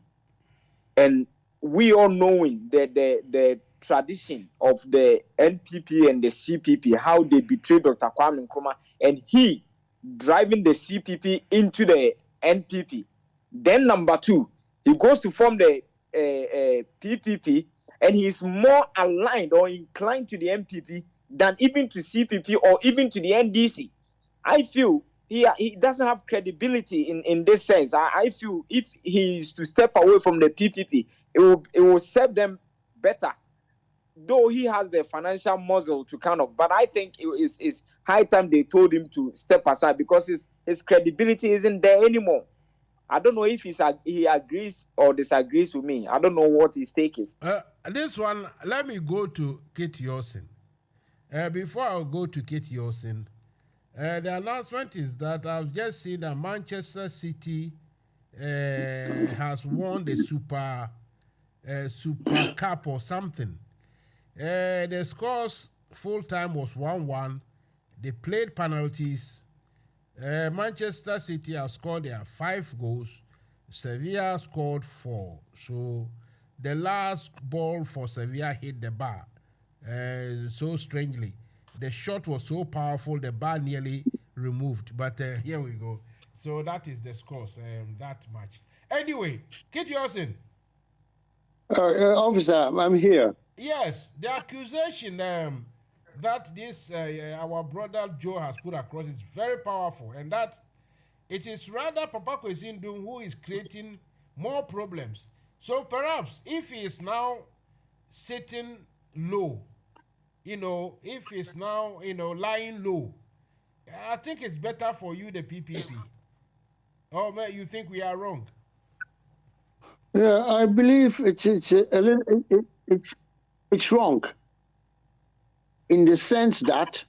Speaker 18: and we all knowing the tradition of the NPP and the CPP, how they betrayed Dr. Kwame Nkrumah, and he driving the CPP into the NPP. Then number two, he goes to form the PPP, and he is more aligned or inclined to the NPP than even to CPP or even to the NDC. I feel he doesn't have credibility in this sense. I feel if he is to step away from the PPP, it will serve them better. though he has the financial muscle to kind of, but I think it's high time they told him to step aside because his credibility isn't there anymore. I don't know if he agrees or disagrees with me. I don't know what his take is.
Speaker 10: This one, let me go to Kate Yosin. Before I go to Kate Yosin, the announcement is that I've just seen that Manchester City has won the Super Cup or something. The scores full time was 1-1. They played penalties. Manchester City have scored their 5 goals. Sevilla scored 4. So the last ball for Sevilla hit the bar. So strangely, the shot was so powerful, the bar nearly removed. But here we go. So that is the scores. That match. Anyway, Kit Yosin.
Speaker 19: Officer, I'm here.
Speaker 10: Yes, the accusation that this our brother Joe has put across is very powerful, and that it is rather Papa Kwesindum who is creating more problems. So perhaps if he is now sitting low, if he's now lying low, I think it's better for you, the PPP. Oh man, you think we are wrong?
Speaker 19: Yeah, I believe it's wrong. In the sense that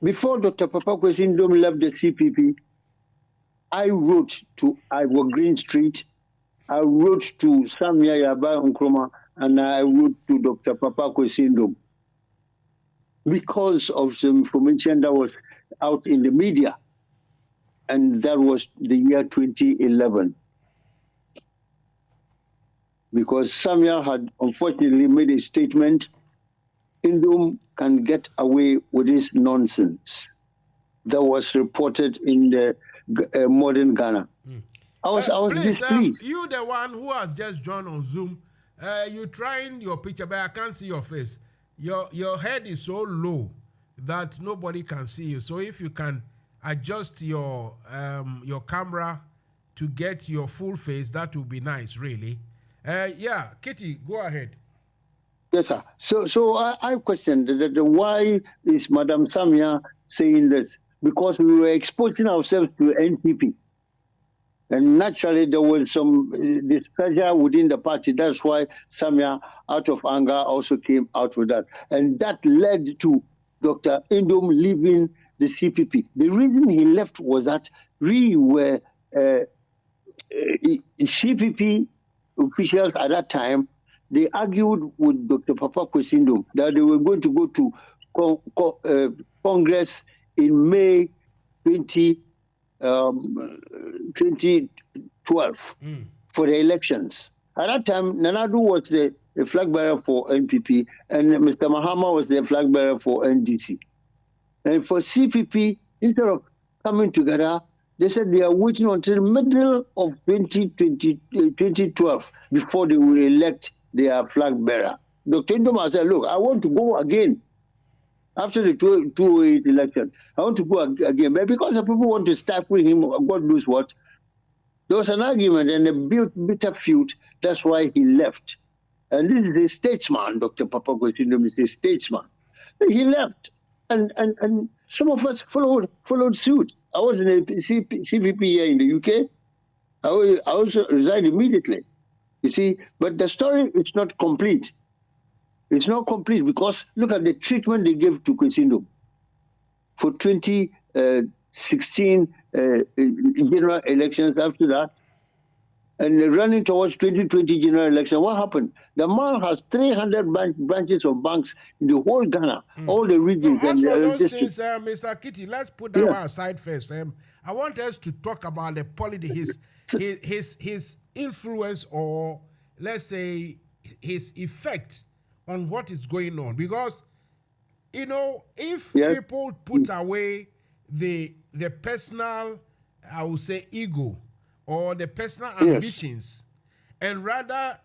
Speaker 19: before Dr. Papa Kwesindom left the CPP, I wrote to Ivor Green Street, I wrote to Samia Yaba Nkrumah, and I wrote to Dr. Papa Kwesindom because of the information that was out in the media. And that was the year 2011. Because Samia had unfortunately made a statement, Indom can get away with this nonsense. That was reported in the modern Ghana. I was displeased.
Speaker 10: You the one who has just joined on Zoom, you trying your picture, but I can't see your face. Your head is so low that nobody can see you. So if you can adjust your camera to get your full face, that would be nice, really. Yeah, Kitty, go ahead.
Speaker 19: Yes, sir. So I questioned why is Madam Samia saying this? Because we were exposing ourselves to NPP. And naturally, there was some displeasure within the party. That's why Samia, out of anger, also came out with that. And that led to Dr. Indom leaving the CPP. The reason he left was that we were CPP officials at that time. They argued with Dr. Papa Kwesindom that they were going to go to Congress in May 2012 for the elections. At that time, Nanadu was the flag bearer for NPP, and Mr. Mahama was the flag bearer for NDC. And for CPP, instead of coming together, they said they are waiting until the middle of 2012 before they will elect their flag bearer. Dr. Indoma said, look, I want to go again. After the 2008 election, I want to go again. But because the people want to stifle him, God knows what, there was an argument and a bitter feud. That's why he left. And this is a statesman, Dr. Papa Kwesindom is a statesman. He left. And some of us followed suit. I was in a CPP here in the UK. I also resigned immediately. You see, but the story is not complete. It's not complete because look at the treatment they gave to Kwesindom for 2016 general elections after that, and running towards 2020 general election. What happened? The man has 300 branches of banks in the whole Ghana, all the regions.
Speaker 10: As for those things, Mr. Kitty, let's put that one aside first. I want us to talk about the politics, his influence, or let's say his effect on what is going on. Because, if people put away the personal, I would say, ego or the personal ambitions, and rather,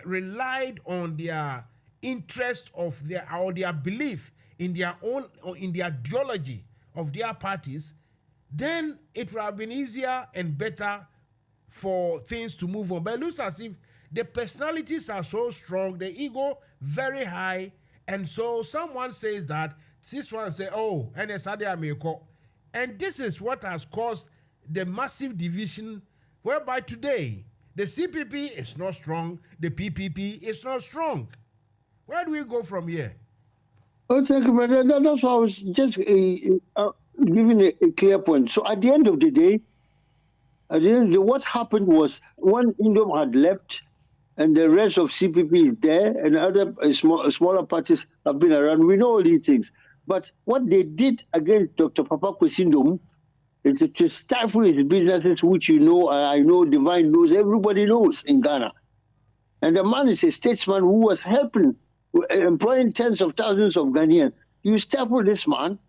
Speaker 10: relied on their interest of their belief in their own, or in the ideology of their parties, then it would have been easier and better for things to move on. But it looks as if the personalities are so strong, the ego very high, and so someone says that, this one say, oh, and and this is what has caused the massive division, whereby today the CPP is not strong, the PPP is not strong. Where do we go from here?
Speaker 19: Oh, thank you, brother. That's why I was just giving a clear point. So at the end of the day, what happened was one Indom had left, and the rest of CPP is there, and other smaller parties have been around. We know all these things. But what they did against Dr. Papa Kwesindom is to stifle his businesses, which you know, I know, Divine knows, everybody knows in Ghana. And the man is a statesman who was helping, employing tens of thousands of Ghanaians. You stifle this man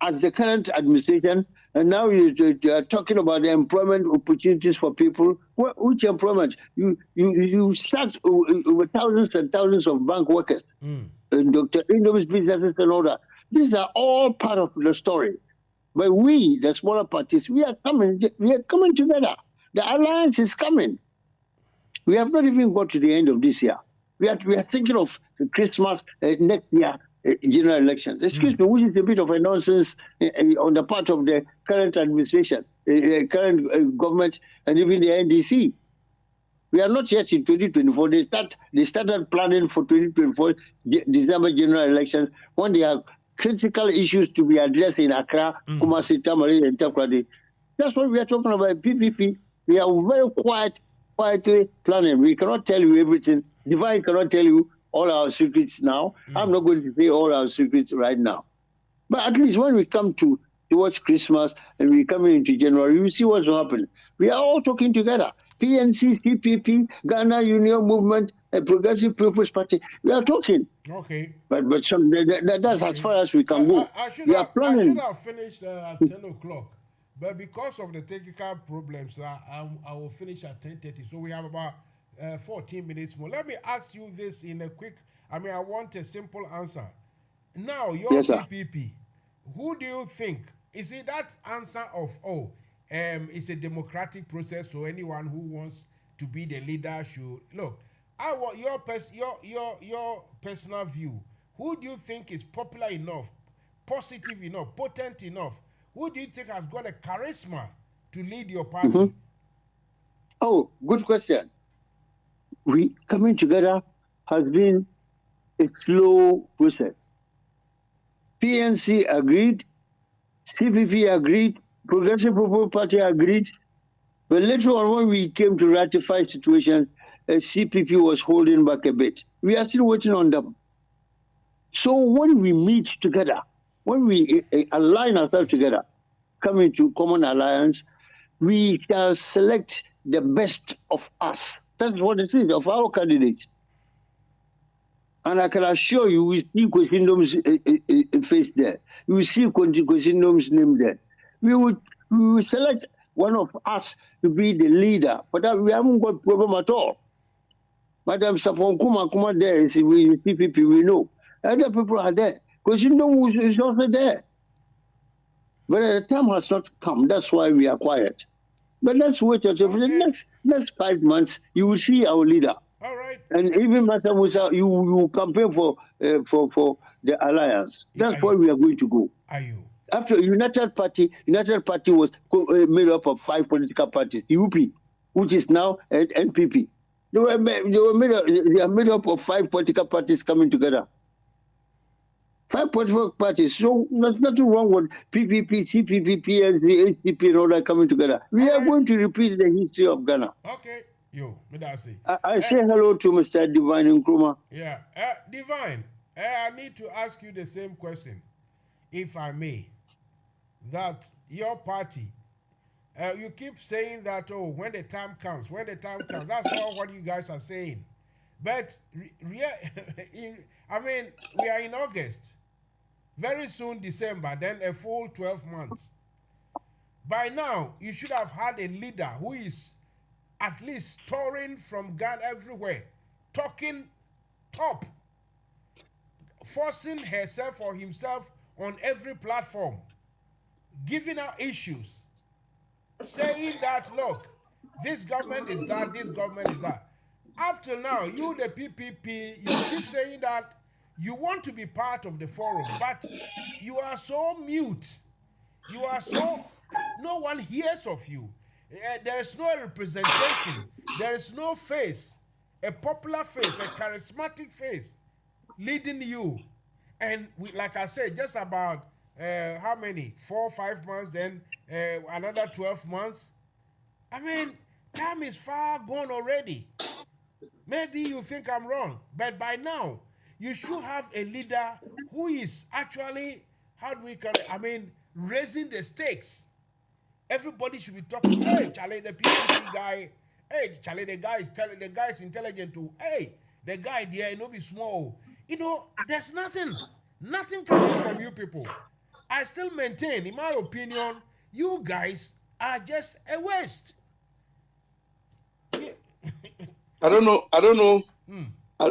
Speaker 19: as the current administration, and now you are talking about the employment opportunities for people. Which employment? You sacked over thousands and thousands of bank workers, Dr. Indom's businesses and all that. These are all part of the story. But we, the smaller parties, we are coming together. The alliance is coming. We have not even got to the end of this year. We are thinking of Christmas next year, general elections. Excuse me, which is a bit of a nonsense on the part of the current administration, current government, and even the NDC. We are not yet in 2024. They started planning for 2024 December general elections when they have critical issues to be addressed in Accra, Kumasi, Tamale, and Takoradi. That's what we are talking about. PPP. We are very quietly planning. We cannot tell you everything. Divine cannot tell you all our secrets now. I'm not going to say all our secrets right now. But at least when we come towards Christmas and we come into January, you see what's happening. We are all talking together. PNC, CPP, Ghana Union Movement, Progressive People's Party. We are talking.
Speaker 10: Okay.
Speaker 19: But that's as far as we can go.
Speaker 10: I should have finished at 10 o'clock. But because of the technical problems, I will finish at 10:30. So we have about 14 minutes more. Let me ask you this in a quick, I want a simple answer. Now, your PPP, who do you think, is it that answer of, it's a democratic process, so anyone who wants to be the leader should, look, I want your personal view. Who do you think is popular enough, positive enough, potent enough? Who do you think has got a charisma to lead your party?
Speaker 19: Oh, good question. We coming together has been a slow process. PNC agreed, CPP agreed, Progressive People's Party agreed, but later on when we came to ratify situations, CPP was holding back a bit. We are still waiting on them. So when we meet together, when we align ourselves together, come into common alliance, we shall select the best of us. That's what it is, of our candidates. And I can assure you, we see Kwesindom's face there. You will see Kwesindom's name there. We will select one of us to be the leader. But that we haven't got problem at all. Madam Sapon Kuma there is we PPP, we know. Other people are there. Kwesindom is also there. But the time has not come. That's why we are quiet. But let's wait until the next 5 months. You will see our leader.
Speaker 10: All right.
Speaker 19: And even Mansa Musa, you will campaign for the alliance. That's where we are going to go.
Speaker 10: Are you?
Speaker 19: After United Party was made up of 5 political parties. UP, which is now NPP. They are made up of 5 political parties coming together. 5 political parties. So there's nothing wrong with PPP, CPP, PNC, HDP, and all that coming together. We are going to repeat the history of Ghana.
Speaker 10: Okay.
Speaker 19: I say hello to Mr. Divine Nkrumah.
Speaker 10: Yeah. Divine, I need to ask you the same question, if I may. That your party, you keep saying that, when the time comes. That's all what you guys are saying. But, we are in August. Very soon, December, then a full 12 months. By now, you should have had a leader who is at least touring from Ghana everywhere, talking top, forcing herself or himself on every platform, giving out issues, saying that, look, this government is that, this government is that. up till now, you the PPP, you keep saying that you want to be part of the forum, but you are so mute. You are so, no one hears of you. There is no representation. There is no face, a popular face, a charismatic face leading you. And we, like I said, just about how many? 4 or 5 months, then another 12 months. I mean, time is far gone already. Maybe you think I'm wrong, but by now, you should have a leader who is actually, how do we call it? I mean, raising the stakes. Everybody should be talking, hey, Charlie, the PPP guy, hey, Charlie, the guy is intelligent too. Hey, the guy there, you know, be small. You know, there's nothing coming from you people. I still maintain, in my opinion, you guys are just a waste.
Speaker 16: I don't know.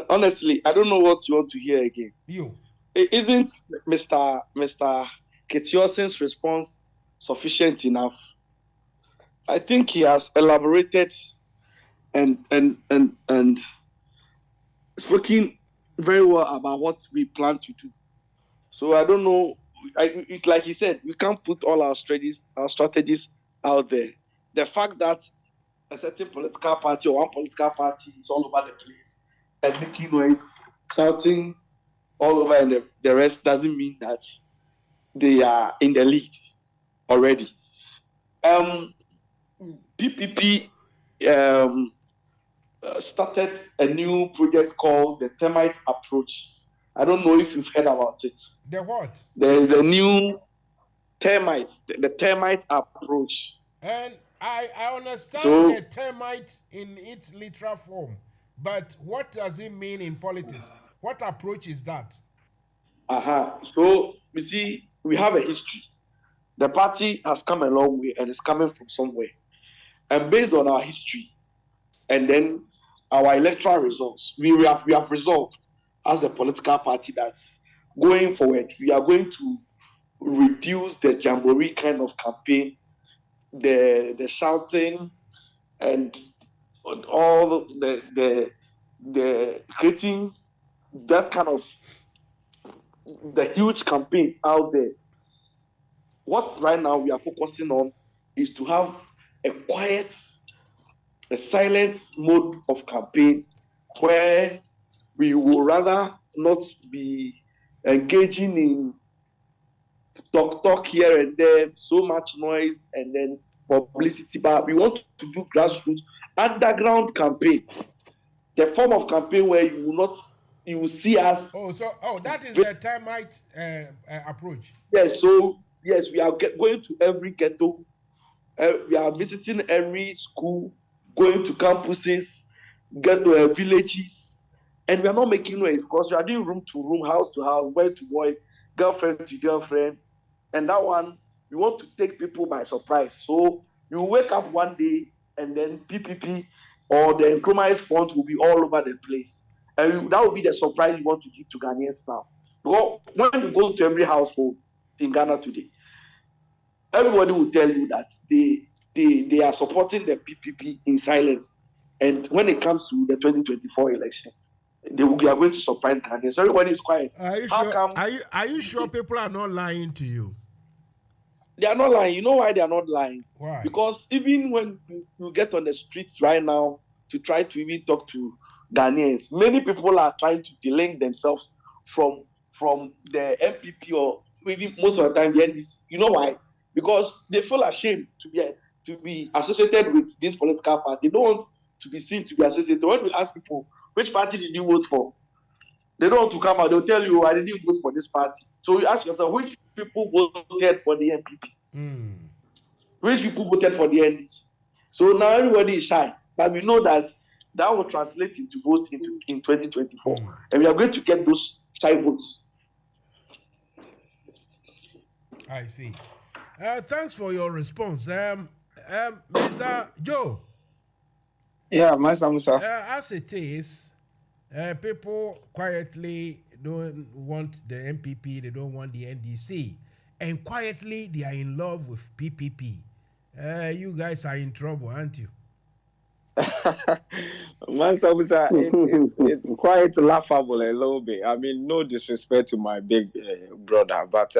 Speaker 16: Honestly, I don't know what you want to hear again.
Speaker 10: You.
Speaker 16: Isn't Mr. Ketiosin's response sufficient enough? I think he has elaborated and spoken very well about what we plan to do. So I don't know. It's like he said, we can't put all our strategies out there. The fact that a certain political party or one political party is all over the place and making noise, shouting all over, and the rest doesn't mean that they are in the lead already. PPP started a new project called the Termite Approach. I don't know if you've heard about it.
Speaker 10: The what?
Speaker 16: There is a new the termite approach.
Speaker 10: And I understand the termite in its literal form, but what does it mean in politics? What approach is that?
Speaker 16: So you see, we have a history. The party has come a long way and is coming from somewhere. And based on our history and then our electoral results, we have resolved as a political party that going forward, we are going to reduce the jamboree kind of campaign, the shouting, and all the creating that kind of the huge campaign out there. What right now we are focusing on is to have a silent mode of campaign where we will rather not be engaging in talk here and there, so much noise and then publicity, but we want to do grassroots underground campaign, the form of campaign where you will see us.
Speaker 10: That is the termite approach.
Speaker 16: Yes, we are going to every ghetto, we are visiting every school, going to campuses, villages, and we are not making noise because we are doing room to room, house to house, boy to boy, girlfriend to girlfriend, and that one we want to take people by surprise. So you wake up one day and then PPP or the Nkrumah's font will be all over the place, and that will be the surprise you want to give to Ghanaians now. Because when you go to every household in Ghana today, everybody will tell you that they are supporting the PPP in silence, and when it comes to the 2024 election, they are going to surprise Ghanaians. Everybody is quiet.
Speaker 10: Are you sure people are not lying to you?
Speaker 16: They are not lying. You know why they are not lying?
Speaker 10: Why?
Speaker 16: Because even when you get on the streets right now to try to even talk to Ghanaians, many people are trying to delink themselves from the MPP or even most of the time the NDC. You know why? Because they feel ashamed to be associated with this political party. They don't want to be seen to be associated. When we ask people, which party did you vote for? They don't want to come out. They'll tell you, I didn't vote for this party. So you ask yourself, which people voted for the MPP? Which people voted for the NDC? So now everybody is shy. But we know that will translate into vote in 2024. And we are going to get those shy votes.
Speaker 10: I see. Thanks for your response. Mr. Joe.
Speaker 18: Yeah, Mansa Musa.
Speaker 10: As it is, people quietly don't want the MPP, they don't want the NDC, and quietly they are in love with PPP. You guys are in trouble, aren't you?
Speaker 18: Mansa Musa, it's quite laughable a little bit. I mean, no disrespect to my big brother, but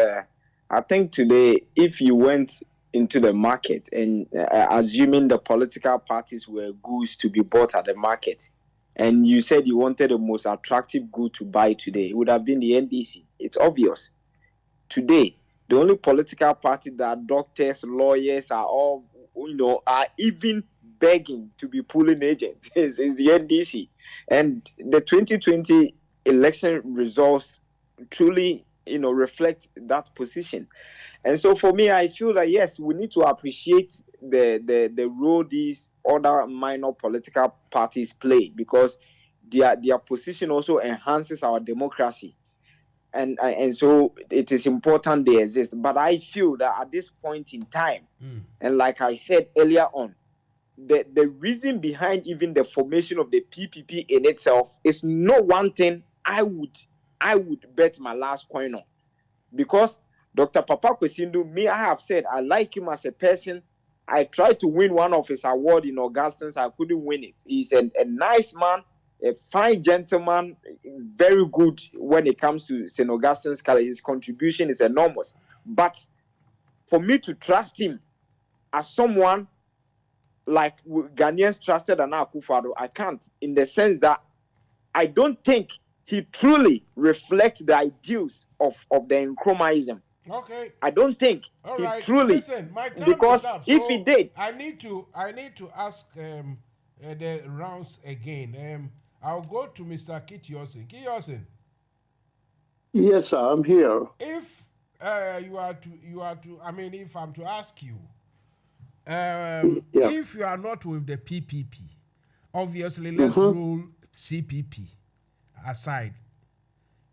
Speaker 18: I think today, if you went into the market and assuming the political parties were goods to be bought at the market, and you said you wanted the most attractive good to buy today, it would have been the NDC. It's obvious. Today, the only political party that doctors, lawyers are all, are even begging to be pulling agents is the NDC. And the 2020 election results truly, reflect that position. And so for me, I feel that yes, we need to appreciate the role these other minor political parties play, because their position also enhances our democracy. And so it is important they exist. But I feel that at this point in time, and like I said earlier on, the reason behind even the formation of the PPP in itself is not one thing I would bet my last coin on. Because Dr. Papa Kwesindu, me, I have said I like him as a person. I tried to win one of his awards in Augustine. I couldn't win it. He's a nice man, a fine gentleman, very good when it comes to St. Augustine's College. His contribution is enormous. But for me to trust him as someone like Ghanaians trusted Nana Akufo-Addo, I can't, in the sense that I don't think he truly reflects the ideals of the Nkrumahism.
Speaker 10: Okay.
Speaker 18: I don't think
Speaker 10: All
Speaker 18: he
Speaker 10: right.
Speaker 18: truly.
Speaker 10: Listen, my time
Speaker 18: because
Speaker 10: is up.
Speaker 18: if
Speaker 10: So
Speaker 18: he did,
Speaker 10: I need to ask the rounds again. I'll go to Mr. Kitiosin. Kitiosin.
Speaker 19: Yes, sir, I'm here.
Speaker 10: If you are to, I mean, if I'm to ask you, if you are not with the PPP, obviously let's rule CPP aside.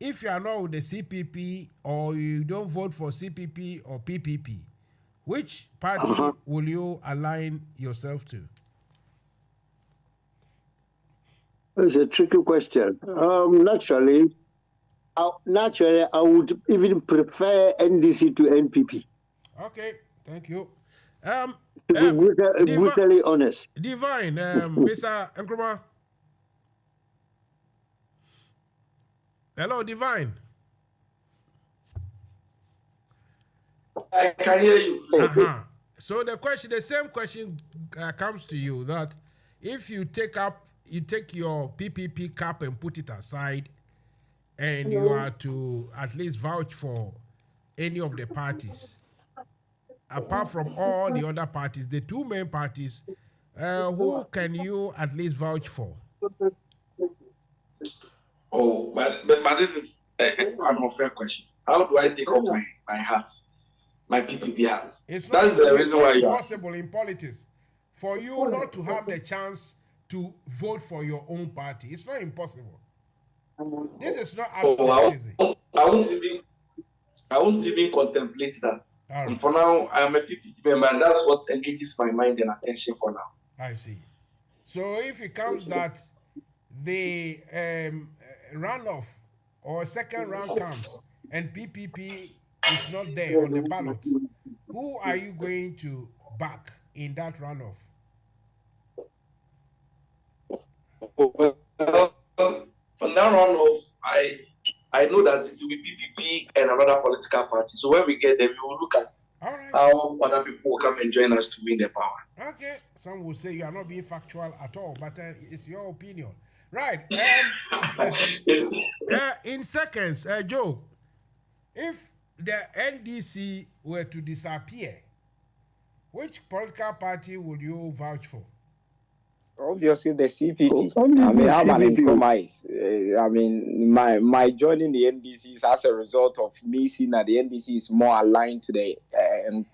Speaker 10: If you are not with the CPP, or you don't vote for CPP or PPP, which party will you align yourself to?
Speaker 19: It's a tricky question. Naturally, I would even prefer NDC to NPP.
Speaker 10: Okay, thank you.
Speaker 19: To be brutally honest.
Speaker 10: Divine, Mr. Nkrumah. Hello, Divine.
Speaker 15: I can hear you.
Speaker 10: So the same question comes to you, that if you take your PPP cap and put it aside, and you are to at least vouch for any of the parties, apart from all the other parties, the two main parties, who can you at least vouch for?
Speaker 15: Oh, but this is an unfair question. How do I take off my hat, my PPP hat? That's the reason why you are.
Speaker 10: It's impossible in politics for you not to have the chance to vote for your own party. It's not impossible. This is not absolutely.
Speaker 15: I won't even contemplate that. Right. And for now, I'm a PPP member, and that's what engages my mind and attention for now.
Speaker 10: I see. So if it comes that the runoff or second round comes and PPP is not there on the ballot, who are you going to back in that runoff?
Speaker 15: Well, from that runoff, I know that it will be PPP and another political party. So when we get there, we will look at how other people will come and join us to win the power.
Speaker 10: Okay. Some will say you are not being factual at all, but it's your opinion. Right. In seconds, Joe, if the NDC were to disappear, which political party would you vouch for?
Speaker 18: Obviously, the CPP. I mean, I'm an compromise. I mean, my joining the NDC is as a result of me seeing that the NDC is more aligned to the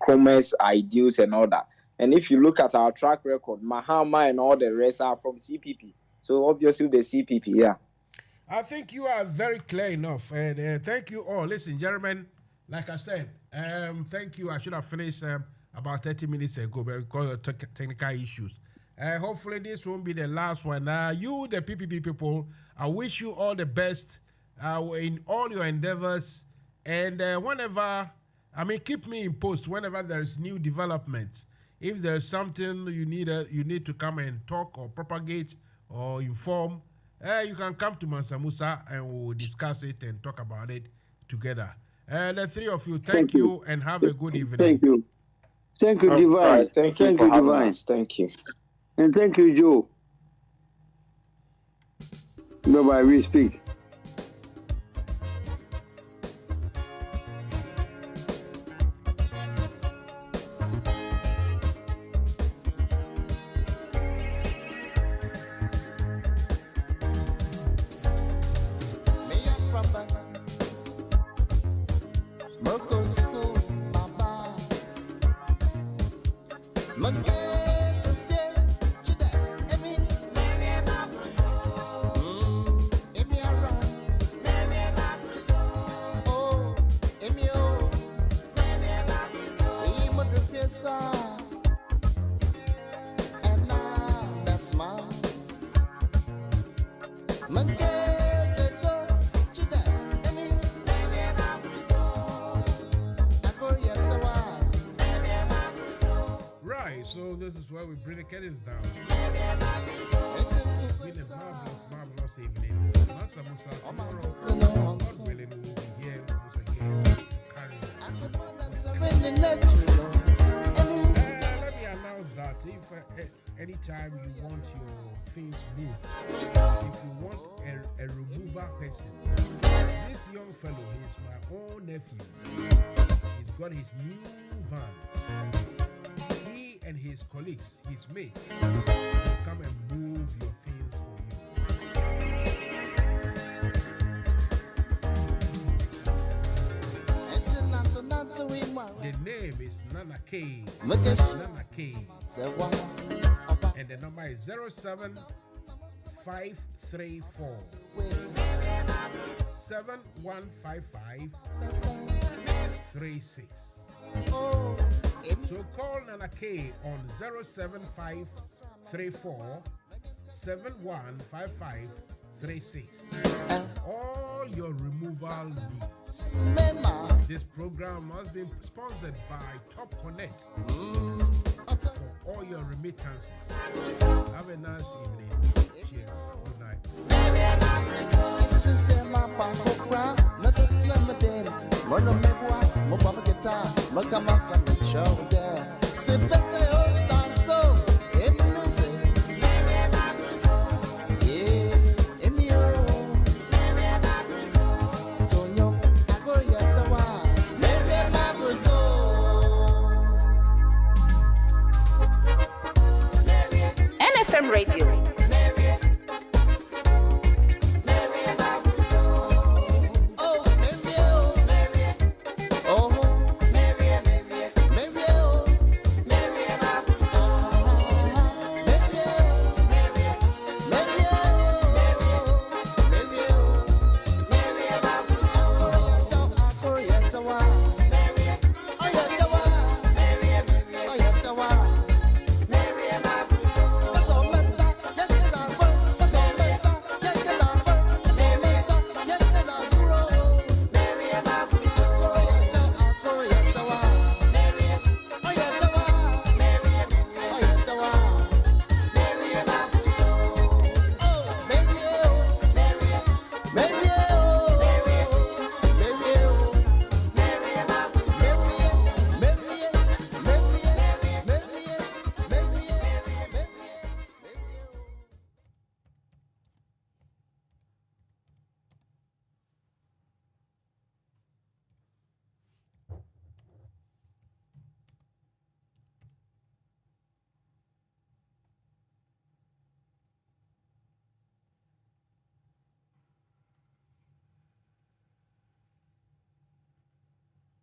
Speaker 18: commerce ideals and all that. And if you look at our track record, Mahama and all the rest are from CPP. So obviously, the CPP, yeah.
Speaker 10: I think you are very clear enough. And thank you all. Listen, gentlemen, like I said, thank you. I should have finished about 30 minutes ago because of technical issues. Hopefully this won't be the last one. You, the PPP people, I wish you all the best in all your endeavors. And whenever, keep me in post whenever there is new developments If there's something you need to come and talk or propagate or inform, you can come to Mansa Musa and we'll discuss it and talk about it together. The three of you, thank you and have a good evening.
Speaker 19: Thank you. Thank you, Divine.
Speaker 18: Right, thank you,
Speaker 19: Divine.
Speaker 18: Thank you.
Speaker 19: And thank you, Joe. Bye-bye, we speak.
Speaker 10: So this is where we bring the curtains down. It's been a marvelous evening. Mansa Musa, tomorrow, God willing, we will be here once again. Let me announce that if anytime you want your things moved, if you want a remover person, this young fellow, he's my own nephew. He's got his new van. And his colleagues, his mates, will come and move your things for you. The name is Nana K. Nana K. And the number is 07534 7155 36. So call Nana K on 07534 7155 36. All your removal needs. This program has been sponsored by Top Connect for all your remittances. Have a nice evening. Cheers. Good night.